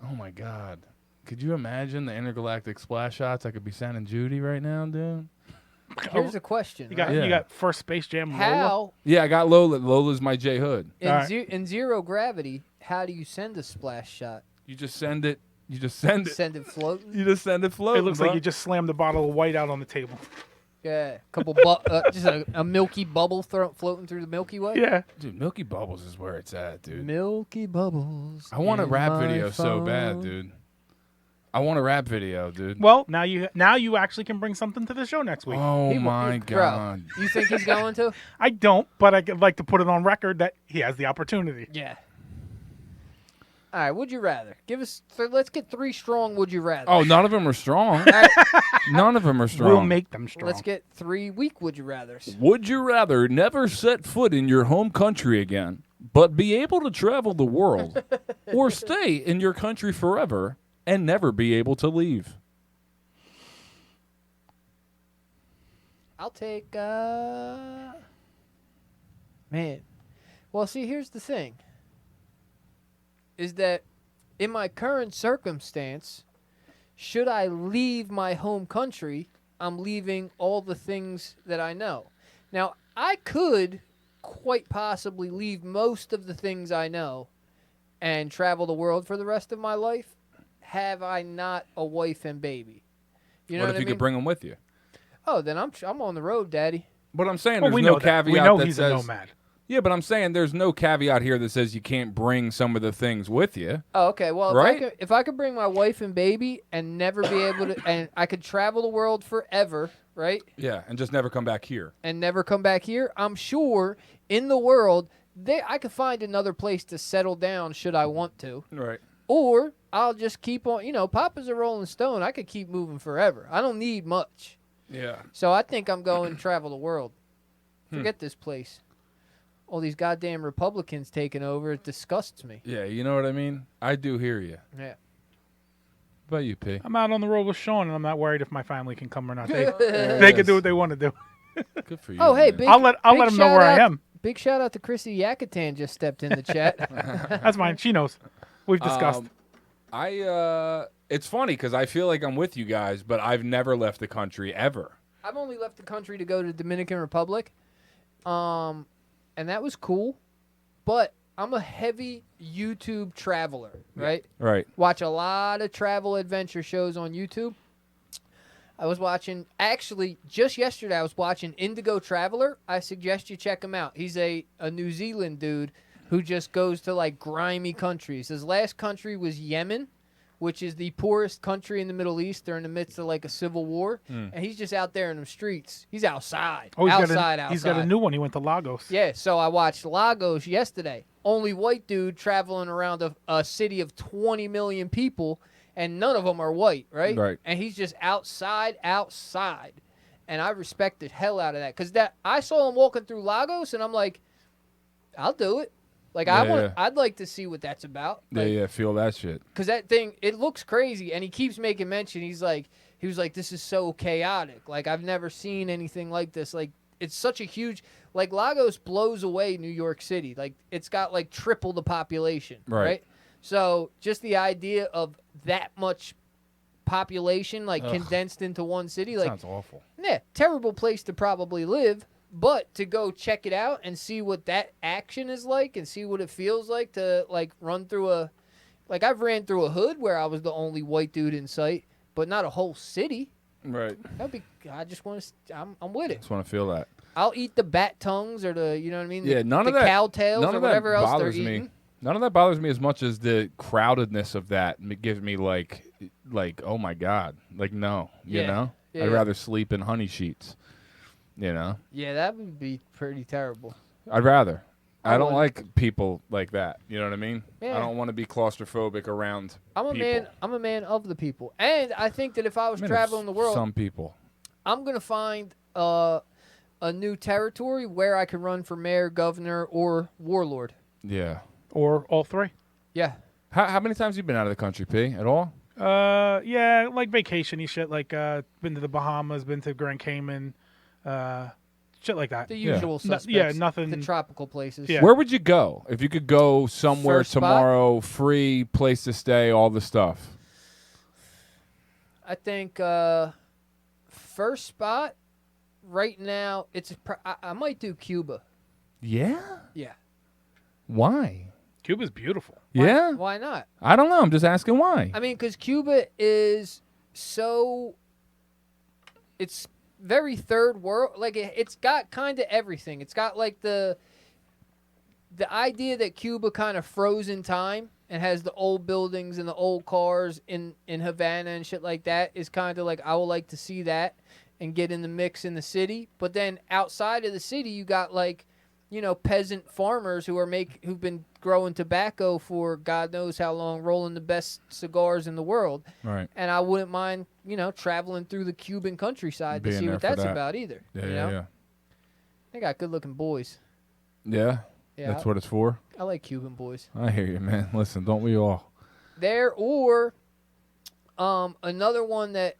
[SPEAKER 2] Oh my God. Could you imagine the intergalactic splash shots I could be sending Judy right now, dude?
[SPEAKER 4] Here's a question.
[SPEAKER 3] You got
[SPEAKER 4] right?
[SPEAKER 2] Yeah.
[SPEAKER 3] you got first Space Jam. Lola.
[SPEAKER 4] How
[SPEAKER 2] Yeah, I got Lola. Lola's my J Hood.
[SPEAKER 4] in,
[SPEAKER 3] All right.
[SPEAKER 4] in zero gravity? How do you send a splash shot?
[SPEAKER 2] You just send it. You just send it.
[SPEAKER 4] Send it floating.
[SPEAKER 2] You just send it floating.
[SPEAKER 3] It looks
[SPEAKER 2] bro.
[SPEAKER 3] like you just slammed a bottle of white out on the table.
[SPEAKER 4] Yeah, just a milky bubble floating through the Milky Way.
[SPEAKER 3] Yeah.
[SPEAKER 2] Dude, Milky Bubbles is where it's at, dude.
[SPEAKER 4] Milky bubbles.
[SPEAKER 2] I want a
[SPEAKER 4] in
[SPEAKER 2] rap
[SPEAKER 4] my
[SPEAKER 2] video so bad,
[SPEAKER 4] phone.
[SPEAKER 2] dude. I want a rap video, dude.
[SPEAKER 3] Well, now you actually can bring something to the show next week.
[SPEAKER 2] Oh
[SPEAKER 4] He-
[SPEAKER 2] my
[SPEAKER 4] bro,
[SPEAKER 2] God.
[SPEAKER 4] You think he's going to?
[SPEAKER 3] I don't, but I'd like to put it on record that he has the opportunity.
[SPEAKER 4] Yeah. All right. Would you rather? Let's get 3 strong. Would you rather?
[SPEAKER 2] Oh, none of them are strong.
[SPEAKER 4] All right,
[SPEAKER 2] None of them are strong.
[SPEAKER 3] We'll make them strong.
[SPEAKER 4] let's get 3 weak. Would you rather's?
[SPEAKER 2] Would you rather never set foot in your home country again, but be able to travel the world, or stay in your country forever and never be able to leave?
[SPEAKER 4] I'll take. Man. Well, see, here's the thing. Is that in my current circumstance, should I leave my home country, I'm leaving all the things that I know. Now, I could quite possibly leave most of the things I know and travel the world for the rest of my life, have I not a wife and baby. You know
[SPEAKER 2] What
[SPEAKER 4] what
[SPEAKER 2] if
[SPEAKER 4] I
[SPEAKER 2] you
[SPEAKER 4] mean?
[SPEAKER 2] could bring them with you?
[SPEAKER 4] Oh, then I'm on the road, Daddy.
[SPEAKER 2] But I'm saying
[SPEAKER 3] Well,
[SPEAKER 2] there's
[SPEAKER 3] we
[SPEAKER 2] no
[SPEAKER 3] know that.
[SPEAKER 2] caveat
[SPEAKER 3] We know
[SPEAKER 2] that
[SPEAKER 3] he's
[SPEAKER 2] says.
[SPEAKER 3] a nomad.
[SPEAKER 2] Yeah, but I'm saying there's no caveat here that says you can't bring some of the things with you.
[SPEAKER 4] Oh, okay. Well,
[SPEAKER 2] Right?
[SPEAKER 4] if I could bring my wife and baby and never be able to, and I could travel the world forever, right?
[SPEAKER 2] Yeah, and just never come back here.
[SPEAKER 4] And never come back here, I'm sure in the world I could find another place to settle down should I want to.
[SPEAKER 2] Right.
[SPEAKER 4] Or I'll just keep on, Papa's a Rolling Stone. I could keep moving forever. I don't need much.
[SPEAKER 2] Yeah.
[SPEAKER 4] So I think I'm going to travel the world. Forget this place. All these goddamn Republicans taking over, it disgusts me.
[SPEAKER 2] Yeah, you know what I mean? I do hear you.
[SPEAKER 4] Yeah.
[SPEAKER 2] What about you, P?
[SPEAKER 3] I'm out on the road with Sean, and I'm not worried if my family can come or not. They can do what they want to do.
[SPEAKER 2] Good for you.
[SPEAKER 4] Oh, hey,
[SPEAKER 2] man.
[SPEAKER 4] big,
[SPEAKER 3] I'll let
[SPEAKER 4] big
[SPEAKER 3] them know where
[SPEAKER 4] shout
[SPEAKER 3] I
[SPEAKER 4] out-
[SPEAKER 3] am.
[SPEAKER 4] Big shout out to Chrissy Yakatan just stepped in the chat.
[SPEAKER 3] That's fine. She knows. We've discussed.
[SPEAKER 2] It's funny because I feel like I'm with you guys, but I've never left the country ever.
[SPEAKER 4] I've only left the country to go to Dominican Republic, and that was cool. But I'm a heavy YouTube traveler, right?
[SPEAKER 2] Right.
[SPEAKER 4] Watch a lot of travel adventure shows on YouTube. I was watching, actually, just yesterday, I was watching Indigo Traveler. I suggest you check him out. He's a New Zealand dude who just goes to, like, grimy countries. His last country was Yemen, which is the poorest country in the Middle East. They're in the midst of, like, a civil war. And he's just out there in the streets. He's outside.
[SPEAKER 3] Oh,
[SPEAKER 4] outside.
[SPEAKER 3] He's got a new one. He went to Lagos.
[SPEAKER 4] Yeah, so I watched Lagos yesterday. Only white dude traveling around a city of 20 million people, and none of them are white, right?
[SPEAKER 2] Right.
[SPEAKER 4] And he's just outside. And I respect the hell out of that. Because I saw him walking through Lagos, and I'm like, I'll do it. Like,
[SPEAKER 2] Yeah.
[SPEAKER 4] I'd like to see what that's about.
[SPEAKER 2] Yeah, feel that shit.
[SPEAKER 4] Because that thing, it looks crazy, and he keeps making mention. He was like, this is so chaotic. Like, I've never seen anything like this. Like, it's such a huge, like, Lagos blows away New York City. Like, it's got, like, triple the population,
[SPEAKER 2] Right.
[SPEAKER 4] right? So, just the idea of that much population, like condensed into one city. Like,
[SPEAKER 2] Sounds awful.
[SPEAKER 4] yeah, terrible place to probably live. But to go check it out and see what that action is like and see what it feels like to like run through I've ran through a hood where I was the only white dude in sight, but not a whole city.
[SPEAKER 2] Right.
[SPEAKER 4] I just want to. I'm with it.
[SPEAKER 2] Just want to feel that.
[SPEAKER 4] I'll eat the bat tongues or the, you know what I mean?
[SPEAKER 2] Yeah, none
[SPEAKER 4] the
[SPEAKER 2] of that.
[SPEAKER 4] cow tails
[SPEAKER 2] None
[SPEAKER 4] or
[SPEAKER 2] of
[SPEAKER 4] whatever
[SPEAKER 2] that
[SPEAKER 4] else they're
[SPEAKER 2] bothers me.
[SPEAKER 4] eating.
[SPEAKER 2] None of that bothers me as much as the crowdedness of that gives me like oh my god, like no, you know.
[SPEAKER 4] Yeah,
[SPEAKER 2] I'd
[SPEAKER 4] yeah.
[SPEAKER 2] rather sleep in honey sheets. You know.
[SPEAKER 4] Yeah, that would be pretty terrible.
[SPEAKER 2] I'd rather. I don't
[SPEAKER 4] would.
[SPEAKER 2] like people like that. You know what I mean?
[SPEAKER 4] Yeah.
[SPEAKER 2] I don't want to be claustrophobic around.
[SPEAKER 4] I'm a
[SPEAKER 2] people.
[SPEAKER 4] man. I'm a man of the people, and I think that if I was
[SPEAKER 2] Man,
[SPEAKER 4] traveling the world,
[SPEAKER 2] some people.
[SPEAKER 4] I'm gonna find a new territory where I can run for mayor, governor, or warlord.
[SPEAKER 2] Yeah.
[SPEAKER 3] Or all three.
[SPEAKER 4] Yeah.
[SPEAKER 2] How many times have you been out of the country, P? At all?
[SPEAKER 3] Yeah, like vacation-y shit. Like, been to the Bahamas, been to Grand Cayman, shit like that.
[SPEAKER 4] The usual suspects.
[SPEAKER 3] Yeah, nothing.
[SPEAKER 4] The tropical places.
[SPEAKER 3] Yeah.
[SPEAKER 2] Where would you go if you could go somewhere
[SPEAKER 4] First spot?
[SPEAKER 2] tomorrow, free place to stay, all the stuff?
[SPEAKER 4] I think first spot right now. I might do Cuba.
[SPEAKER 2] Yeah.
[SPEAKER 4] Yeah.
[SPEAKER 2] Why?
[SPEAKER 3] Cuba's beautiful.
[SPEAKER 2] Yeah.
[SPEAKER 4] Why not?
[SPEAKER 2] I don't know. I'm just asking why.
[SPEAKER 4] I mean, because Cuba is so. It's very third world. Like it's got kind of everything. It's got like the idea that Cuba kind of froze in time and has the old buildings and the old cars in Havana and shit like that is kind of like I would like to see that and get in the mix in the city. But then outside of the city, you got like, you know, peasant farmers who've been growing tobacco for God knows how long, rolling the best cigars in the world.
[SPEAKER 2] Right.
[SPEAKER 4] And I wouldn't mind, you know, traveling through the Cuban countryside to
[SPEAKER 2] Being
[SPEAKER 4] see
[SPEAKER 2] there
[SPEAKER 4] what
[SPEAKER 2] for
[SPEAKER 4] that's
[SPEAKER 2] that.
[SPEAKER 4] about either.
[SPEAKER 2] Yeah,
[SPEAKER 4] you know?
[SPEAKER 2] yeah,
[SPEAKER 4] They got good-looking boys.
[SPEAKER 2] yeah.
[SPEAKER 4] Yeah,
[SPEAKER 2] That's what it's for.
[SPEAKER 4] I like Cuban boys.
[SPEAKER 2] I hear you, man. Listen, don't we all?
[SPEAKER 4] There or another one that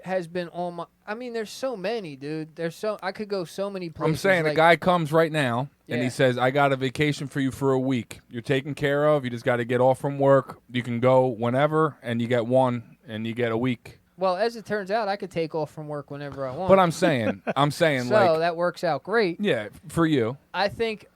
[SPEAKER 4] has been on my. I mean, there's so many, dude. I could go so many places.
[SPEAKER 2] I'm saying
[SPEAKER 4] like,
[SPEAKER 2] a guy comes right now and
[SPEAKER 4] Yeah.
[SPEAKER 2] he says, "I got a vacation for you for a week. You're taken care of. You just got to get off from work. You can go whenever, and you get one, and you get a week."
[SPEAKER 4] Well, as it turns out, I could take off from work whenever I want.
[SPEAKER 2] But I'm saying,
[SPEAKER 4] so
[SPEAKER 2] like,
[SPEAKER 4] that works out great.
[SPEAKER 2] yeah, for you.
[SPEAKER 4] I think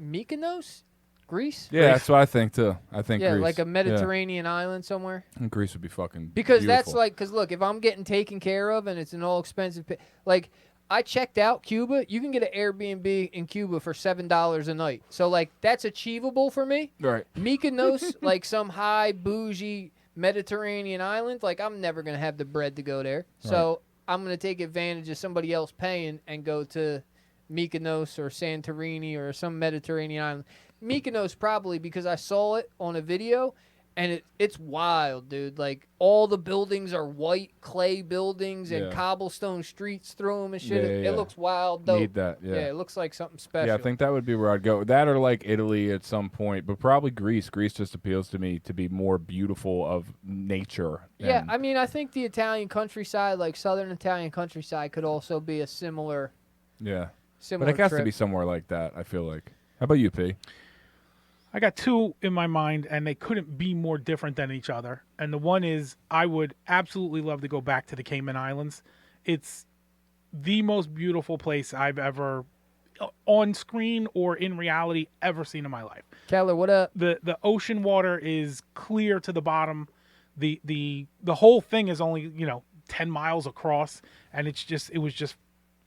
[SPEAKER 4] Mykonos, Greece.
[SPEAKER 2] Yeah, that's what I think too. I think
[SPEAKER 4] Yeah,
[SPEAKER 2] Greece.
[SPEAKER 4] like a Mediterranean island somewhere.
[SPEAKER 2] I think Greece would be fucking
[SPEAKER 4] Because that's
[SPEAKER 2] beautiful.
[SPEAKER 4] like, because look, if I'm getting taken care of and it's an all expensive, like I checked out Cuba, you can get an Airbnb in Cuba for $7 a night. So like that's achievable for me.
[SPEAKER 2] right.
[SPEAKER 4] Mykonos, like some high bougie Mediterranean island, like I'm never gonna have the bread to go there. So I'm gonna take advantage of somebody else paying and go to Mykonos or Santorini or some Mediterranean island. Mykonos probably because I saw it on a video and it's wild, dude. Like all the buildings are white clay buildings and
[SPEAKER 2] Yeah.
[SPEAKER 4] cobblestone streets through them and shit.
[SPEAKER 2] Yeah, yeah.
[SPEAKER 4] It looks wild, dope.
[SPEAKER 2] Need that, yeah.
[SPEAKER 4] it looks like something special.
[SPEAKER 2] Yeah, I think that would be where I'd go. That or like Italy at some point, but probably Greece. Greece just appeals to me to be more beautiful of nature.
[SPEAKER 4] Yeah,
[SPEAKER 2] and-
[SPEAKER 4] I mean, I think the Italian countryside, like southern Italian countryside, could also be a similar
[SPEAKER 2] yeah.
[SPEAKER 4] similar
[SPEAKER 2] But it has
[SPEAKER 4] trip.
[SPEAKER 2] to be somewhere like that, I feel like. How about you, P?
[SPEAKER 3] I got two in my mind, and they couldn't be more different than each other. And the one is I would absolutely love to go back to the Cayman Islands. It's the most beautiful place I've ever, on screen or in reality, ever seen in my life.
[SPEAKER 4] Keller, what up?
[SPEAKER 3] The ocean water is clear to the bottom. The whole thing is only 10 miles across, and it was just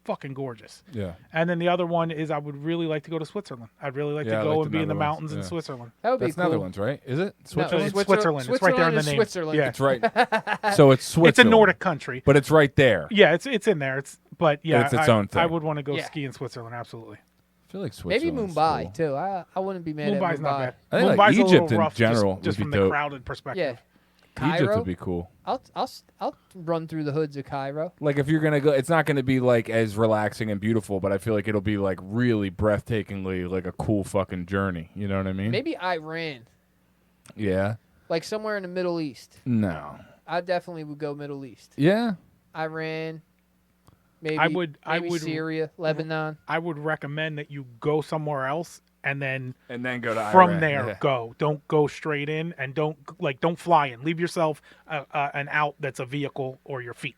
[SPEAKER 3] fucking gorgeous.
[SPEAKER 2] Yeah.
[SPEAKER 3] And then the other one is I would really like to go to Switzerland. I'd really like
[SPEAKER 2] Yeah,
[SPEAKER 3] to
[SPEAKER 2] I
[SPEAKER 3] go
[SPEAKER 2] like
[SPEAKER 3] and
[SPEAKER 2] the
[SPEAKER 3] be in the
[SPEAKER 2] Netherlands,
[SPEAKER 3] mountains in
[SPEAKER 2] yeah.
[SPEAKER 3] Switzerland.
[SPEAKER 4] That would
[SPEAKER 2] That's
[SPEAKER 4] be cool.
[SPEAKER 2] Netherlands, right? Is it?
[SPEAKER 4] No,
[SPEAKER 2] Switzerland?
[SPEAKER 3] It's Switzerland. It's right there in the
[SPEAKER 4] is
[SPEAKER 3] name.
[SPEAKER 4] Switzerland.
[SPEAKER 3] Yeah.
[SPEAKER 2] It's right. So it's Switzerland.
[SPEAKER 3] It's a Nordic country.
[SPEAKER 2] But it's right there.
[SPEAKER 3] Yeah, it's in there. But yeah,
[SPEAKER 2] It's its own thing.
[SPEAKER 3] I would want to go
[SPEAKER 4] Yeah.
[SPEAKER 3] ski in Switzerland. Absolutely.
[SPEAKER 2] I feel like
[SPEAKER 4] Maybe
[SPEAKER 2] Switzerland's
[SPEAKER 4] Mumbai
[SPEAKER 2] cool.
[SPEAKER 4] too. I wouldn't be mad
[SPEAKER 3] Mumbai's
[SPEAKER 4] at Mumbai.
[SPEAKER 3] not bad.
[SPEAKER 2] I think, like,
[SPEAKER 3] Mumbai's a
[SPEAKER 2] Egypt
[SPEAKER 3] little
[SPEAKER 2] in
[SPEAKER 3] rough
[SPEAKER 2] general
[SPEAKER 3] just
[SPEAKER 2] would
[SPEAKER 3] from
[SPEAKER 2] be
[SPEAKER 3] the
[SPEAKER 2] dope.
[SPEAKER 3] crowded perspective.
[SPEAKER 4] Yeah, Cairo.
[SPEAKER 2] Egypt would be cool.
[SPEAKER 4] I'll run through the hoods of Cairo.
[SPEAKER 2] Like if you're gonna go, it's not gonna be like as relaxing and beautiful, but I feel like it'll be like really breathtakingly like a cool fucking journey. You know what I mean?
[SPEAKER 4] Maybe Iran,
[SPEAKER 2] Yeah.
[SPEAKER 4] like somewhere in the Middle East.
[SPEAKER 2] No.
[SPEAKER 4] I definitely would go Middle East.
[SPEAKER 2] Yeah.
[SPEAKER 4] Iran. Maybe
[SPEAKER 3] I would
[SPEAKER 4] Syria, Lebanon.
[SPEAKER 3] I would recommend that you go somewhere else and then
[SPEAKER 2] go to
[SPEAKER 3] from
[SPEAKER 2] Iraq.
[SPEAKER 3] there
[SPEAKER 2] Yeah.
[SPEAKER 3] go. Don't go straight in, and don't fly in. Leave yourself an out that's a vehicle or your feet.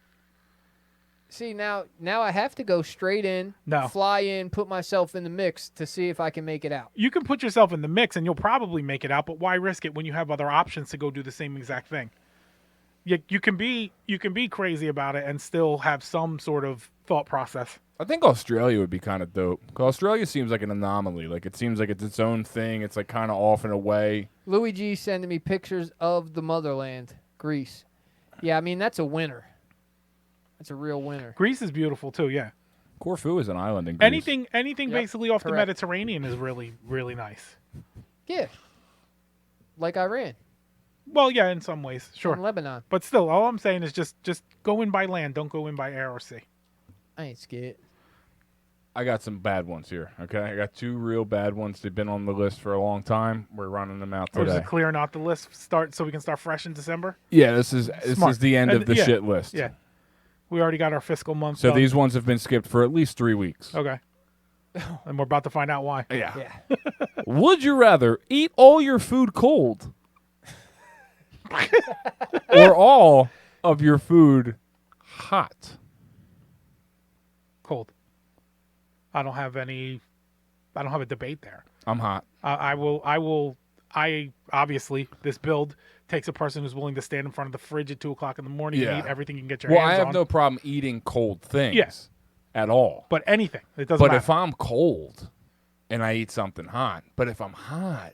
[SPEAKER 4] See, now I have to go straight in,
[SPEAKER 3] No.
[SPEAKER 4] fly in, put myself in the mix to see if I can make it out.
[SPEAKER 3] You can put yourself in the mix, and you'll probably make it out. But why risk it when you have other options to go do the same exact thing? You can be crazy about it and still have some sort of thought process.
[SPEAKER 2] I think Australia would be kind of dope. 'Cause Australia seems like an anomaly. Like, it seems like it's its own thing. It's like kind of off and away.
[SPEAKER 4] Louis G sending me pictures of the motherland, Greece. Yeah, I mean, that's a winner. That's a real winner.
[SPEAKER 3] Greece is beautiful too. Yeah.
[SPEAKER 2] Corfu is an island in Greece.
[SPEAKER 3] Anything
[SPEAKER 4] Yep,
[SPEAKER 3] basically off the
[SPEAKER 4] correct.
[SPEAKER 3] Mediterranean is really, really nice.
[SPEAKER 4] Yeah. Like Iran
[SPEAKER 3] Well, yeah, in some ways, sure.
[SPEAKER 4] and Lebanon.
[SPEAKER 3] But still, all I'm saying is just go in by land. Don't go in by air or sea.
[SPEAKER 4] I ain't scared.
[SPEAKER 2] I got some bad ones here, okay? I got 2 real bad ones. They've been on the list for a long time. We're running them out
[SPEAKER 3] Or is
[SPEAKER 2] today.
[SPEAKER 3] it clearing out the list start so we can start fresh in December?
[SPEAKER 2] Yeah, this is
[SPEAKER 3] Smart.
[SPEAKER 2] the end
[SPEAKER 3] And-
[SPEAKER 2] of the
[SPEAKER 3] yeah,
[SPEAKER 2] shit list.
[SPEAKER 3] Yeah. We already got our fiscal month.
[SPEAKER 2] So
[SPEAKER 3] done.
[SPEAKER 2] these ones have been skipped for at least 3 weeks.
[SPEAKER 3] Okay. And we're about to find out why.
[SPEAKER 2] Yeah.
[SPEAKER 4] Yeah.
[SPEAKER 2] Would you rather eat all your food cold or all of your food hot?
[SPEAKER 3] Cold. I don't have a debate there.
[SPEAKER 2] I'm hot.
[SPEAKER 3] I obviously, this build takes a person who's willing to stand in front of the fridge at 2:00 in the morning
[SPEAKER 2] Yeah.
[SPEAKER 3] and eat everything you can get your
[SPEAKER 2] Well,
[SPEAKER 3] hands
[SPEAKER 2] I have
[SPEAKER 3] on.
[SPEAKER 2] no problem eating cold things
[SPEAKER 3] Yes.
[SPEAKER 2] at all.
[SPEAKER 3] But anything. It doesn't
[SPEAKER 2] But
[SPEAKER 3] matter.
[SPEAKER 2] if I'm cold and I eat something hot, but if I'm hot,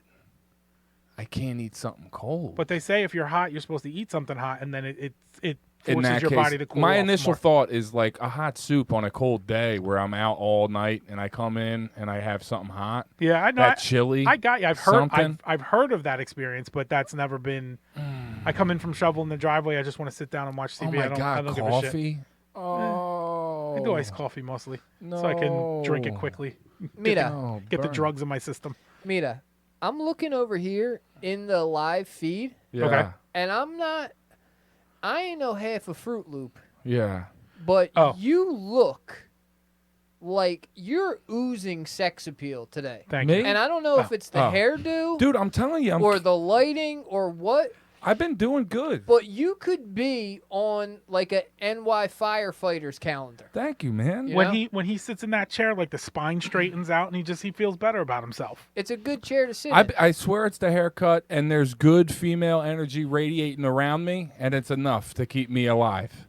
[SPEAKER 2] I can't eat something cold.
[SPEAKER 3] But they say if you're hot, you're supposed to eat something hot, and then it
[SPEAKER 2] in
[SPEAKER 3] forces
[SPEAKER 2] that
[SPEAKER 3] your
[SPEAKER 2] case,
[SPEAKER 3] body to cool
[SPEAKER 2] my
[SPEAKER 3] off
[SPEAKER 2] initial
[SPEAKER 3] more.
[SPEAKER 2] thought is like a hot soup on a cold day where I'm out all night and I come in and I have something hot.
[SPEAKER 3] Yeah, I know.
[SPEAKER 2] That chili.
[SPEAKER 3] I got you.
[SPEAKER 2] something.
[SPEAKER 3] I've heard of that experience, but that's never been. I come in from shoveling the driveway. I just want to sit down and watch TV.
[SPEAKER 2] Oh my
[SPEAKER 3] I don't
[SPEAKER 2] god,
[SPEAKER 3] give a shit.
[SPEAKER 2] coffee. Oh,
[SPEAKER 3] I do iced coffee mostly, so I can drink it
[SPEAKER 2] No.
[SPEAKER 3] quickly.
[SPEAKER 4] Mira,
[SPEAKER 2] Oh,
[SPEAKER 3] Get the
[SPEAKER 2] burn.
[SPEAKER 3] drugs in my system.
[SPEAKER 4] Mira, I'm looking over here in the live feed,
[SPEAKER 2] Yeah.
[SPEAKER 3] Okay.
[SPEAKER 4] and I ain't no half a Fruit Loop,
[SPEAKER 2] Yeah.
[SPEAKER 4] but
[SPEAKER 3] Oh.
[SPEAKER 4] you look like you're oozing sex appeal today.
[SPEAKER 3] Thank
[SPEAKER 2] Me?
[SPEAKER 3] you.
[SPEAKER 4] And I don't know if it's the
[SPEAKER 2] Oh.
[SPEAKER 4] hairdo
[SPEAKER 2] Dude, I'm telling you,
[SPEAKER 4] or the lighting or what,
[SPEAKER 2] I've been doing good.
[SPEAKER 4] but you could be on like a NY firefighters calendar.
[SPEAKER 2] Thank you, man.
[SPEAKER 4] Yeah.
[SPEAKER 3] When he sits in that chair, like the spine straightens out, and he feels better about himself.
[SPEAKER 4] It's a good chair to sit in.
[SPEAKER 2] I swear it's the haircut, and there's good female energy radiating around me, and it's enough to keep me alive.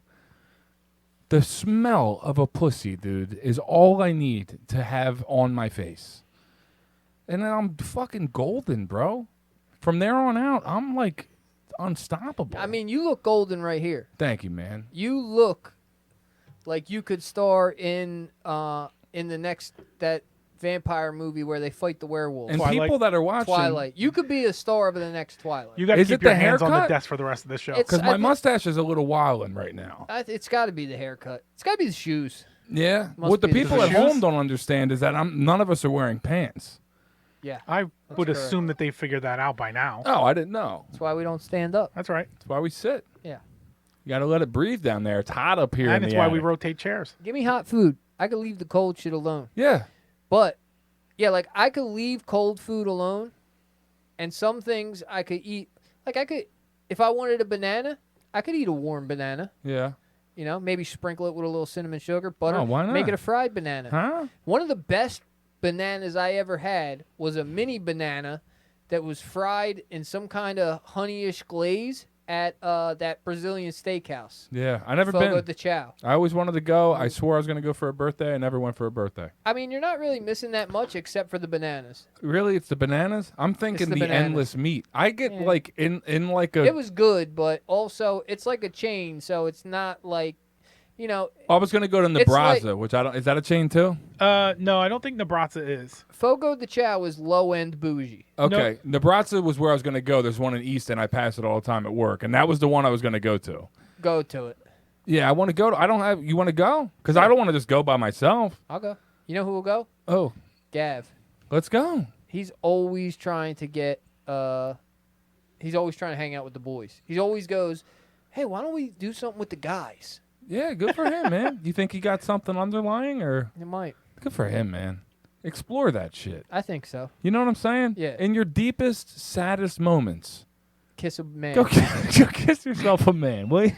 [SPEAKER 2] The smell of a pussy, dude, is all I need to have on my face. And then I'm fucking golden, bro. From there on out, I'm like unstoppable.
[SPEAKER 4] I mean, you look golden right here.
[SPEAKER 2] Thank you, man.
[SPEAKER 4] You look like you could star in the next that vampire movie where they fight the werewolves.
[SPEAKER 2] And
[SPEAKER 3] Twilight.
[SPEAKER 2] people that are watching,
[SPEAKER 4] Twilight. You could be a star of the next Twilight.
[SPEAKER 3] You got to
[SPEAKER 2] Is
[SPEAKER 3] keep
[SPEAKER 2] it
[SPEAKER 3] your
[SPEAKER 2] the
[SPEAKER 3] hands on the
[SPEAKER 2] haircut?
[SPEAKER 3] desk for the rest of this show.
[SPEAKER 4] It's-
[SPEAKER 2] because
[SPEAKER 4] I
[SPEAKER 2] my
[SPEAKER 4] think-
[SPEAKER 2] mustache is a little wilding right now.
[SPEAKER 4] It's got to be the haircut. It's got to be the shoes.
[SPEAKER 2] Yeah.
[SPEAKER 4] Must
[SPEAKER 2] What the
[SPEAKER 4] be the
[SPEAKER 2] people at
[SPEAKER 3] shoes.
[SPEAKER 2] home don't understand is that none of us are wearing pants.
[SPEAKER 4] Yeah.
[SPEAKER 3] I would
[SPEAKER 4] correct.
[SPEAKER 3] assume that they figured that out by now.
[SPEAKER 2] Oh, I didn't know.
[SPEAKER 4] That's why we don't stand up.
[SPEAKER 3] That's right.
[SPEAKER 2] That's why we sit.
[SPEAKER 4] Yeah.
[SPEAKER 2] You got to let it breathe down there. It's hot up here.
[SPEAKER 3] And
[SPEAKER 2] in
[SPEAKER 3] it's
[SPEAKER 2] the
[SPEAKER 3] why we
[SPEAKER 2] attic.
[SPEAKER 3] rotate chairs.
[SPEAKER 4] Give me hot food. I could leave the cold shit alone.
[SPEAKER 2] Yeah.
[SPEAKER 4] But yeah, like I could leave cold food alone, and some things I could eat. Like I could, if I wanted a banana, I could eat a warm banana.
[SPEAKER 2] Yeah.
[SPEAKER 4] You know, maybe sprinkle it with a little cinnamon sugar, butter.
[SPEAKER 2] Oh, why
[SPEAKER 4] Make
[SPEAKER 2] not?
[SPEAKER 4] it a fried banana.
[SPEAKER 2] Huh?
[SPEAKER 4] One of the best bananas I ever had was a mini banana that was fried in some kind of honeyish glaze at that Brazilian steakhouse.
[SPEAKER 2] Yeah. I never
[SPEAKER 4] Fogo
[SPEAKER 2] been.
[SPEAKER 4] de Chao.
[SPEAKER 2] I always wanted to go. I swore I was going to go for a birthday. I never went for a birthday.
[SPEAKER 4] I mean, you're not really missing that much except for the bananas.
[SPEAKER 2] Really? It's the bananas? I'm thinking
[SPEAKER 4] the
[SPEAKER 2] the
[SPEAKER 4] bananas.
[SPEAKER 2] endless meat. I get
[SPEAKER 4] Yeah.
[SPEAKER 2] like in like a.
[SPEAKER 4] It was good, but also it's like a chain, so it's not like, you know,
[SPEAKER 2] I was going to go to
[SPEAKER 4] It's like-
[SPEAKER 2] Nebraska, which I don't. Is that a chain too?
[SPEAKER 3] No, I don't think Nebraska is.
[SPEAKER 4] Fogo de Chao is low end bougie.
[SPEAKER 2] Okay. Nebraska was where I was going to go. There's one in East, and I pass it all the time at work, and that was the one I was going to go to.
[SPEAKER 4] Go to it.
[SPEAKER 2] Yeah, I want to go. I don't have. You want to go? Because I don't want to just go by myself.
[SPEAKER 4] I'll go. You know who will go?
[SPEAKER 2] Oh,
[SPEAKER 4] Gav.
[SPEAKER 2] let's go.
[SPEAKER 4] He's always trying to get. He's always trying to hang out with the boys. He always goes, "Hey, why don't we do something with the guys?"
[SPEAKER 2] Yeah, good for him, man. You think he got something underlying, or
[SPEAKER 4] It might.
[SPEAKER 2] good for him, man? Explore that shit.
[SPEAKER 4] I think so.
[SPEAKER 2] You know what I'm saying?
[SPEAKER 4] Yeah.
[SPEAKER 2] In your deepest, saddest moments,
[SPEAKER 4] Kiss a man.
[SPEAKER 2] go kiss yourself a man, will you?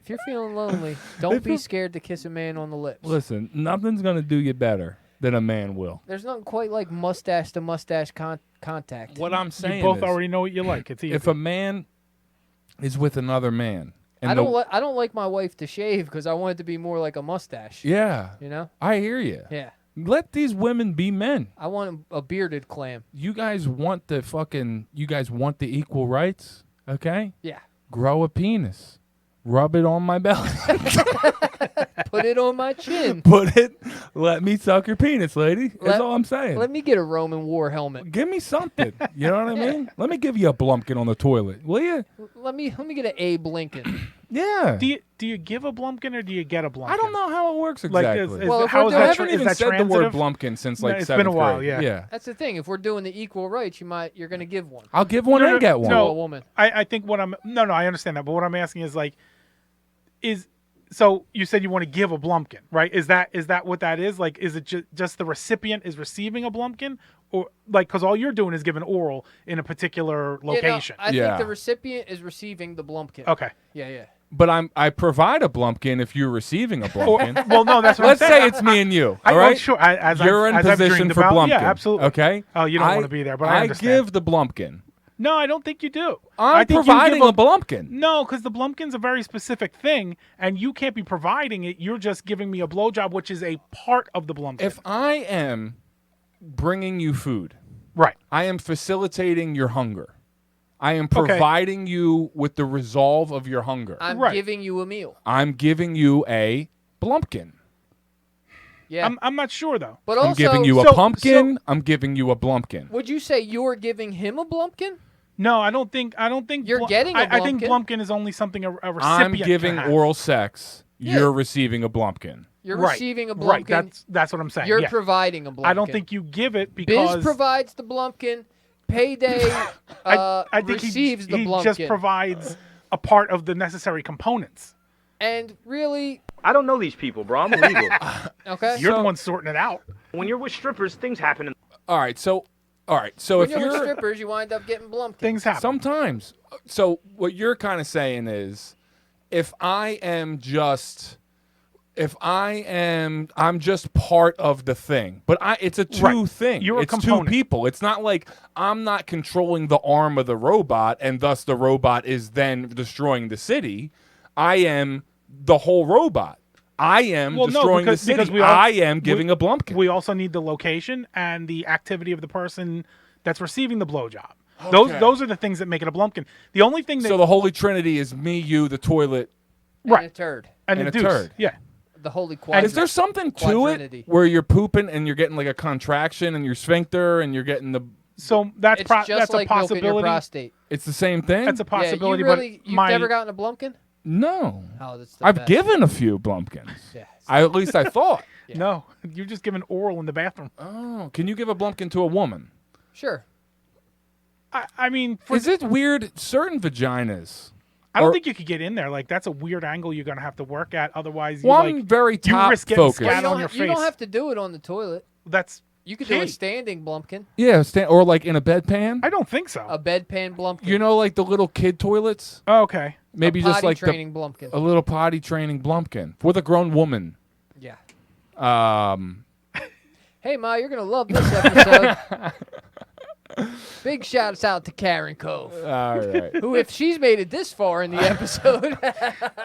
[SPEAKER 4] If you're feeling lonely, don't be scared to kiss a man on the lips.
[SPEAKER 2] Listen, nothing's gonna do you better than a man will.
[SPEAKER 4] There's nothing quite like mustache to mustache contact.
[SPEAKER 2] What I'm
[SPEAKER 3] You
[SPEAKER 2] saying
[SPEAKER 3] both
[SPEAKER 2] is,
[SPEAKER 3] already know what you like. It's easy.
[SPEAKER 2] if a man is with another man, and
[SPEAKER 4] I don't like my wife to shave because I want it to be more like a mustache.
[SPEAKER 2] yeah,
[SPEAKER 4] You know?
[SPEAKER 2] I hear you.
[SPEAKER 4] Yeah.
[SPEAKER 2] Let these women be men.
[SPEAKER 4] I want a bearded clam.
[SPEAKER 2] You guys want the equal rights, okay?
[SPEAKER 4] Yeah.
[SPEAKER 2] Grow a penis. Rub it on my belly.
[SPEAKER 4] Put it on my chin.
[SPEAKER 2] Let me suck your penis, lady. That's
[SPEAKER 4] Let-
[SPEAKER 2] all I'm saying.
[SPEAKER 4] Let me get a Roman war helmet.
[SPEAKER 2] Give me something. You know what I mean? Let me give you a blumpkin on the toilet, will you?
[SPEAKER 4] Let me get an Abe Lincoln.
[SPEAKER 2] Yeah.
[SPEAKER 3] Do you give a blumpkin or do you get a blumpkin?
[SPEAKER 2] I don't know how it works
[SPEAKER 3] Like,
[SPEAKER 2] exactly.
[SPEAKER 4] Well, if
[SPEAKER 3] how
[SPEAKER 4] we're
[SPEAKER 3] is
[SPEAKER 4] doing-
[SPEAKER 2] I
[SPEAKER 3] that?
[SPEAKER 2] haven't
[SPEAKER 3] Is
[SPEAKER 2] even
[SPEAKER 3] that
[SPEAKER 2] said the word
[SPEAKER 3] transitive?
[SPEAKER 2] blumpkin since
[SPEAKER 3] No,
[SPEAKER 2] like
[SPEAKER 3] it's
[SPEAKER 2] 7th
[SPEAKER 3] been a while,
[SPEAKER 2] grade.
[SPEAKER 3] yeah.
[SPEAKER 4] That's the thing. If we're doing the equal rights, you're gonna give one
[SPEAKER 2] I'll give one
[SPEAKER 3] No,
[SPEAKER 2] and get one.
[SPEAKER 4] to
[SPEAKER 3] no.
[SPEAKER 4] a woman.
[SPEAKER 3] I think what I'm no, I understand that, but what I'm asking is like, so you said you want to give a blumpkin, right? Is that what that is? Like, is it just the recipient is receiving a blumpkin, or like because all you're doing is giving oral in a particular location?
[SPEAKER 4] I
[SPEAKER 2] Yeah.
[SPEAKER 4] think the recipient is receiving the blumpkin.
[SPEAKER 3] Okay.
[SPEAKER 4] Yeah.
[SPEAKER 2] But I provide a blumpkin if you're receiving a blumpkin.
[SPEAKER 3] Well, no, that's what
[SPEAKER 2] Let's
[SPEAKER 3] I'm saying.
[SPEAKER 2] say it's me and you.
[SPEAKER 3] I,
[SPEAKER 2] all
[SPEAKER 3] well,
[SPEAKER 2] right?
[SPEAKER 3] sure. As
[SPEAKER 2] You're
[SPEAKER 3] I've,
[SPEAKER 2] in
[SPEAKER 3] as I've
[SPEAKER 2] position
[SPEAKER 3] dreamed
[SPEAKER 2] for
[SPEAKER 3] about,
[SPEAKER 2] blumpkin.
[SPEAKER 3] Yeah, absolutely.
[SPEAKER 2] Okay.
[SPEAKER 3] Oh, you don't want to be there, but I understand.
[SPEAKER 2] give the blumpkin.
[SPEAKER 3] No, I don't think you do.
[SPEAKER 2] I'm
[SPEAKER 3] I think you
[SPEAKER 2] providing
[SPEAKER 3] give
[SPEAKER 2] a blumpkin.
[SPEAKER 3] No, because the blumpkin's a very specific thing, and you can't be providing it. You're just giving me a blowjob, which is a part of the blumpkin.
[SPEAKER 2] If I am bringing you food,
[SPEAKER 3] right.
[SPEAKER 2] I am facilitating your hunger. I am providing you with the resolve of your hunger.
[SPEAKER 4] I'm
[SPEAKER 3] Right.
[SPEAKER 4] giving you a meal.
[SPEAKER 2] I'm giving you a blumpkin.
[SPEAKER 4] Yeah.
[SPEAKER 3] I'm not sure though.
[SPEAKER 4] But also,
[SPEAKER 2] I'm giving you a
[SPEAKER 3] so-
[SPEAKER 2] pumpkin. I'm giving you a blumpkin.
[SPEAKER 4] would you say you're giving him a blumpkin?
[SPEAKER 3] No, I don't think.
[SPEAKER 4] You're getting a
[SPEAKER 3] I think
[SPEAKER 4] blumpkin.
[SPEAKER 3] blumpkin is only something a recipient.
[SPEAKER 2] I'm giving
[SPEAKER 3] can have.
[SPEAKER 2] oral sex.
[SPEAKER 4] Yeah.
[SPEAKER 2] You're receiving a blumpkin.
[SPEAKER 4] You're
[SPEAKER 3] Right.
[SPEAKER 4] receiving a
[SPEAKER 3] Right.
[SPEAKER 4] blumpkin.
[SPEAKER 3] That's what I'm saying.
[SPEAKER 4] You're
[SPEAKER 3] yeah.
[SPEAKER 4] providing a blumpkin.
[SPEAKER 3] I don't think you give it because
[SPEAKER 4] Biz provides the blumpkin. Payday
[SPEAKER 3] I think
[SPEAKER 4] receives the
[SPEAKER 3] he
[SPEAKER 4] blumpkin.
[SPEAKER 3] just provides a part of the necessary components.
[SPEAKER 4] And really,
[SPEAKER 6] I don't know these people, bro. I'm illegal.
[SPEAKER 4] okay.
[SPEAKER 3] You're the one sorting it out.
[SPEAKER 6] When you're with strippers, things happen.
[SPEAKER 2] All right. So
[SPEAKER 4] when
[SPEAKER 2] if
[SPEAKER 4] you're with
[SPEAKER 2] you're
[SPEAKER 4] strippers, you wind up getting blumpkin.
[SPEAKER 3] Things happen.
[SPEAKER 2] sometimes, so what you're kind of saying is, I'm just part of the thing, but it's a two
[SPEAKER 3] Right.
[SPEAKER 2] thing.
[SPEAKER 3] You're a
[SPEAKER 2] it's two
[SPEAKER 3] component.
[SPEAKER 2] people. It's not like I'm not controlling the arm of the robot, and thus the robot is then destroying the city. I am the whole robot. I am
[SPEAKER 3] Well, no,
[SPEAKER 2] destroying
[SPEAKER 3] because-
[SPEAKER 2] the city.
[SPEAKER 3] because we all-
[SPEAKER 2] I am giving a blumpkin.
[SPEAKER 3] We also need the location and the activity of the person that's receiving the blowjob. Those are the things that make it a blumpkin. The only thing that
[SPEAKER 2] So the Holy Trinity is me, you, the toilet.
[SPEAKER 4] And
[SPEAKER 3] right.
[SPEAKER 4] a turd.
[SPEAKER 3] and
[SPEAKER 2] and
[SPEAKER 3] the
[SPEAKER 2] a
[SPEAKER 3] deuce.
[SPEAKER 2] turd.
[SPEAKER 3] Yeah.
[SPEAKER 4] The holy quadrant.
[SPEAKER 2] Is there something to
[SPEAKER 4] Quadrinity.
[SPEAKER 2] it where you're pooping and you're getting like a contraction in your sphincter and you're getting the?
[SPEAKER 3] So that's
[SPEAKER 4] It's just
[SPEAKER 3] that's
[SPEAKER 4] like
[SPEAKER 3] a
[SPEAKER 4] milking your
[SPEAKER 3] possibility.
[SPEAKER 4] prostate.
[SPEAKER 2] It's the same thing.
[SPEAKER 3] That's a
[SPEAKER 4] Yeah,
[SPEAKER 3] possibility.
[SPEAKER 4] you really,
[SPEAKER 3] but
[SPEAKER 4] you've
[SPEAKER 3] my
[SPEAKER 4] never gotten a blumpkin?
[SPEAKER 2] No,
[SPEAKER 4] Oh, that's the
[SPEAKER 2] I've
[SPEAKER 4] best.
[SPEAKER 2] given a few blumpkins.
[SPEAKER 4] Yeah.
[SPEAKER 2] At least I thought.
[SPEAKER 3] no, you're just giving oral in the bathroom.
[SPEAKER 2] Oh, can you give a blumpkin to a woman?
[SPEAKER 4] Sure.
[SPEAKER 3] I mean,
[SPEAKER 2] Is it weird? Certain vaginas.
[SPEAKER 3] I don't
[SPEAKER 2] or-
[SPEAKER 3] think you could get in there. Like that's a weird angle you're gonna have to work at. Otherwise, you
[SPEAKER 2] Well,
[SPEAKER 3] like
[SPEAKER 2] I'm very
[SPEAKER 3] you
[SPEAKER 2] top
[SPEAKER 3] risk getting
[SPEAKER 2] focused.
[SPEAKER 3] scat on your
[SPEAKER 4] You don't
[SPEAKER 3] face.
[SPEAKER 4] have to do it on the toilet.
[SPEAKER 3] That's
[SPEAKER 4] You could do a
[SPEAKER 3] Key.
[SPEAKER 4] standing blumpkin,
[SPEAKER 2] Yeah, or like in a bedpan.
[SPEAKER 3] I don't think so.
[SPEAKER 4] a bedpan blumpkin,
[SPEAKER 2] You know, like the little kid toilets.
[SPEAKER 3] Oh, okay.
[SPEAKER 2] Maybe
[SPEAKER 4] a
[SPEAKER 2] just
[SPEAKER 4] potty
[SPEAKER 2] like
[SPEAKER 4] training blumpkin.
[SPEAKER 2] a little potty training blumpkin with a grown woman.
[SPEAKER 4] Yeah.
[SPEAKER 2] Hey,
[SPEAKER 4] Ma, you're gonna love this episode. Big shouts out to Karen Cove,
[SPEAKER 2] All right.
[SPEAKER 4] who, if she's made it this far in the episode,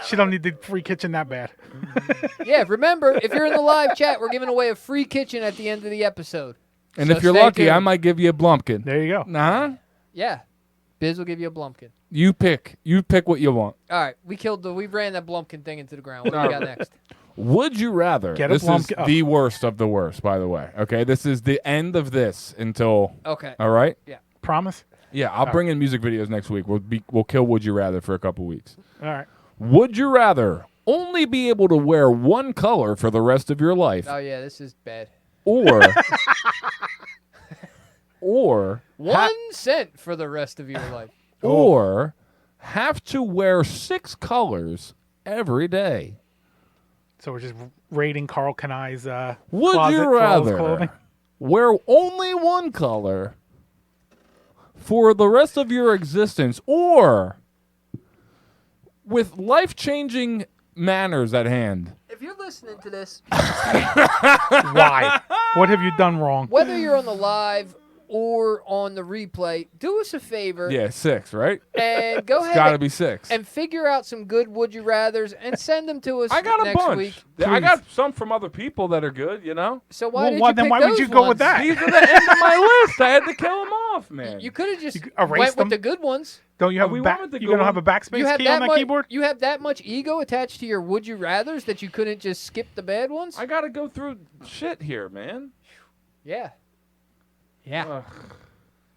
[SPEAKER 3] She don't need the free kitchen that bad.
[SPEAKER 4] yeah. Remember, if you're in the live chat, we're giving away a free kitchen at the end of the episode.
[SPEAKER 2] And
[SPEAKER 4] So
[SPEAKER 2] if you're
[SPEAKER 4] stay
[SPEAKER 2] lucky, I
[SPEAKER 4] tuned.
[SPEAKER 2] might give you a blumpkin.
[SPEAKER 3] There you go.
[SPEAKER 2] Nah.
[SPEAKER 4] Yeah, Biz will give you a blumpkin.
[SPEAKER 2] You pick. You pick what you want.
[SPEAKER 4] All right, we ran that blumpkin thing into the ground. What do we got next?
[SPEAKER 2] Would you rather?
[SPEAKER 3] Get a
[SPEAKER 2] This is
[SPEAKER 3] blumpkin- oh.
[SPEAKER 2] the worst of the worst, by the way. Okay, this is the end of this until.
[SPEAKER 4] Okay.
[SPEAKER 2] All right.
[SPEAKER 3] Promise.
[SPEAKER 2] Yeah, I'll bring in music videos next week. We'll kill Would You Rather for a couple weeks.
[SPEAKER 3] All right.
[SPEAKER 2] Would you rather only be able to wear one color for the rest of your life,
[SPEAKER 4] Oh yeah, this is bad.
[SPEAKER 2] or or
[SPEAKER 4] 1 cent for the rest of your life.
[SPEAKER 2] or have to wear 6 colors every day?
[SPEAKER 3] So we're just rating Carl Kanai's
[SPEAKER 2] Would
[SPEAKER 3] closet
[SPEAKER 2] you
[SPEAKER 3] for all his
[SPEAKER 2] rather
[SPEAKER 3] clothing.
[SPEAKER 2] wear only one color for the rest of your existence, or with life-changing manners at hand.
[SPEAKER 4] If you're listening to this,
[SPEAKER 3] Why? What have you done wrong?
[SPEAKER 4] whether you're on the live or on the replay, do us a favor
[SPEAKER 2] Yeah, 6, right?
[SPEAKER 4] and go
[SPEAKER 2] It's
[SPEAKER 4] ahead
[SPEAKER 2] got to be 6.
[SPEAKER 4] and figure out some good would you rathers and send them to us
[SPEAKER 2] I got a
[SPEAKER 4] next
[SPEAKER 2] bunch.
[SPEAKER 4] week.
[SPEAKER 2] I got some from other people that are good, you know?
[SPEAKER 4] So why
[SPEAKER 3] Well,
[SPEAKER 4] did
[SPEAKER 3] why-
[SPEAKER 4] you
[SPEAKER 3] then
[SPEAKER 4] pick
[SPEAKER 3] why would
[SPEAKER 4] those
[SPEAKER 3] you go with
[SPEAKER 4] ones?
[SPEAKER 3] that?
[SPEAKER 2] These are the end of my list. I had to kill them off, man.
[SPEAKER 4] You could have just
[SPEAKER 3] erase
[SPEAKER 4] went
[SPEAKER 3] them?
[SPEAKER 4] with the good ones.
[SPEAKER 3] Don't you have
[SPEAKER 2] we
[SPEAKER 3] a back?
[SPEAKER 2] wanted to
[SPEAKER 3] You
[SPEAKER 2] go
[SPEAKER 3] don't have
[SPEAKER 2] on-
[SPEAKER 3] a backspace
[SPEAKER 4] You have
[SPEAKER 3] key on
[SPEAKER 4] that
[SPEAKER 3] that
[SPEAKER 4] much.
[SPEAKER 3] keyboard?
[SPEAKER 4] You have that much ego attached to your would you rather's that you couldn't just skip the bad ones.
[SPEAKER 2] I got to go through shit here, man.
[SPEAKER 4] Yeah. Yeah.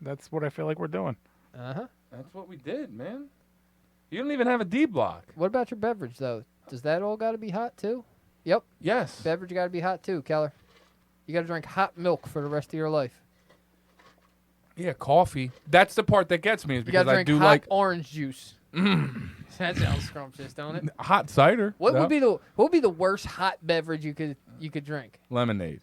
[SPEAKER 3] That's what I feel like we're doing.
[SPEAKER 4] Uh-huh.
[SPEAKER 2] That's what we did, man. You don't even have a D block.
[SPEAKER 4] What about your beverage though? Does that all got to be hot too? Yep.
[SPEAKER 2] Yes.
[SPEAKER 4] Beverage got to be hot too, Keller. You got to drink hot milk for the rest of your life.
[SPEAKER 2] Yeah, coffee. That's the part that gets me is
[SPEAKER 4] You got
[SPEAKER 2] because
[SPEAKER 4] to
[SPEAKER 2] I
[SPEAKER 4] drink
[SPEAKER 2] do
[SPEAKER 4] hot
[SPEAKER 2] like
[SPEAKER 4] orange juice. That sounds scrumptious, don't it?
[SPEAKER 2] hot cider.
[SPEAKER 4] What
[SPEAKER 2] No.
[SPEAKER 4] would be the worst hot beverage you could drink?
[SPEAKER 2] Lemonade.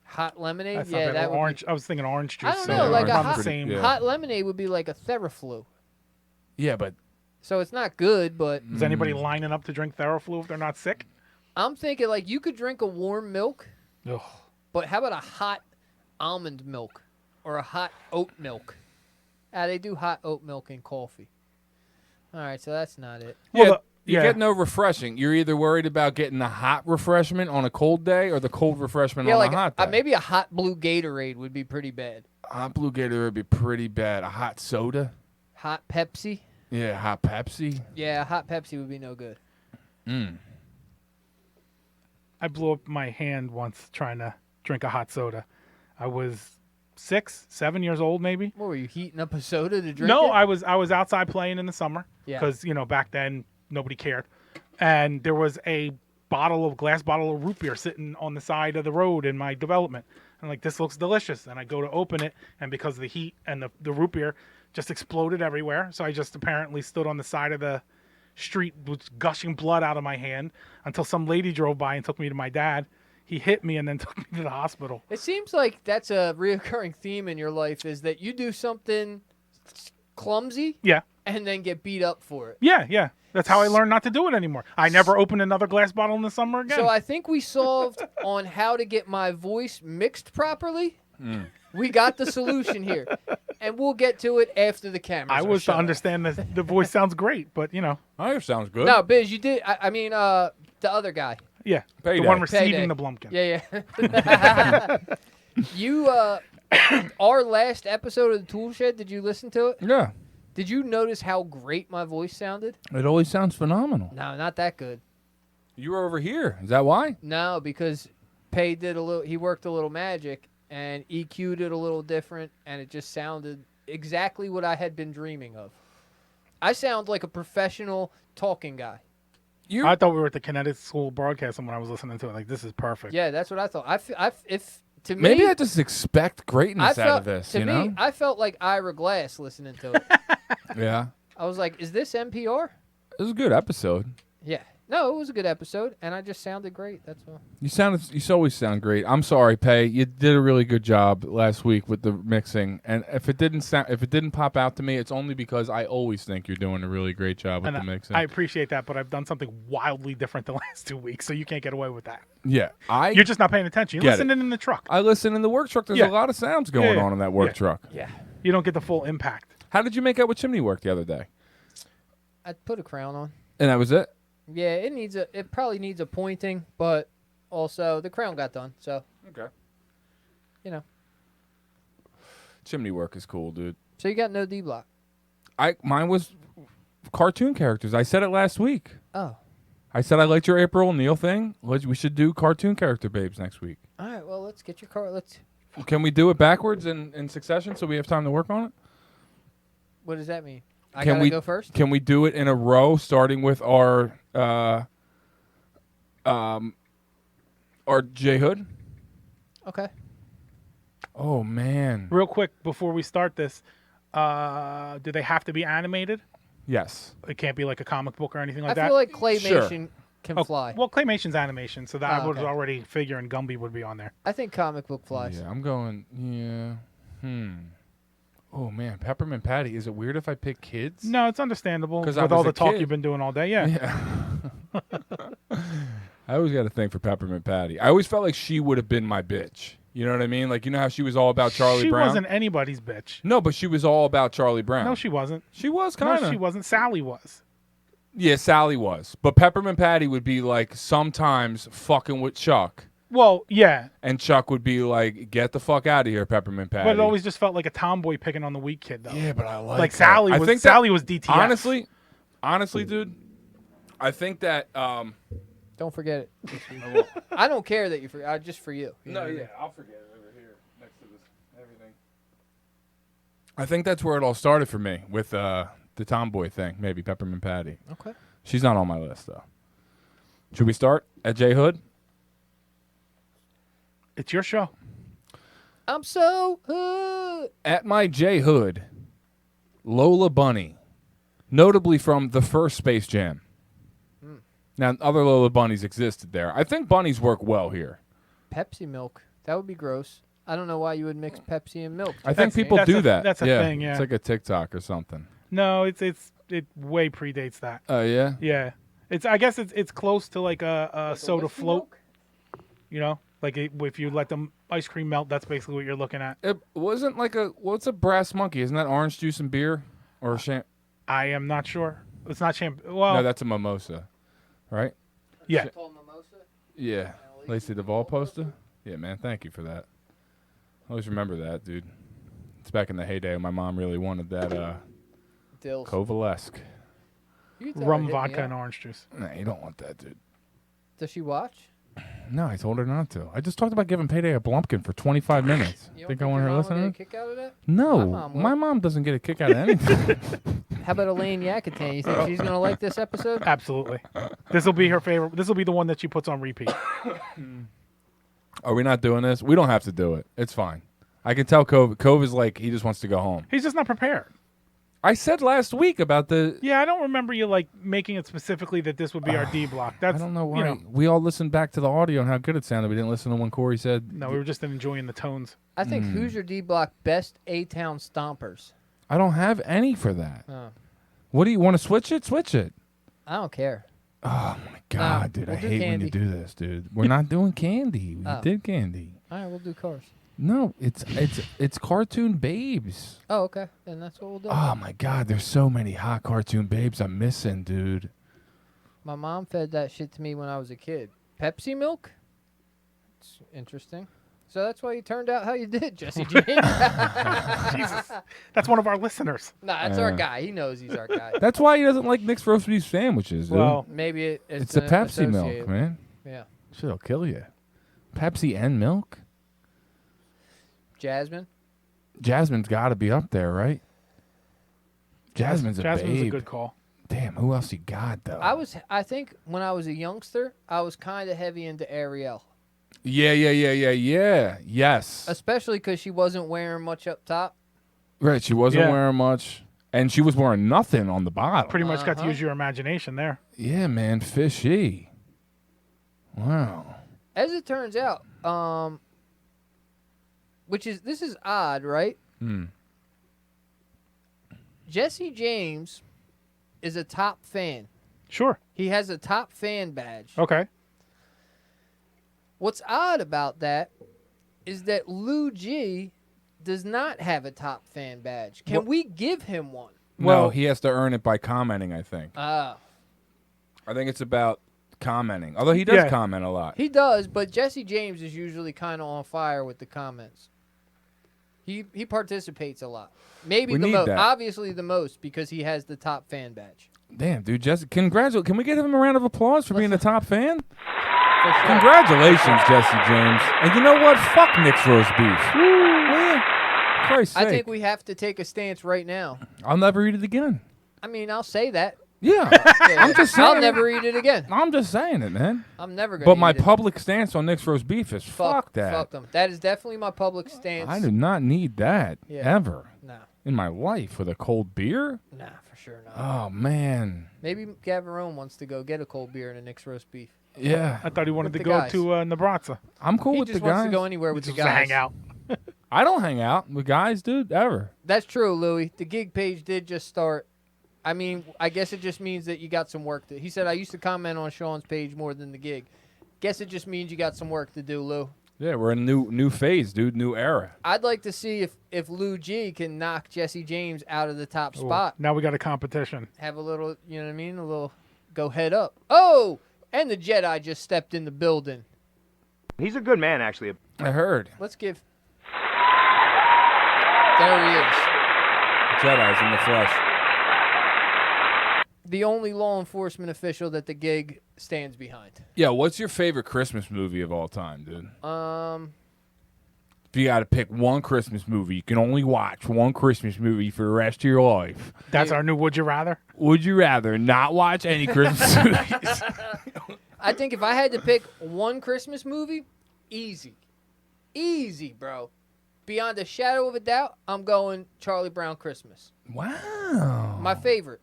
[SPEAKER 4] Hot lemonade?
[SPEAKER 3] That's
[SPEAKER 4] Yeah,
[SPEAKER 3] not
[SPEAKER 4] that
[SPEAKER 3] bad.
[SPEAKER 4] would
[SPEAKER 3] Orange. I was thinking orange juice.
[SPEAKER 4] I don't
[SPEAKER 3] so
[SPEAKER 4] know, like
[SPEAKER 3] it's
[SPEAKER 4] a
[SPEAKER 3] not
[SPEAKER 4] hot-
[SPEAKER 3] the same.
[SPEAKER 4] be,
[SPEAKER 2] Yeah.
[SPEAKER 4] hot lemonade would be like a Theraflu.
[SPEAKER 2] Yeah, but
[SPEAKER 4] So it's not good, but
[SPEAKER 3] Is anybody lining up to drink Theraflu if they're not sick?
[SPEAKER 4] I'm thinking like you could drink a warm milk,
[SPEAKER 3] Ugh.
[SPEAKER 4] but how about a hot almond milk or a hot oat milk? They do hot oat milk in coffee. All right, so that's not it.
[SPEAKER 3] Well,
[SPEAKER 2] yeah,
[SPEAKER 3] the-
[SPEAKER 2] you
[SPEAKER 3] yeah.
[SPEAKER 2] get no refreshing. You're either worried about getting the hot refreshment on a cold day or the cold refreshment
[SPEAKER 4] Yeah,
[SPEAKER 2] on
[SPEAKER 4] like
[SPEAKER 2] a hot day.
[SPEAKER 4] maybe a hot blue Gatorade would be pretty bad.
[SPEAKER 2] Hot blue Gatorade would be pretty bad. A hot soda.
[SPEAKER 4] Hot Pepsi.
[SPEAKER 2] Yeah, hot Pepsi.
[SPEAKER 4] Yeah, hot Pepsi would be no good.
[SPEAKER 3] I blew up my hand once trying to drink a hot soda. I was 6, 7 years old, maybe.
[SPEAKER 4] What were you heating up a soda to drink?
[SPEAKER 3] No,
[SPEAKER 4] it?
[SPEAKER 3] I was outside playing in the summer
[SPEAKER 4] Yeah.
[SPEAKER 3] because back then nobody cared, and there was a glass bottle of root beer sitting on the side of the road in my development. I'm like, this looks delicious, and I go to open it, and because of the heat and the root beer just exploded everywhere, so I just apparently stood on the side of the street with gushing blood out of my hand until some lady drove by and took me to my dad. He hit me and then took me to the hospital.
[SPEAKER 4] It seems like that's a reoccurring theme in your life is that you do something clumsy
[SPEAKER 3] Yeah.
[SPEAKER 4] and then get beat up for it.
[SPEAKER 3] Yeah. That's how I learned not to do it anymore. I never opened another glass bottle in the summer again.
[SPEAKER 4] So I think we solved on how to get my voice mixed properly. We got the solution here. And we'll get to it after the cameras
[SPEAKER 3] I
[SPEAKER 4] are
[SPEAKER 3] was to
[SPEAKER 4] shut off.
[SPEAKER 3] understand that the voice sounds great, but
[SPEAKER 2] Oh, that sounds good.
[SPEAKER 4] No, Biz, you did. I mean, the other guy.
[SPEAKER 3] yeah,
[SPEAKER 2] Payday.
[SPEAKER 3] the one receiving
[SPEAKER 4] Payday.
[SPEAKER 3] the Blumpkin.
[SPEAKER 4] Yeah. You, our last episode of the Tool Shed, did you listen to it?
[SPEAKER 2] Yeah.
[SPEAKER 4] Did you notice how great my voice sounded?
[SPEAKER 2] It always sounds phenomenal.
[SPEAKER 4] No, not that good.
[SPEAKER 2] You were over here. Is that why?
[SPEAKER 4] No, because Pay did he worked a little magic and EQ'd it a little different, and it just sounded exactly what I had been dreaming of. I sound like a professional talking guy.
[SPEAKER 3] I thought we were at the Kinetic School broadcasting when I was listening to it. Like, this is perfect.
[SPEAKER 4] Yeah, that's what I thought. To me,
[SPEAKER 2] Maybe I just expect
[SPEAKER 4] I
[SPEAKER 2] greatness
[SPEAKER 4] felt,
[SPEAKER 2] out of this,
[SPEAKER 4] to
[SPEAKER 2] you
[SPEAKER 4] me,
[SPEAKER 2] know?
[SPEAKER 4] I felt like Ira Glass listening to it.
[SPEAKER 2] Yeah.
[SPEAKER 4] I was like, is this NPR?
[SPEAKER 2] It was a good episode.
[SPEAKER 4] Yeah. No, it was a good episode, and I just sounded great. That's all.
[SPEAKER 2] You always sound great. I'm sorry, Pay. You did a really good job last week with the mixing, and if it didn't pop out to me, it's only because I always think you're doing a really great job with
[SPEAKER 3] And
[SPEAKER 2] the mixing.
[SPEAKER 3] I appreciate that, but I've done something wildly different the last 2 weeks, so you can't get away with that.
[SPEAKER 2] yeah,
[SPEAKER 3] You're just not paying attention. You're
[SPEAKER 2] Get it.
[SPEAKER 3] listening in the truck.
[SPEAKER 2] I listen in the work truck. There's
[SPEAKER 3] Yeah.
[SPEAKER 2] a lot of sounds going
[SPEAKER 3] Yeah.
[SPEAKER 2] on in that work
[SPEAKER 3] Yeah.
[SPEAKER 2] truck.
[SPEAKER 4] Yeah.
[SPEAKER 3] You don't get the full impact.
[SPEAKER 2] How did you make out with chimney work the other day?
[SPEAKER 4] I put a crown on.
[SPEAKER 2] And that was it.
[SPEAKER 4] Yeah, it probably needs a pointing, but also the crown got done, so
[SPEAKER 2] Okay.
[SPEAKER 4] you know.
[SPEAKER 2] Chimney work is cool, dude.
[SPEAKER 4] So you got no D block.
[SPEAKER 2] Mine was cartoon characters. I said it last week.
[SPEAKER 4] Oh.
[SPEAKER 2] I said I liked your April O'Neil thing. We should do cartoon character babes next week.
[SPEAKER 4] All right, well, let's get your car.
[SPEAKER 2] Can we do it backwards in succession so we have time to work on it?
[SPEAKER 4] What does that mean? I
[SPEAKER 2] Can
[SPEAKER 4] gotta
[SPEAKER 2] we
[SPEAKER 4] go first?
[SPEAKER 2] Can we do it in a row, starting with our J Hood?
[SPEAKER 4] Okay.
[SPEAKER 2] Oh man.
[SPEAKER 3] Real quick, before we start this, do they have to be animated?
[SPEAKER 2] Yes.
[SPEAKER 3] It can't be like a comic book or anything like
[SPEAKER 4] I
[SPEAKER 3] that?
[SPEAKER 4] feel like claymation can fly.
[SPEAKER 3] Well, Claymation's animation, so that I would
[SPEAKER 4] okay.
[SPEAKER 3] already figure and Gumby would be on there.
[SPEAKER 4] I think comic book flies.
[SPEAKER 2] Yeah, I'm going. Yeah. Oh man, Peppermint Patty. Is it weird if I pick kids?
[SPEAKER 3] No, it's understandable
[SPEAKER 2] 'Cause
[SPEAKER 3] with
[SPEAKER 2] I was
[SPEAKER 3] all the
[SPEAKER 2] a
[SPEAKER 3] talk
[SPEAKER 2] kid.
[SPEAKER 3] you've been doing all day. Yeah.
[SPEAKER 2] Yeah. I always got a thing for Peppermint Patty. I always felt like she would have been my bitch. You know what I mean? Like, you know how she was all about Charlie
[SPEAKER 3] She
[SPEAKER 2] Brown?
[SPEAKER 3] wasn't anybody's bitch.
[SPEAKER 2] No, but she was all about Charlie Brown.
[SPEAKER 3] No, she wasn't.
[SPEAKER 2] She was kind
[SPEAKER 3] No,
[SPEAKER 2] of.
[SPEAKER 3] she wasn't. Sally was.
[SPEAKER 2] Yeah, Sally was. But Peppermint Patty would be like sometimes fucking with Chuck.
[SPEAKER 3] Well, yeah,
[SPEAKER 2] And Chuck would be like, get the fuck out of here, Peppermint Patty.
[SPEAKER 3] but it always just felt like a tomboy picking on the weak kid, though.
[SPEAKER 2] Yeah, but I like
[SPEAKER 3] like
[SPEAKER 2] that.
[SPEAKER 3] Sally
[SPEAKER 2] I
[SPEAKER 3] was.
[SPEAKER 2] think
[SPEAKER 3] Sally was DTF.
[SPEAKER 2] Honestly, dude, I think that
[SPEAKER 4] Don't forget it. I don't care that you forget. Just for you. You know what I mean?
[SPEAKER 2] I'll forget it over here next to this everything. I think that's where it all started for me with the tomboy thing, maybe Peppermint Patty.
[SPEAKER 4] Okay.
[SPEAKER 2] She's not on my list though. Should we start at J Hood?
[SPEAKER 3] It's your show.
[SPEAKER 4] I'm so hood.
[SPEAKER 2] At my J Hood, Lola Bunny, notably from the first Space Jam. Now, other Lola Bunnies existed there. I think bunnies work well here.
[SPEAKER 4] Pepsi milk. That would be gross. I don't know why you would mix Pepsi and milk.
[SPEAKER 2] I think people do that.
[SPEAKER 3] That's a thing, yeah.
[SPEAKER 2] It's like a TikTok or something.
[SPEAKER 3] No, it way predates that.
[SPEAKER 2] Oh, yeah?
[SPEAKER 3] Yeah, I guess it's close to like a soda
[SPEAKER 4] whiskey
[SPEAKER 3] float.
[SPEAKER 4] milk?
[SPEAKER 3] You know, like if you let the ice cream melt, that's basically what you're looking at.
[SPEAKER 2] It wasn't like what's a brass monkey? Isn't that orange juice and beer? Or
[SPEAKER 3] I am not sure. It's not champagne. Well,
[SPEAKER 2] No, that's a mimosa, right?
[SPEAKER 3] yeah.
[SPEAKER 4] Tall mimosa?
[SPEAKER 2] Yeah. Lacey Duvall poster? Yeah, man, thank you for that. I always remember that, dude. It's back in the heyday when my mom really wanted that
[SPEAKER 4] Dills.
[SPEAKER 2] Kovalesque.
[SPEAKER 4] You can tell her
[SPEAKER 3] Rum,
[SPEAKER 4] hit me
[SPEAKER 3] vodka,
[SPEAKER 4] up.
[SPEAKER 3] and orange juice.
[SPEAKER 2] Nah, you don't want that, dude.
[SPEAKER 4] Does she watch?
[SPEAKER 2] No, I told her not to. I just talked about giving Payday a Blumpkin for 25 minutes.
[SPEAKER 4] You don't
[SPEAKER 2] Think I want
[SPEAKER 4] your
[SPEAKER 2] her
[SPEAKER 4] mom
[SPEAKER 2] listening?
[SPEAKER 4] would get a kick out of that?
[SPEAKER 2] No,
[SPEAKER 4] My mom would.
[SPEAKER 2] my mom doesn't get a kick out of anything.
[SPEAKER 4] How about Elaine Yakatan? You think she's going to like this episode?
[SPEAKER 3] Absolutely. This will be her favorite. This will be the one that she puts on repeat.
[SPEAKER 2] Are we not doing this? We don't have to do it. It's fine. I can tell Cove is like, he just wants to go home.
[SPEAKER 3] He's just not prepared.
[SPEAKER 2] I said last week about the...
[SPEAKER 3] Yeah, I don't remember you like making it specifically that this would be our D block. That's
[SPEAKER 2] I don't know why.
[SPEAKER 3] You know,
[SPEAKER 2] We all listened back to the audio and how good it sounded. We didn't listen to when Corey said...
[SPEAKER 3] no, we were just enjoying the tones.
[SPEAKER 4] I think who's your D block best A-Town stompers?
[SPEAKER 2] I don't have any for that.
[SPEAKER 4] Oh.
[SPEAKER 2] What do you want to switch it? Switch it.
[SPEAKER 4] I don't care.
[SPEAKER 2] Oh, my God, dude.
[SPEAKER 4] we'll
[SPEAKER 2] I
[SPEAKER 4] do
[SPEAKER 2] hate when
[SPEAKER 4] candy.
[SPEAKER 2] you do this, dude. We're not doing candy. We
[SPEAKER 4] Oh.
[SPEAKER 2] did candy.
[SPEAKER 4] All right, we'll do cars.
[SPEAKER 2] No, it's cartoon babes.
[SPEAKER 4] Oh, okay. Then that's what we'll do.
[SPEAKER 2] Oh, my God. There's so many hot cartoon babes I'm missing, dude.
[SPEAKER 4] My mom fed that shit to me when I was a kid. Pepsi milk? It's interesting. So that's why you turned out how you did, Jesse James.
[SPEAKER 3] Jesus, that's one of our listeners.
[SPEAKER 4] Nah, that's our guy. He knows he's our guy.
[SPEAKER 2] That's why he doesn't like Nick's roast beef sandwiches, dude.
[SPEAKER 3] Well,
[SPEAKER 4] Maybe
[SPEAKER 2] it's the Pepsi milk,
[SPEAKER 4] associated.
[SPEAKER 2] man.
[SPEAKER 4] Yeah.
[SPEAKER 2] Shit'll kill you. Pepsi and milk?
[SPEAKER 4] Jasmine?
[SPEAKER 2] Jasmine's got to be up there, right? Jasmine's a
[SPEAKER 3] Jasmine's
[SPEAKER 2] babe.
[SPEAKER 3] a good call.
[SPEAKER 2] Damn, who else you got, though?
[SPEAKER 4] I think when I was a youngster, I was kind of heavy into Ariel.
[SPEAKER 2] Yeah. Yes.
[SPEAKER 4] Especially because she wasn't wearing much up top.
[SPEAKER 2] Right, she wasn't
[SPEAKER 3] Yeah.
[SPEAKER 2] wearing much. And she was wearing nothing on the bottom.
[SPEAKER 3] Pretty much got to use your imagination there.
[SPEAKER 2] Yeah, man, fishy. Wow.
[SPEAKER 4] As it turns out, this is odd, right? Jesse James is a top fan.
[SPEAKER 3] Sure.
[SPEAKER 4] He has a top fan badge.
[SPEAKER 3] Okay.
[SPEAKER 4] What's odd about that is that Lou G does not have a top fan badge. Can we give him one?
[SPEAKER 2] Well,
[SPEAKER 3] Well-
[SPEAKER 2] he has to earn it by commenting, I think. I think it's about commenting. Although he does
[SPEAKER 3] Yeah.
[SPEAKER 2] comment a lot.
[SPEAKER 4] He does, but Jesse James is usually kind of on fire with the comments. He participates a lot. Maybe
[SPEAKER 2] We
[SPEAKER 4] the
[SPEAKER 2] need
[SPEAKER 4] most.
[SPEAKER 2] that.
[SPEAKER 4] Obviously the most because he has the top fan badge.
[SPEAKER 2] Damn, dude, Jesse, congratulate. Can we give him a round of applause for being a top fan?
[SPEAKER 4] For sure.
[SPEAKER 2] Congratulations, Jesse James. And you know what? Fuck Nick's roast beef. Well, Christ's
[SPEAKER 4] I
[SPEAKER 2] sake.
[SPEAKER 4] think we have to take a stance right now.
[SPEAKER 2] I'll never eat it again.
[SPEAKER 4] I mean, I'll say that.
[SPEAKER 2] Yeah.
[SPEAKER 4] Yeah,
[SPEAKER 2] I'm just saying.
[SPEAKER 4] I'll never eat it again.
[SPEAKER 2] I'm just saying it, man.
[SPEAKER 4] I'm never gonna.
[SPEAKER 2] But my
[SPEAKER 4] eat it.
[SPEAKER 2] public stance on Nick's roast beef is fuck that.
[SPEAKER 4] Fuck them. That is definitely my public stance.
[SPEAKER 2] I do not need that
[SPEAKER 4] Yeah.
[SPEAKER 2] ever.
[SPEAKER 4] No.
[SPEAKER 2] in my life with a cold beer.
[SPEAKER 4] Nah, for sure not.
[SPEAKER 2] Oh man.
[SPEAKER 4] Maybe Gavarone wants to go get a cold beer and a Nick's roast beef.
[SPEAKER 2] Yeah,
[SPEAKER 3] I thought he wanted
[SPEAKER 4] With
[SPEAKER 3] to
[SPEAKER 4] the
[SPEAKER 3] go
[SPEAKER 4] guys.
[SPEAKER 3] to Nebraska.
[SPEAKER 2] I'm cool
[SPEAKER 4] He
[SPEAKER 2] with
[SPEAKER 4] just
[SPEAKER 2] the
[SPEAKER 4] wants
[SPEAKER 2] guys.
[SPEAKER 4] to go anywhere with
[SPEAKER 3] Just
[SPEAKER 4] the
[SPEAKER 3] to
[SPEAKER 4] guys.
[SPEAKER 3] hang out.
[SPEAKER 2] I don't hang out with guys, dude, ever.
[SPEAKER 4] That's true, Louis. The gig page did just start. I mean, I guess it just means that you got some work to. He said I used to comment on Sean's page more than the gig. Guess it just means you got some work to do, Lou.
[SPEAKER 2] Yeah, we're in a new phase, dude. New era.
[SPEAKER 4] I'd like to see if Lou G can knock Jesse James out of the top
[SPEAKER 3] Ooh,
[SPEAKER 4] spot.
[SPEAKER 3] now we got a competition.
[SPEAKER 4] Have a little, you know what I mean? A little go head up. Oh, and the Jedi just stepped in the building.
[SPEAKER 6] He's a good man, actually.
[SPEAKER 2] I heard.
[SPEAKER 4] Let's give. There he is.
[SPEAKER 2] Jedi's in the flesh.
[SPEAKER 4] The only law enforcement official that the gig stands behind.
[SPEAKER 2] Yeah, what's your favorite Christmas movie of all time, dude? If you got to pick one Christmas movie, you can only watch one Christmas movie for the rest of your life.
[SPEAKER 3] That's our new Would You Rather?
[SPEAKER 2] Would you rather not watch any Christmas movies?
[SPEAKER 4] I think if I had to pick one Christmas movie, easy, bro. Beyond a shadow of a doubt, I'm going Charlie Brown Christmas.
[SPEAKER 2] Wow.
[SPEAKER 4] My favorite.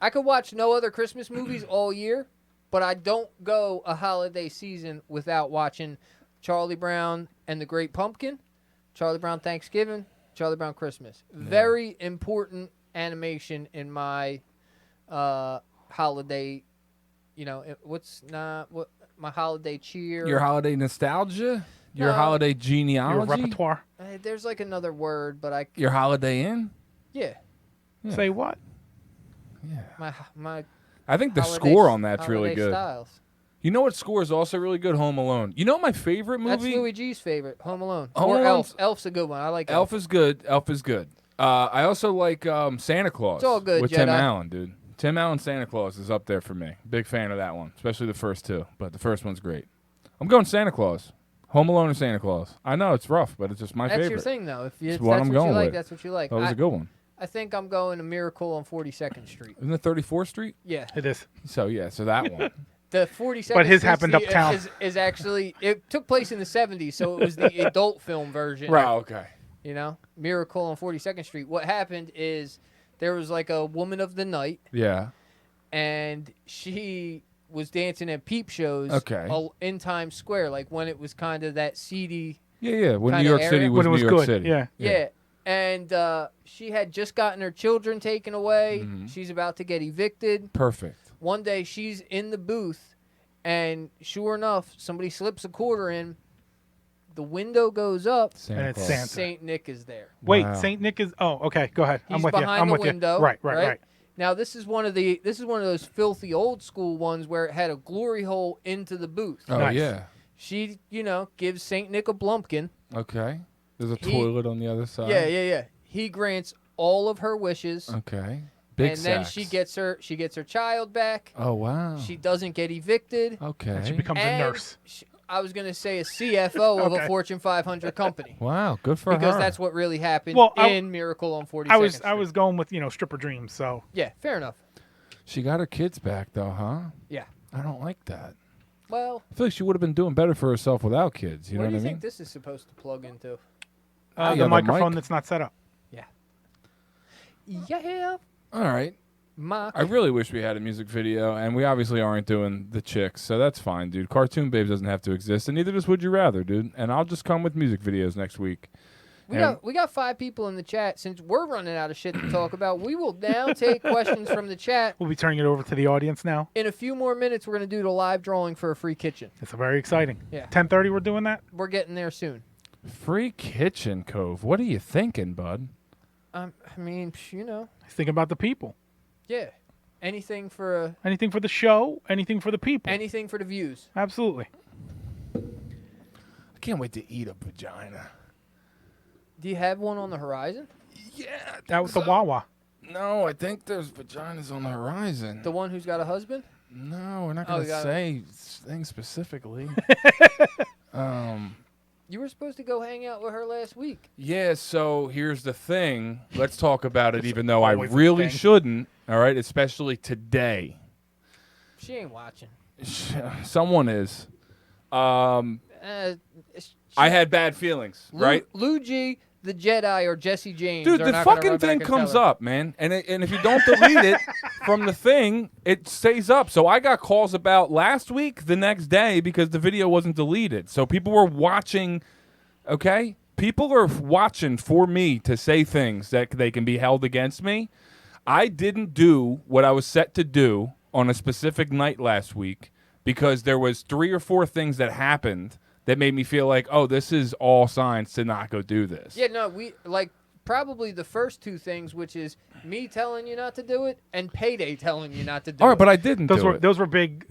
[SPEAKER 4] I could watch no other Christmas movies all year, but I don't go a holiday season without watching Charlie Brown and the Great Pumpkin, Charlie Brown Thanksgiving, Charlie Brown Christmas. Very important animation in my holiday, my holiday cheer.
[SPEAKER 2] Your holiday nostalgia? Your
[SPEAKER 4] No.
[SPEAKER 2] holiday
[SPEAKER 3] Your
[SPEAKER 2] genealogy?
[SPEAKER 3] repertoire?
[SPEAKER 4] There's like another word, but
[SPEAKER 2] Your holiday in?
[SPEAKER 4] yeah,
[SPEAKER 2] Yeah.
[SPEAKER 3] Say what?
[SPEAKER 4] my
[SPEAKER 2] I think the
[SPEAKER 4] holiday-
[SPEAKER 2] score on that's really
[SPEAKER 4] holiday
[SPEAKER 2] good.
[SPEAKER 4] Styles.
[SPEAKER 2] You know what score is also really good? Home Alone. You know my favorite
[SPEAKER 4] That's
[SPEAKER 2] movie?
[SPEAKER 4] Louis G's favorite, Home Alone.
[SPEAKER 2] Home
[SPEAKER 4] Or
[SPEAKER 2] Alone's-
[SPEAKER 4] Elf. Elf's a good one. I like
[SPEAKER 2] Elf is good. Elf is good. I also like Santa Claus.
[SPEAKER 4] It's all good,
[SPEAKER 2] with Tim
[SPEAKER 4] Jedi.
[SPEAKER 2] Allen, dude. Tim Allen Santa Claus is up there for me. Big fan of that one, especially the first two. But the first one's great. I'm going Santa Claus. Home Alone or Santa Claus. I know it's rough, but it's just my
[SPEAKER 4] That's
[SPEAKER 2] favorite.
[SPEAKER 4] your thing, though. If you,
[SPEAKER 2] It's
[SPEAKER 4] that's
[SPEAKER 2] what I'm
[SPEAKER 4] what
[SPEAKER 2] going
[SPEAKER 4] you like,
[SPEAKER 2] with.
[SPEAKER 4] that's what you like.
[SPEAKER 2] That was a good one.
[SPEAKER 4] I think I'm going A Miracle on 42nd Street.
[SPEAKER 2] Isn't it 34th Street?
[SPEAKER 4] Yeah.
[SPEAKER 3] It is.
[SPEAKER 2] So that one.
[SPEAKER 4] The 42nd
[SPEAKER 3] But his
[SPEAKER 4] Street
[SPEAKER 3] happened uptown.
[SPEAKER 4] Is actually, it took place in the 70s, so it was the adult film version.
[SPEAKER 2] Right. Okay.
[SPEAKER 4] You know, Miracle on 42nd Street. What happened is there was like a woman of the night,
[SPEAKER 2] Yeah.
[SPEAKER 4] and she was dancing at peep shows
[SPEAKER 2] Okay.
[SPEAKER 4] in Times Square, like when it was kind of that seedy.
[SPEAKER 2] Yeah. When
[SPEAKER 4] Kinda
[SPEAKER 2] New York
[SPEAKER 4] area.
[SPEAKER 2] City was
[SPEAKER 3] When it was
[SPEAKER 2] New York
[SPEAKER 3] good.
[SPEAKER 2] City.
[SPEAKER 3] Yeah.
[SPEAKER 4] Yeah. And she had just gotten her children taken away.
[SPEAKER 2] Mhm.
[SPEAKER 4] She's about to get evicted.
[SPEAKER 2] Perfect.
[SPEAKER 4] One day she's in the booth, and sure enough, somebody slips a quarter in. The window goes up.
[SPEAKER 2] Santa
[SPEAKER 3] And it's
[SPEAKER 2] Claus.
[SPEAKER 3] Santa.
[SPEAKER 4] Saint Nick is there.
[SPEAKER 3] Wait,
[SPEAKER 2] Wow.
[SPEAKER 3] Saint Nick is. Oh, okay. Go ahead. I'm
[SPEAKER 4] He's
[SPEAKER 3] with you.
[SPEAKER 4] behind
[SPEAKER 3] I'm
[SPEAKER 4] the
[SPEAKER 3] with
[SPEAKER 4] window.
[SPEAKER 3] you. Right.
[SPEAKER 4] Now this is one of those filthy old school ones where it had a glory hole into the booth.
[SPEAKER 2] Oh
[SPEAKER 3] Nice.
[SPEAKER 2] yeah.
[SPEAKER 4] She, gives Saint Nick a blumpkin.
[SPEAKER 2] Okay. There's a
[SPEAKER 4] He-
[SPEAKER 2] toilet on the other side.
[SPEAKER 4] Yeah. He grants all of her wishes.
[SPEAKER 2] Okay. Big
[SPEAKER 4] and then
[SPEAKER 2] sacks.
[SPEAKER 4] she gets her child back.
[SPEAKER 2] Oh wow.
[SPEAKER 4] She doesn't get evicted.
[SPEAKER 2] Okay.
[SPEAKER 3] And she becomes a
[SPEAKER 4] and
[SPEAKER 3] nurse.
[SPEAKER 4] I was going to say a CFO of a
[SPEAKER 3] Okay.
[SPEAKER 4] Fortune 500 company.
[SPEAKER 2] Wow. Good for her.
[SPEAKER 4] Because that's what really happened
[SPEAKER 3] Well,
[SPEAKER 4] in Miracle on 42nd
[SPEAKER 3] I was
[SPEAKER 4] Street.
[SPEAKER 3] going with stripper dreams. So
[SPEAKER 4] Yeah, fair enough.
[SPEAKER 2] She got her kids back though, huh?
[SPEAKER 4] Yeah.
[SPEAKER 2] I don't like that.
[SPEAKER 4] Well,
[SPEAKER 2] I feel like she would have been doing better for herself without kids. You
[SPEAKER 4] what
[SPEAKER 2] know
[SPEAKER 4] do you
[SPEAKER 2] what I
[SPEAKER 4] think
[SPEAKER 2] mean?
[SPEAKER 4] this is supposed to plug into?
[SPEAKER 2] Yeah,
[SPEAKER 3] the
[SPEAKER 2] the
[SPEAKER 3] microphone
[SPEAKER 2] mic.
[SPEAKER 3] that's not set up.
[SPEAKER 4] Yeah.
[SPEAKER 2] All right.
[SPEAKER 4] Mock.
[SPEAKER 2] I really wish we had a music video, and we obviously aren't doing the chicks, so that's fine, dude. Cartoon Babes doesn't have to exist, and neither does Would You Rather, dude. And I'll just come with music videos next week.
[SPEAKER 4] We
[SPEAKER 2] And-
[SPEAKER 4] got 5 people in the chat. Since we're running out of shit to talk about, we will now take questions from the chat.
[SPEAKER 3] We'll be turning it over to the audience now.
[SPEAKER 4] In a few more minutes, we're going to do the live drawing for a free kitchen.
[SPEAKER 3] It's very exciting.
[SPEAKER 4] Yeah.
[SPEAKER 3] 10:30. We're doing that.
[SPEAKER 4] We're getting there soon.
[SPEAKER 2] Free kitchen, Cove. What are you thinking, bud?
[SPEAKER 4] I mean,
[SPEAKER 3] Think about the people.
[SPEAKER 4] yeah. Anything for
[SPEAKER 3] Anything for the show. Anything for the people.
[SPEAKER 4] anything for the views.
[SPEAKER 3] Absolutely.
[SPEAKER 2] I can't wait to eat a vagina.
[SPEAKER 4] Do you have one on the horizon?
[SPEAKER 2] Yeah.
[SPEAKER 3] That was the Wawa.
[SPEAKER 2] No, I think there's vaginas on the horizon.
[SPEAKER 4] The one who's got a husband?
[SPEAKER 2] No, we're not
[SPEAKER 4] Oh,
[SPEAKER 2] going
[SPEAKER 4] you
[SPEAKER 2] to
[SPEAKER 4] got
[SPEAKER 2] say things specifically.
[SPEAKER 4] You were supposed to go hang out with her last week.
[SPEAKER 2] Yeah, so here's the thing. Let's talk about it, even though I
[SPEAKER 3] always a
[SPEAKER 2] really
[SPEAKER 3] thing.
[SPEAKER 2] shouldn't. All right, especially today.
[SPEAKER 4] She ain't watching.
[SPEAKER 2] Someone is.
[SPEAKER 4] Uh,
[SPEAKER 2] I had bad feelings, right?
[SPEAKER 4] Lou G, the Jedi or Jesse James
[SPEAKER 2] Dude,
[SPEAKER 4] are
[SPEAKER 2] the
[SPEAKER 4] not gonna
[SPEAKER 2] fucking
[SPEAKER 4] run back
[SPEAKER 2] thing
[SPEAKER 4] and
[SPEAKER 2] comes
[SPEAKER 4] tell her.
[SPEAKER 2] up, man, and if you don't delete it from the thing, it stays up. So I got calls about last week, the next day, because the video wasn't deleted. So people were watching. Okay, people are watching for me to say things that they can be held against me. I didn't do what I was set to do on a specific night last week because there was 3 or 4 things that happened that made me feel like, oh, this is all signs to not go do this.
[SPEAKER 4] Yeah, no, we like probably the first 2 things, which is me telling you not to do it and Payday telling you not to do it.
[SPEAKER 2] All right, but I didn't
[SPEAKER 3] Those
[SPEAKER 2] do
[SPEAKER 3] were
[SPEAKER 2] it.
[SPEAKER 3] those were big,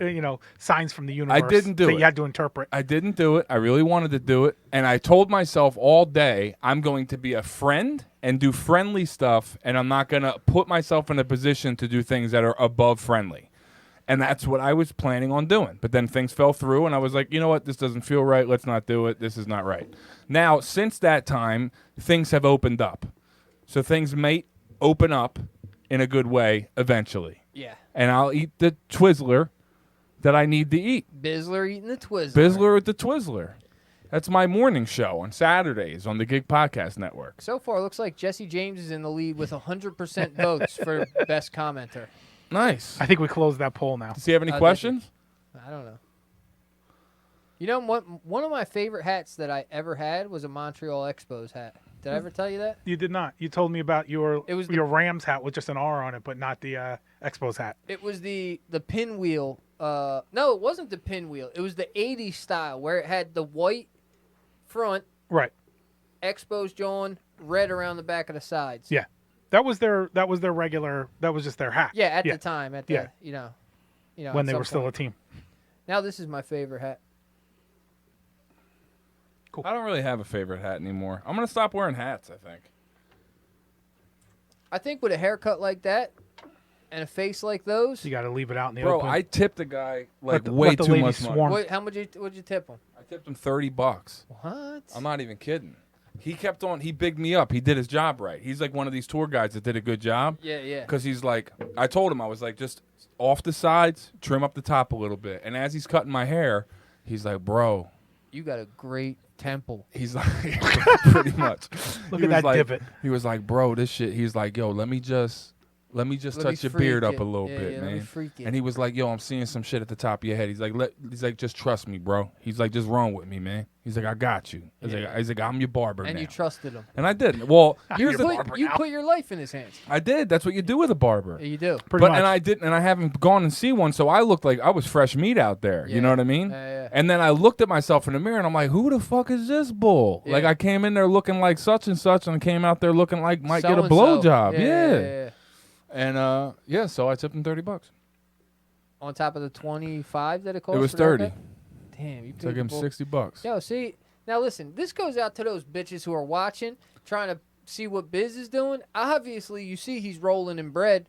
[SPEAKER 3] signs from the universe.
[SPEAKER 2] didn't do
[SPEAKER 3] that
[SPEAKER 2] it.
[SPEAKER 3] you had to interpret.
[SPEAKER 2] I didn't do it. I really wanted to do it. And I told myself all day, I'm going to be a friend and do friendly stuff, and I'm not going to put myself in a position to do things that are above friendly. And that's what I was planning on doing. But then things fell through, and I was like, you know what? This doesn't feel right. Let's not do it. This is not right. Now, since that time, things have opened up. So things may open up in a good way eventually.
[SPEAKER 4] Yeah.
[SPEAKER 2] And I'll eat the Twizzler that I need to eat.
[SPEAKER 4] Bizzler eating the Twizzler.
[SPEAKER 2] Bizzler with the Twizzler. That's my morning show on Saturdays on the Gig Podcast Network.
[SPEAKER 4] So far, it looks like Jesse James is in the lead with 100% votes for best commenter.
[SPEAKER 2] Nice.
[SPEAKER 3] I think we closed that poll now.
[SPEAKER 2] Does he have any
[SPEAKER 4] did
[SPEAKER 2] questions?
[SPEAKER 4] I don't know. You know, one of my favorite hats that I ever had was a Montreal Expos hat. Did I ever tell you that?
[SPEAKER 3] You did not. You told me about your
[SPEAKER 4] It was
[SPEAKER 3] your Rams hat with just an R on it, but not the Expos hat.
[SPEAKER 4] It was the pinwheel. No, it wasn't the pinwheel. It was the 80s style where it had the white front,
[SPEAKER 3] Right.
[SPEAKER 4] Expos John, red around the back of the sides.
[SPEAKER 3] Yeah. That was their regular. That was just their hat.
[SPEAKER 4] Yeah, at the time, you know,
[SPEAKER 3] when
[SPEAKER 4] at
[SPEAKER 3] they
[SPEAKER 4] some
[SPEAKER 3] were still a
[SPEAKER 4] point.
[SPEAKER 3] team.
[SPEAKER 4] Now this is my favorite hat.
[SPEAKER 2] I don't really have a favorite hat anymore. I'm going to stop wearing hats, I think.
[SPEAKER 4] I think with a haircut like that and a face like those,
[SPEAKER 3] You got to leave it out in the
[SPEAKER 2] Bro,
[SPEAKER 3] open.
[SPEAKER 2] I tipped a guy like
[SPEAKER 3] the-
[SPEAKER 2] way
[SPEAKER 3] let the
[SPEAKER 2] too
[SPEAKER 3] ladies
[SPEAKER 2] much money.
[SPEAKER 3] swarm.
[SPEAKER 4] how much would you tip him?
[SPEAKER 2] I tipped him $30.
[SPEAKER 4] What?
[SPEAKER 2] I'm not even kidding. He kept on. He bigged me up. He did his job right. He's like one of these tour guides that did a good job.
[SPEAKER 4] Yeah.
[SPEAKER 2] Because he's like, I told him, I was like, just off the sides, trim up the top a little bit. And as he's cutting my hair, he's like, bro.
[SPEAKER 4] You got a great temple.
[SPEAKER 2] He's like, pretty much.
[SPEAKER 3] Look
[SPEAKER 2] He
[SPEAKER 3] at
[SPEAKER 2] was
[SPEAKER 3] that
[SPEAKER 2] like,
[SPEAKER 3] divot.
[SPEAKER 2] He was like, bro, this shit. He's like, yo, let me just touch your beard up a little bit,
[SPEAKER 4] let me
[SPEAKER 2] man.
[SPEAKER 4] freak it.
[SPEAKER 2] And he was like, yo, I'm seeing some shit at the top of your head. He's like, just trust me, bro. He's like, just run with me, man. He's like, I got you. He's like, I'm your barber
[SPEAKER 4] And
[SPEAKER 2] now.
[SPEAKER 4] you trusted him.
[SPEAKER 2] And I did. Well, here's the
[SPEAKER 4] You put your life in his hands.
[SPEAKER 2] I did. That's what you do with a barber.
[SPEAKER 4] Yeah, you do.
[SPEAKER 3] Pretty much.
[SPEAKER 2] And I didn't, and I haven't gone and see one, so I looked like I was fresh meat out there. You know what I mean?
[SPEAKER 4] Yeah.
[SPEAKER 2] And then I looked at myself in the mirror, and I'm like, "Who the fuck is this bull?"
[SPEAKER 4] Yeah.
[SPEAKER 2] Like I came in there looking like such and such, and came out there looking like might get a
[SPEAKER 4] So-and-so.
[SPEAKER 2] blowjob.
[SPEAKER 4] Yeah.
[SPEAKER 2] And so I tipped him $30.
[SPEAKER 4] On top of the 25 that it cost.
[SPEAKER 2] It was
[SPEAKER 4] for that
[SPEAKER 2] 30.
[SPEAKER 4] haircut? Damn, you
[SPEAKER 2] So I
[SPEAKER 4] paid
[SPEAKER 2] gave him
[SPEAKER 4] the bull.
[SPEAKER 2] $60.
[SPEAKER 4] Yo, see, now listen, this goes out to those bitches who are watching, trying to see what Biz is doing. Obviously, you see he's rolling in bread.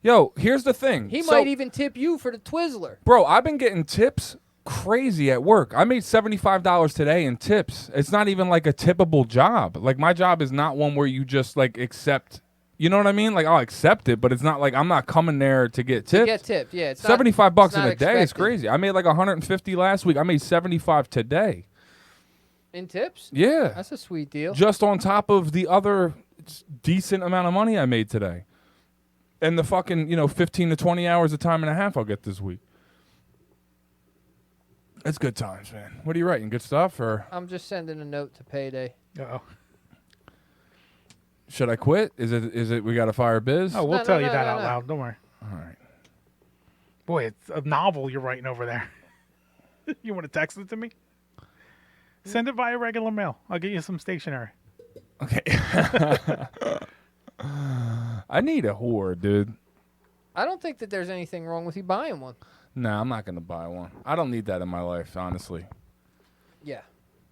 [SPEAKER 2] Yo, here's the thing.
[SPEAKER 4] He
[SPEAKER 2] So-
[SPEAKER 4] might even tip you for the Twizzler.
[SPEAKER 2] Bro, I've been getting tips crazy at work. I made $75 today in tips. It's not even like a tippable job. Like my job is not one where you just like accept. You know what I mean? Like I'll accept it, but it's not like I'm not coming there to get tips.
[SPEAKER 4] Get tipped, yeah. It's not,
[SPEAKER 2] 75 bucks
[SPEAKER 4] it's
[SPEAKER 2] in
[SPEAKER 4] not
[SPEAKER 2] a day is
[SPEAKER 4] expected.
[SPEAKER 2] crazy. I made like 150 last week. I made 75 today.
[SPEAKER 4] In tips?
[SPEAKER 2] Yeah.
[SPEAKER 4] That's a sweet deal.
[SPEAKER 2] Just on top of the other decent amount of money I made today. And the fucking, 15 to 20 hours of time and a half I'll get this week. It's good times, man. What are you writing? Good stuff or
[SPEAKER 4] I'm just sending a note to Payday.
[SPEAKER 3] Uh-oh.
[SPEAKER 2] should I quit? Is it we got to fire Biz?
[SPEAKER 3] Oh, we'll
[SPEAKER 4] No,
[SPEAKER 3] tell
[SPEAKER 4] no,
[SPEAKER 3] you that
[SPEAKER 4] no,
[SPEAKER 3] out
[SPEAKER 4] no.
[SPEAKER 3] loud. Don't worry.
[SPEAKER 2] All right.
[SPEAKER 3] Boy, it's a novel you're writing over there. You want to text it to me? Send it via regular mail. I'll get you some stationery.
[SPEAKER 2] Okay. I need a whore, dude.
[SPEAKER 4] I don't think that there's anything wrong with you buying one.
[SPEAKER 2] Nah, I'm not going to buy one. I don't need that in my life, honestly.
[SPEAKER 4] Yeah.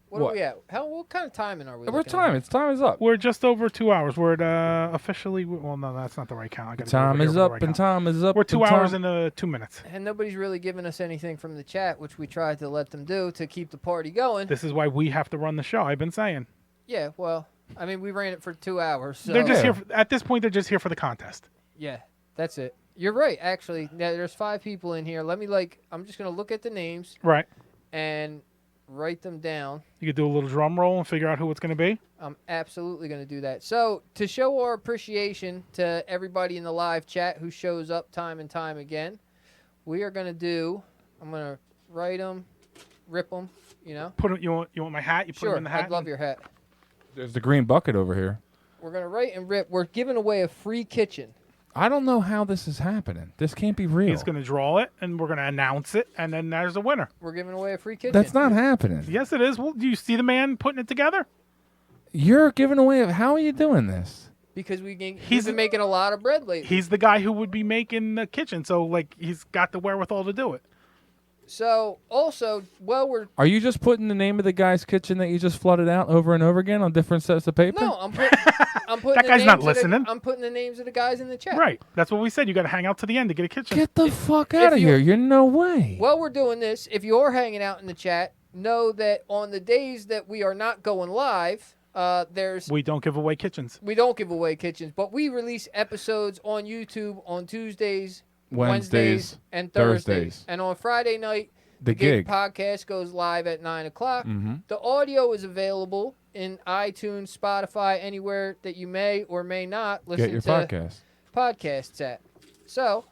[SPEAKER 4] What
[SPEAKER 2] What?
[SPEAKER 4] are we at? What kind of timing are we
[SPEAKER 2] We're
[SPEAKER 4] looking
[SPEAKER 2] time.
[SPEAKER 4] at?
[SPEAKER 2] It's time is up.
[SPEAKER 3] We're just over 2 hours. We're at officially. Well, no, that's not the right count. I gotta go
[SPEAKER 2] Time
[SPEAKER 3] over here
[SPEAKER 2] is
[SPEAKER 3] for the
[SPEAKER 2] up
[SPEAKER 3] right
[SPEAKER 2] and
[SPEAKER 3] count.
[SPEAKER 2] time is up.
[SPEAKER 3] We're 2
[SPEAKER 2] and
[SPEAKER 3] hours
[SPEAKER 2] time-
[SPEAKER 3] and 2 minutes.
[SPEAKER 4] And nobody's really giving us anything from the chat, which we tried to let them do to keep the party going.
[SPEAKER 3] This is why we have to run the show. I've been saying.
[SPEAKER 4] Yeah, well, I mean, we ran it for 2 hours. So
[SPEAKER 3] They're just
[SPEAKER 2] Yeah.
[SPEAKER 3] here at this point. They're just here for the contest.
[SPEAKER 4] yeah, that's it. You're right, actually. There's 5 people in here. I'm just going to look at the names,
[SPEAKER 3] Right.
[SPEAKER 4] and write them down.
[SPEAKER 3] You could do a little drum roll and figure out who it's going to be.
[SPEAKER 4] I'm absolutely going to do that. So, to show our appreciation to everybody in the live chat who shows up time and time again, we are going to do, I'm going to write them, rip them, you know.
[SPEAKER 3] Put it, you want my hat? You put
[SPEAKER 4] Sure,
[SPEAKER 3] it in the hat?
[SPEAKER 4] I'd love your hat.
[SPEAKER 2] There's the green bucket over here.
[SPEAKER 4] We're going to write and rip. We're giving away a free kitchen.
[SPEAKER 2] I don't know how this is happening. This can't be real.
[SPEAKER 3] He's going to draw it, and we're going to announce it, and then there's a winner.
[SPEAKER 4] We're giving away a free kitchen.
[SPEAKER 2] That's not happening.
[SPEAKER 3] Yes, it is. Well, do you see the man putting it together?
[SPEAKER 2] You're giving away. How are you doing this?
[SPEAKER 4] Because he's been making a lot of bread lately.
[SPEAKER 3] He's the guy who would be making the kitchen, so like he's got the wherewithal to do it.
[SPEAKER 4] So, also, we're...
[SPEAKER 2] Are you just putting the name of the guy's kitchen that you just flooded out over and over again on different sets of paper?
[SPEAKER 4] No, I'm putting
[SPEAKER 3] That guy's not listening.
[SPEAKER 4] I'm putting the names of the guys in the chat.
[SPEAKER 3] Right. That's what we said. You got to hang out to the end to get a kitchen.
[SPEAKER 2] Get the fuck out of here. You're no way.
[SPEAKER 4] While we're doing this, if you're hanging out in the chat, know that on the days that we are not going live,
[SPEAKER 3] we don't give away kitchens.
[SPEAKER 4] We don't give away kitchens, but we release episodes on YouTube on Tuesdays,
[SPEAKER 2] Wednesdays,
[SPEAKER 4] and Thursdays. And on Friday night,
[SPEAKER 2] the gig
[SPEAKER 4] podcast goes live at 9 o'clock.
[SPEAKER 2] Mm-hmm.
[SPEAKER 4] The audio is available in iTunes, Spotify, anywhere that you may or may not listen
[SPEAKER 2] your
[SPEAKER 4] to podcasts at. So,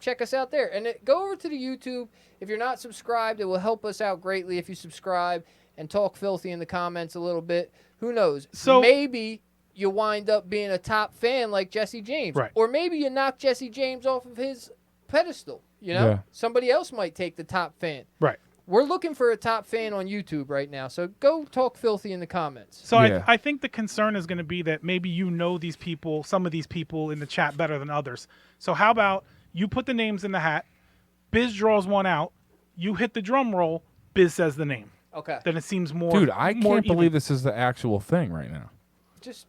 [SPEAKER 4] check us out there. And go over to the YouTube. If you're not subscribed, it will help us out greatly if you subscribe and talk filthy in the comments a little bit. Who knows?
[SPEAKER 3] So
[SPEAKER 4] maybe you wind up being a top fan like Jesse James.
[SPEAKER 3] Right.
[SPEAKER 4] Or maybe you knock Jesse James off of his pedestal. You know?
[SPEAKER 2] Yeah.
[SPEAKER 4] Somebody else might take the top fan.
[SPEAKER 3] Right.
[SPEAKER 4] We're looking for a top fan on YouTube right now, so go talk filthy in the comments.
[SPEAKER 3] So
[SPEAKER 2] Yeah.
[SPEAKER 3] I think the concern is going to be that maybe you know these people, some of these people in the chat better than others. So how about you put the names in the hat, Biz draws one out, you hit the drum roll, Biz says the name.
[SPEAKER 4] Okay.
[SPEAKER 3] Then it seems more
[SPEAKER 2] Dude, I
[SPEAKER 3] more
[SPEAKER 2] can't
[SPEAKER 3] even.
[SPEAKER 2] believe this is the actual thing right now.
[SPEAKER 4] Just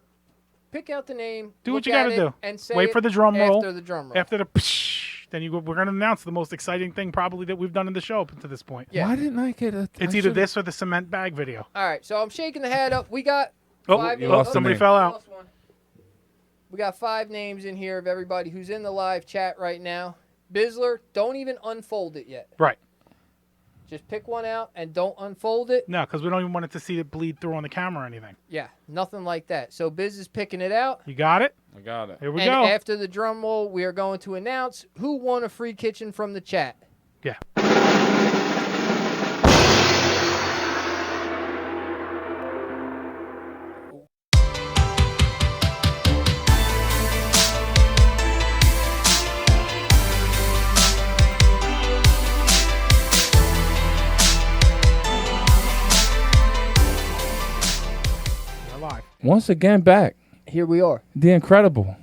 [SPEAKER 4] pick out the name.
[SPEAKER 3] Do what
[SPEAKER 4] look
[SPEAKER 3] you got
[SPEAKER 4] at
[SPEAKER 3] to
[SPEAKER 4] it,
[SPEAKER 3] do.
[SPEAKER 4] And say
[SPEAKER 3] Wait
[SPEAKER 4] it
[SPEAKER 3] for the drum roll.
[SPEAKER 4] After the drum roll.
[SPEAKER 3] After the psh, then we're going to announce the most exciting thing probably that we've done in the show up to this point.
[SPEAKER 4] Yeah.
[SPEAKER 2] Why didn't I get a...
[SPEAKER 3] It's either this or the cement bag video.
[SPEAKER 4] All right, so I'm shaking the hat up. We got
[SPEAKER 3] Oh,
[SPEAKER 4] five
[SPEAKER 2] you
[SPEAKER 4] names.
[SPEAKER 2] lost
[SPEAKER 3] somebody
[SPEAKER 2] name.
[SPEAKER 3] fell out.
[SPEAKER 4] Lost one. We got 5 names in here of everybody who's in the live chat right now. Bizler, don't even unfold it yet.
[SPEAKER 3] Right.
[SPEAKER 4] Just pick one out and don't unfold it.
[SPEAKER 3] No, because we don't even want it to see it bleed through on the camera or anything.
[SPEAKER 4] Yeah, nothing like that. So Biz is picking it out.
[SPEAKER 3] You got it?
[SPEAKER 2] I got it.
[SPEAKER 3] Here we
[SPEAKER 4] And
[SPEAKER 3] go.
[SPEAKER 4] after the drum roll, we are going to announce who won a free kitchen from the chat.
[SPEAKER 3] Yeah. We're live.
[SPEAKER 2] Once again, back.
[SPEAKER 4] Here we are.
[SPEAKER 2] The incredible.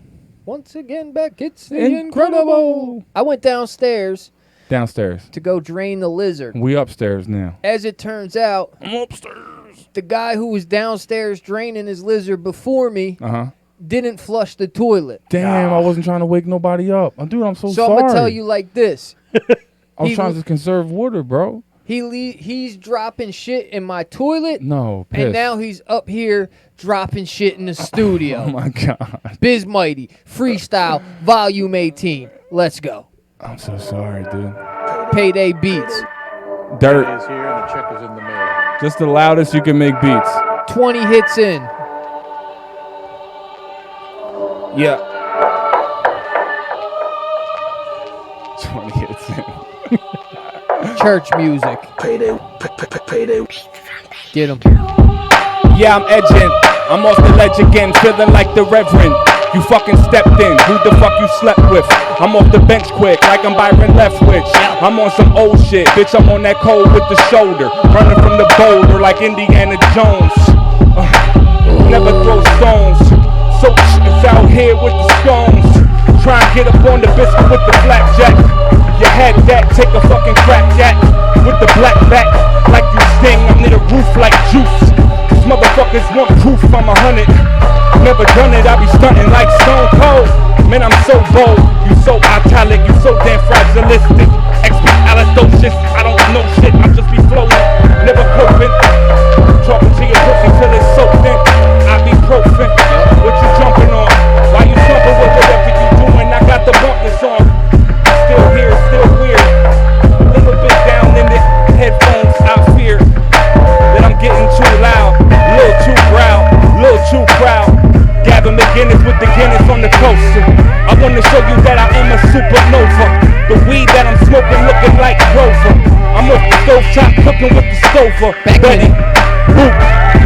[SPEAKER 4] Once again, back. It's the
[SPEAKER 2] Incredible.
[SPEAKER 4] I went downstairs
[SPEAKER 2] Downstairs.
[SPEAKER 4] to go drain the lizard.
[SPEAKER 2] We upstairs now.
[SPEAKER 4] As it turns out,
[SPEAKER 2] I'm upstairs.
[SPEAKER 4] the guy who was downstairs draining his lizard before me
[SPEAKER 2] Uh-huh.
[SPEAKER 4] didn't flush the toilet.
[SPEAKER 2] Damn, I wasn't trying to wake nobody up. Dude, I'm so
[SPEAKER 4] So
[SPEAKER 2] sorry.
[SPEAKER 4] I'm going to tell you like this.
[SPEAKER 2] I was
[SPEAKER 4] he-
[SPEAKER 2] trying to conserve water, bro.
[SPEAKER 4] He's dropping shit in my toilet,
[SPEAKER 2] No, piss.
[SPEAKER 4] and now he's up here dropping shit in the studio.
[SPEAKER 2] Oh, my God.
[SPEAKER 4] Biz Mighty, Freestyle, Volume 18. Let's go.
[SPEAKER 2] I'm so sorry, dude.
[SPEAKER 4] Payday Beats.
[SPEAKER 2] Dirt.
[SPEAKER 7] is here and the check is in the mail.
[SPEAKER 2] Just the loudest you can make beats.
[SPEAKER 4] 20 hits in.
[SPEAKER 2] Yeah. 20 hits in.
[SPEAKER 4] Church music.
[SPEAKER 1] Payday.
[SPEAKER 4] Get him.
[SPEAKER 2] Yeah, I'm edging. I'm off the ledge again, feeling like the Reverend. You fucking stepped in. Who the fuck you slept with? I'm off the bench quick, like I'm Byron Leftwich. I'm on some old shit, bitch. I'm on that cold with the shoulder, running from the boulder like Indiana Jones. Never throw stones. So it's out here with the stones. Try and get up on the biscuit with the blackjack. You had that, take a fucking crack at with the black back. Like you sting, I'm near the roof like juice. These motherfuckers want proof, I'm 100. Never done it, I be stunting like Stone Cold. Man, I'm so bold, you so italic, you so damn fragilistic. Expialidocious, I don't know shit, I just be flowing, never coping. Talking to your pussy till it's soaked in. I be profin', what you jumping on? Why you jumping with whatever you doing? I got the bumpers on. Still here, still weird. A little bit down in the headphones, I fear. with the Guinness on the coaster. I wanna show you that I am a supernova. The weed that I'm smoking looking like Rover. I'm off the stove top cooking with the stover. Betty, boop,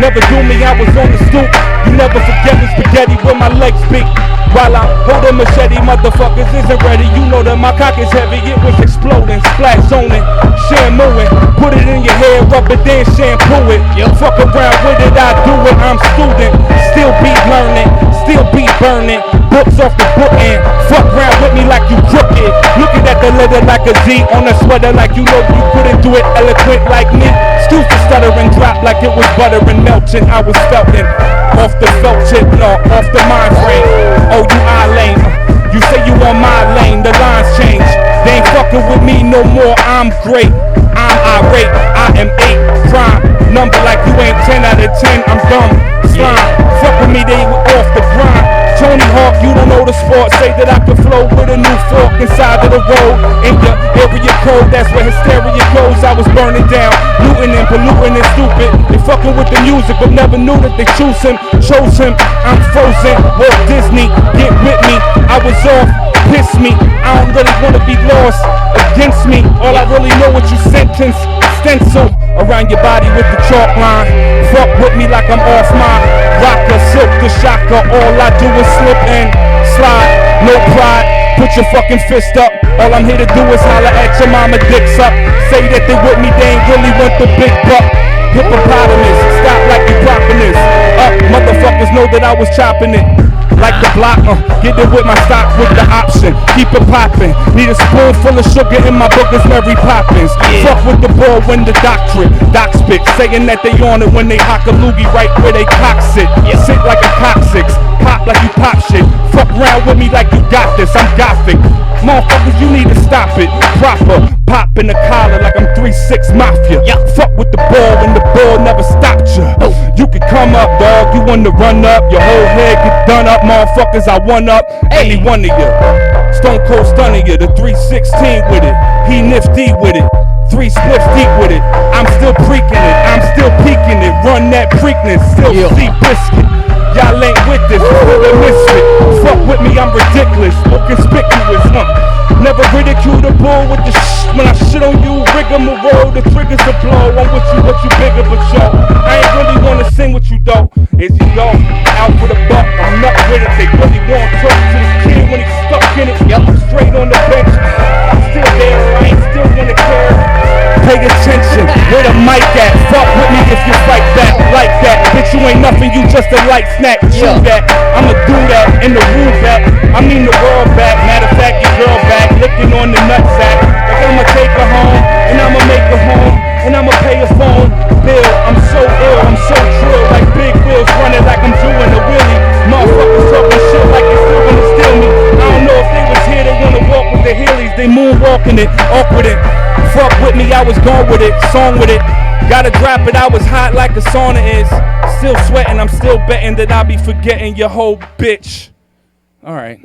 [SPEAKER 2] never do me, I was on the stoop. You never forget me, spaghetti where my legs beat. While I'm holding machete, motherfuckers isn't ready. You know that my cock is heavy, it was exploding. Splash zoning, shampooing. Put it in your hair, rub it, then shampoo it. Fuck around with it, I do it, I'm student. Still be learning, still be burning. Books off the book and fuck around with me like you crooked. Looking at the leather like a Z on a sweater like you know you couldn't do it eloquent like me. Excuse the stutter and drop like it was butter and melting. I was felting off the felt shit, no, off the mind frame. Oh, you eye lane, you say you on my lane, the lines change. They ain't fucking with me no more, I'm great. I'm irate, I am 8 prime. Number like you ain't 10 out of 10, I'm dumb. Slime, fuck with me, they off the grind. Tony Hawk, you don't know the sport. Say that I can flow with a new fork inside of the road. In your area code, that's where hysteria goes. I was burning down, looting and polluting and stupid. They fucking with the music, but never knew that they chose him. I'm frozen, Walt Disney, get with me. I was off, piss me. I don't really wanna be lost against me. All I really know is you sentence, stencil around your body with the chalk line. Fuck with me like I'm off my rocker, silk the shocker. All I do is slip and slide, no pride. Put your fucking fist up. All I'm here to do is holler at your mama dicks up. Say that they with me, they ain't really want the big buck. Hippopotamus, stop like you dropping this. Up, motherfuckers know that I was chopping it. Like the block, get it with my stock with the option. Keep it poppin'. Need a spoonful of sugar in my boogers, Mary Poppins. Fuck with the ball when the doctorate. Doc spit, saying that they on it when they hock a loogie right where they cock sit. Sit like a coccyx, pop like you pop shit. Fuck around with me like you got this, I'm gothic. Motherfuckers, you need to stop it. Proper, pop in the collar like I'm 3-6 Mafia. Fuck with the ball when the ball never stopped you. You can come up, dog, you wanna run up. Your whole head get done up, motherfuckers, I one up any one of you. Stone Cold stunning you, the 316 with it. He nifty with it, 3 spliffs deep with it. I'm still preaking it, I'm still peeking it. Run that Preakness, still see biscuit. Y'all ain't with this, still a misfit. Fuck with me, I'm ridiculous, more conspicuous, Never ridicule the bull with the when I shit on you, rigmarole, the triggers a blow. I'm with you, but you bigger, but yo, I ain't really wanna sing with you though. Is you go out for the buck? I'm not with it. They really want to talk to this kid when he's stuck in it. I'm straight on the bench. I'm still there, I ain't still gonna care. Pay attention, where the mic at? Fuck with me if you fight back like that. Bitch, you ain't nothing, you just a light snack. True that, I'ma do that in the room back. I mean the world back. Matter of fact, your girl back, licking on the nutsack. Like I'ma take her home, and I'ma make her home, and I'ma pay her phone bill. I'm so ill, I'm so trill, like big wheels running like I'm doing a wheelie. Motherfuckers talking shit like they still gonna steal me. I don't know if they was here, they wanna walk with their heelys. They moonwalking it, awkward it. Fuck with me, I was gone with it, song with it. Gotta drop it, I was hot like the sauna is. Still sweating, I'm still betting that I'll be forgetting your whole bitch. Alright.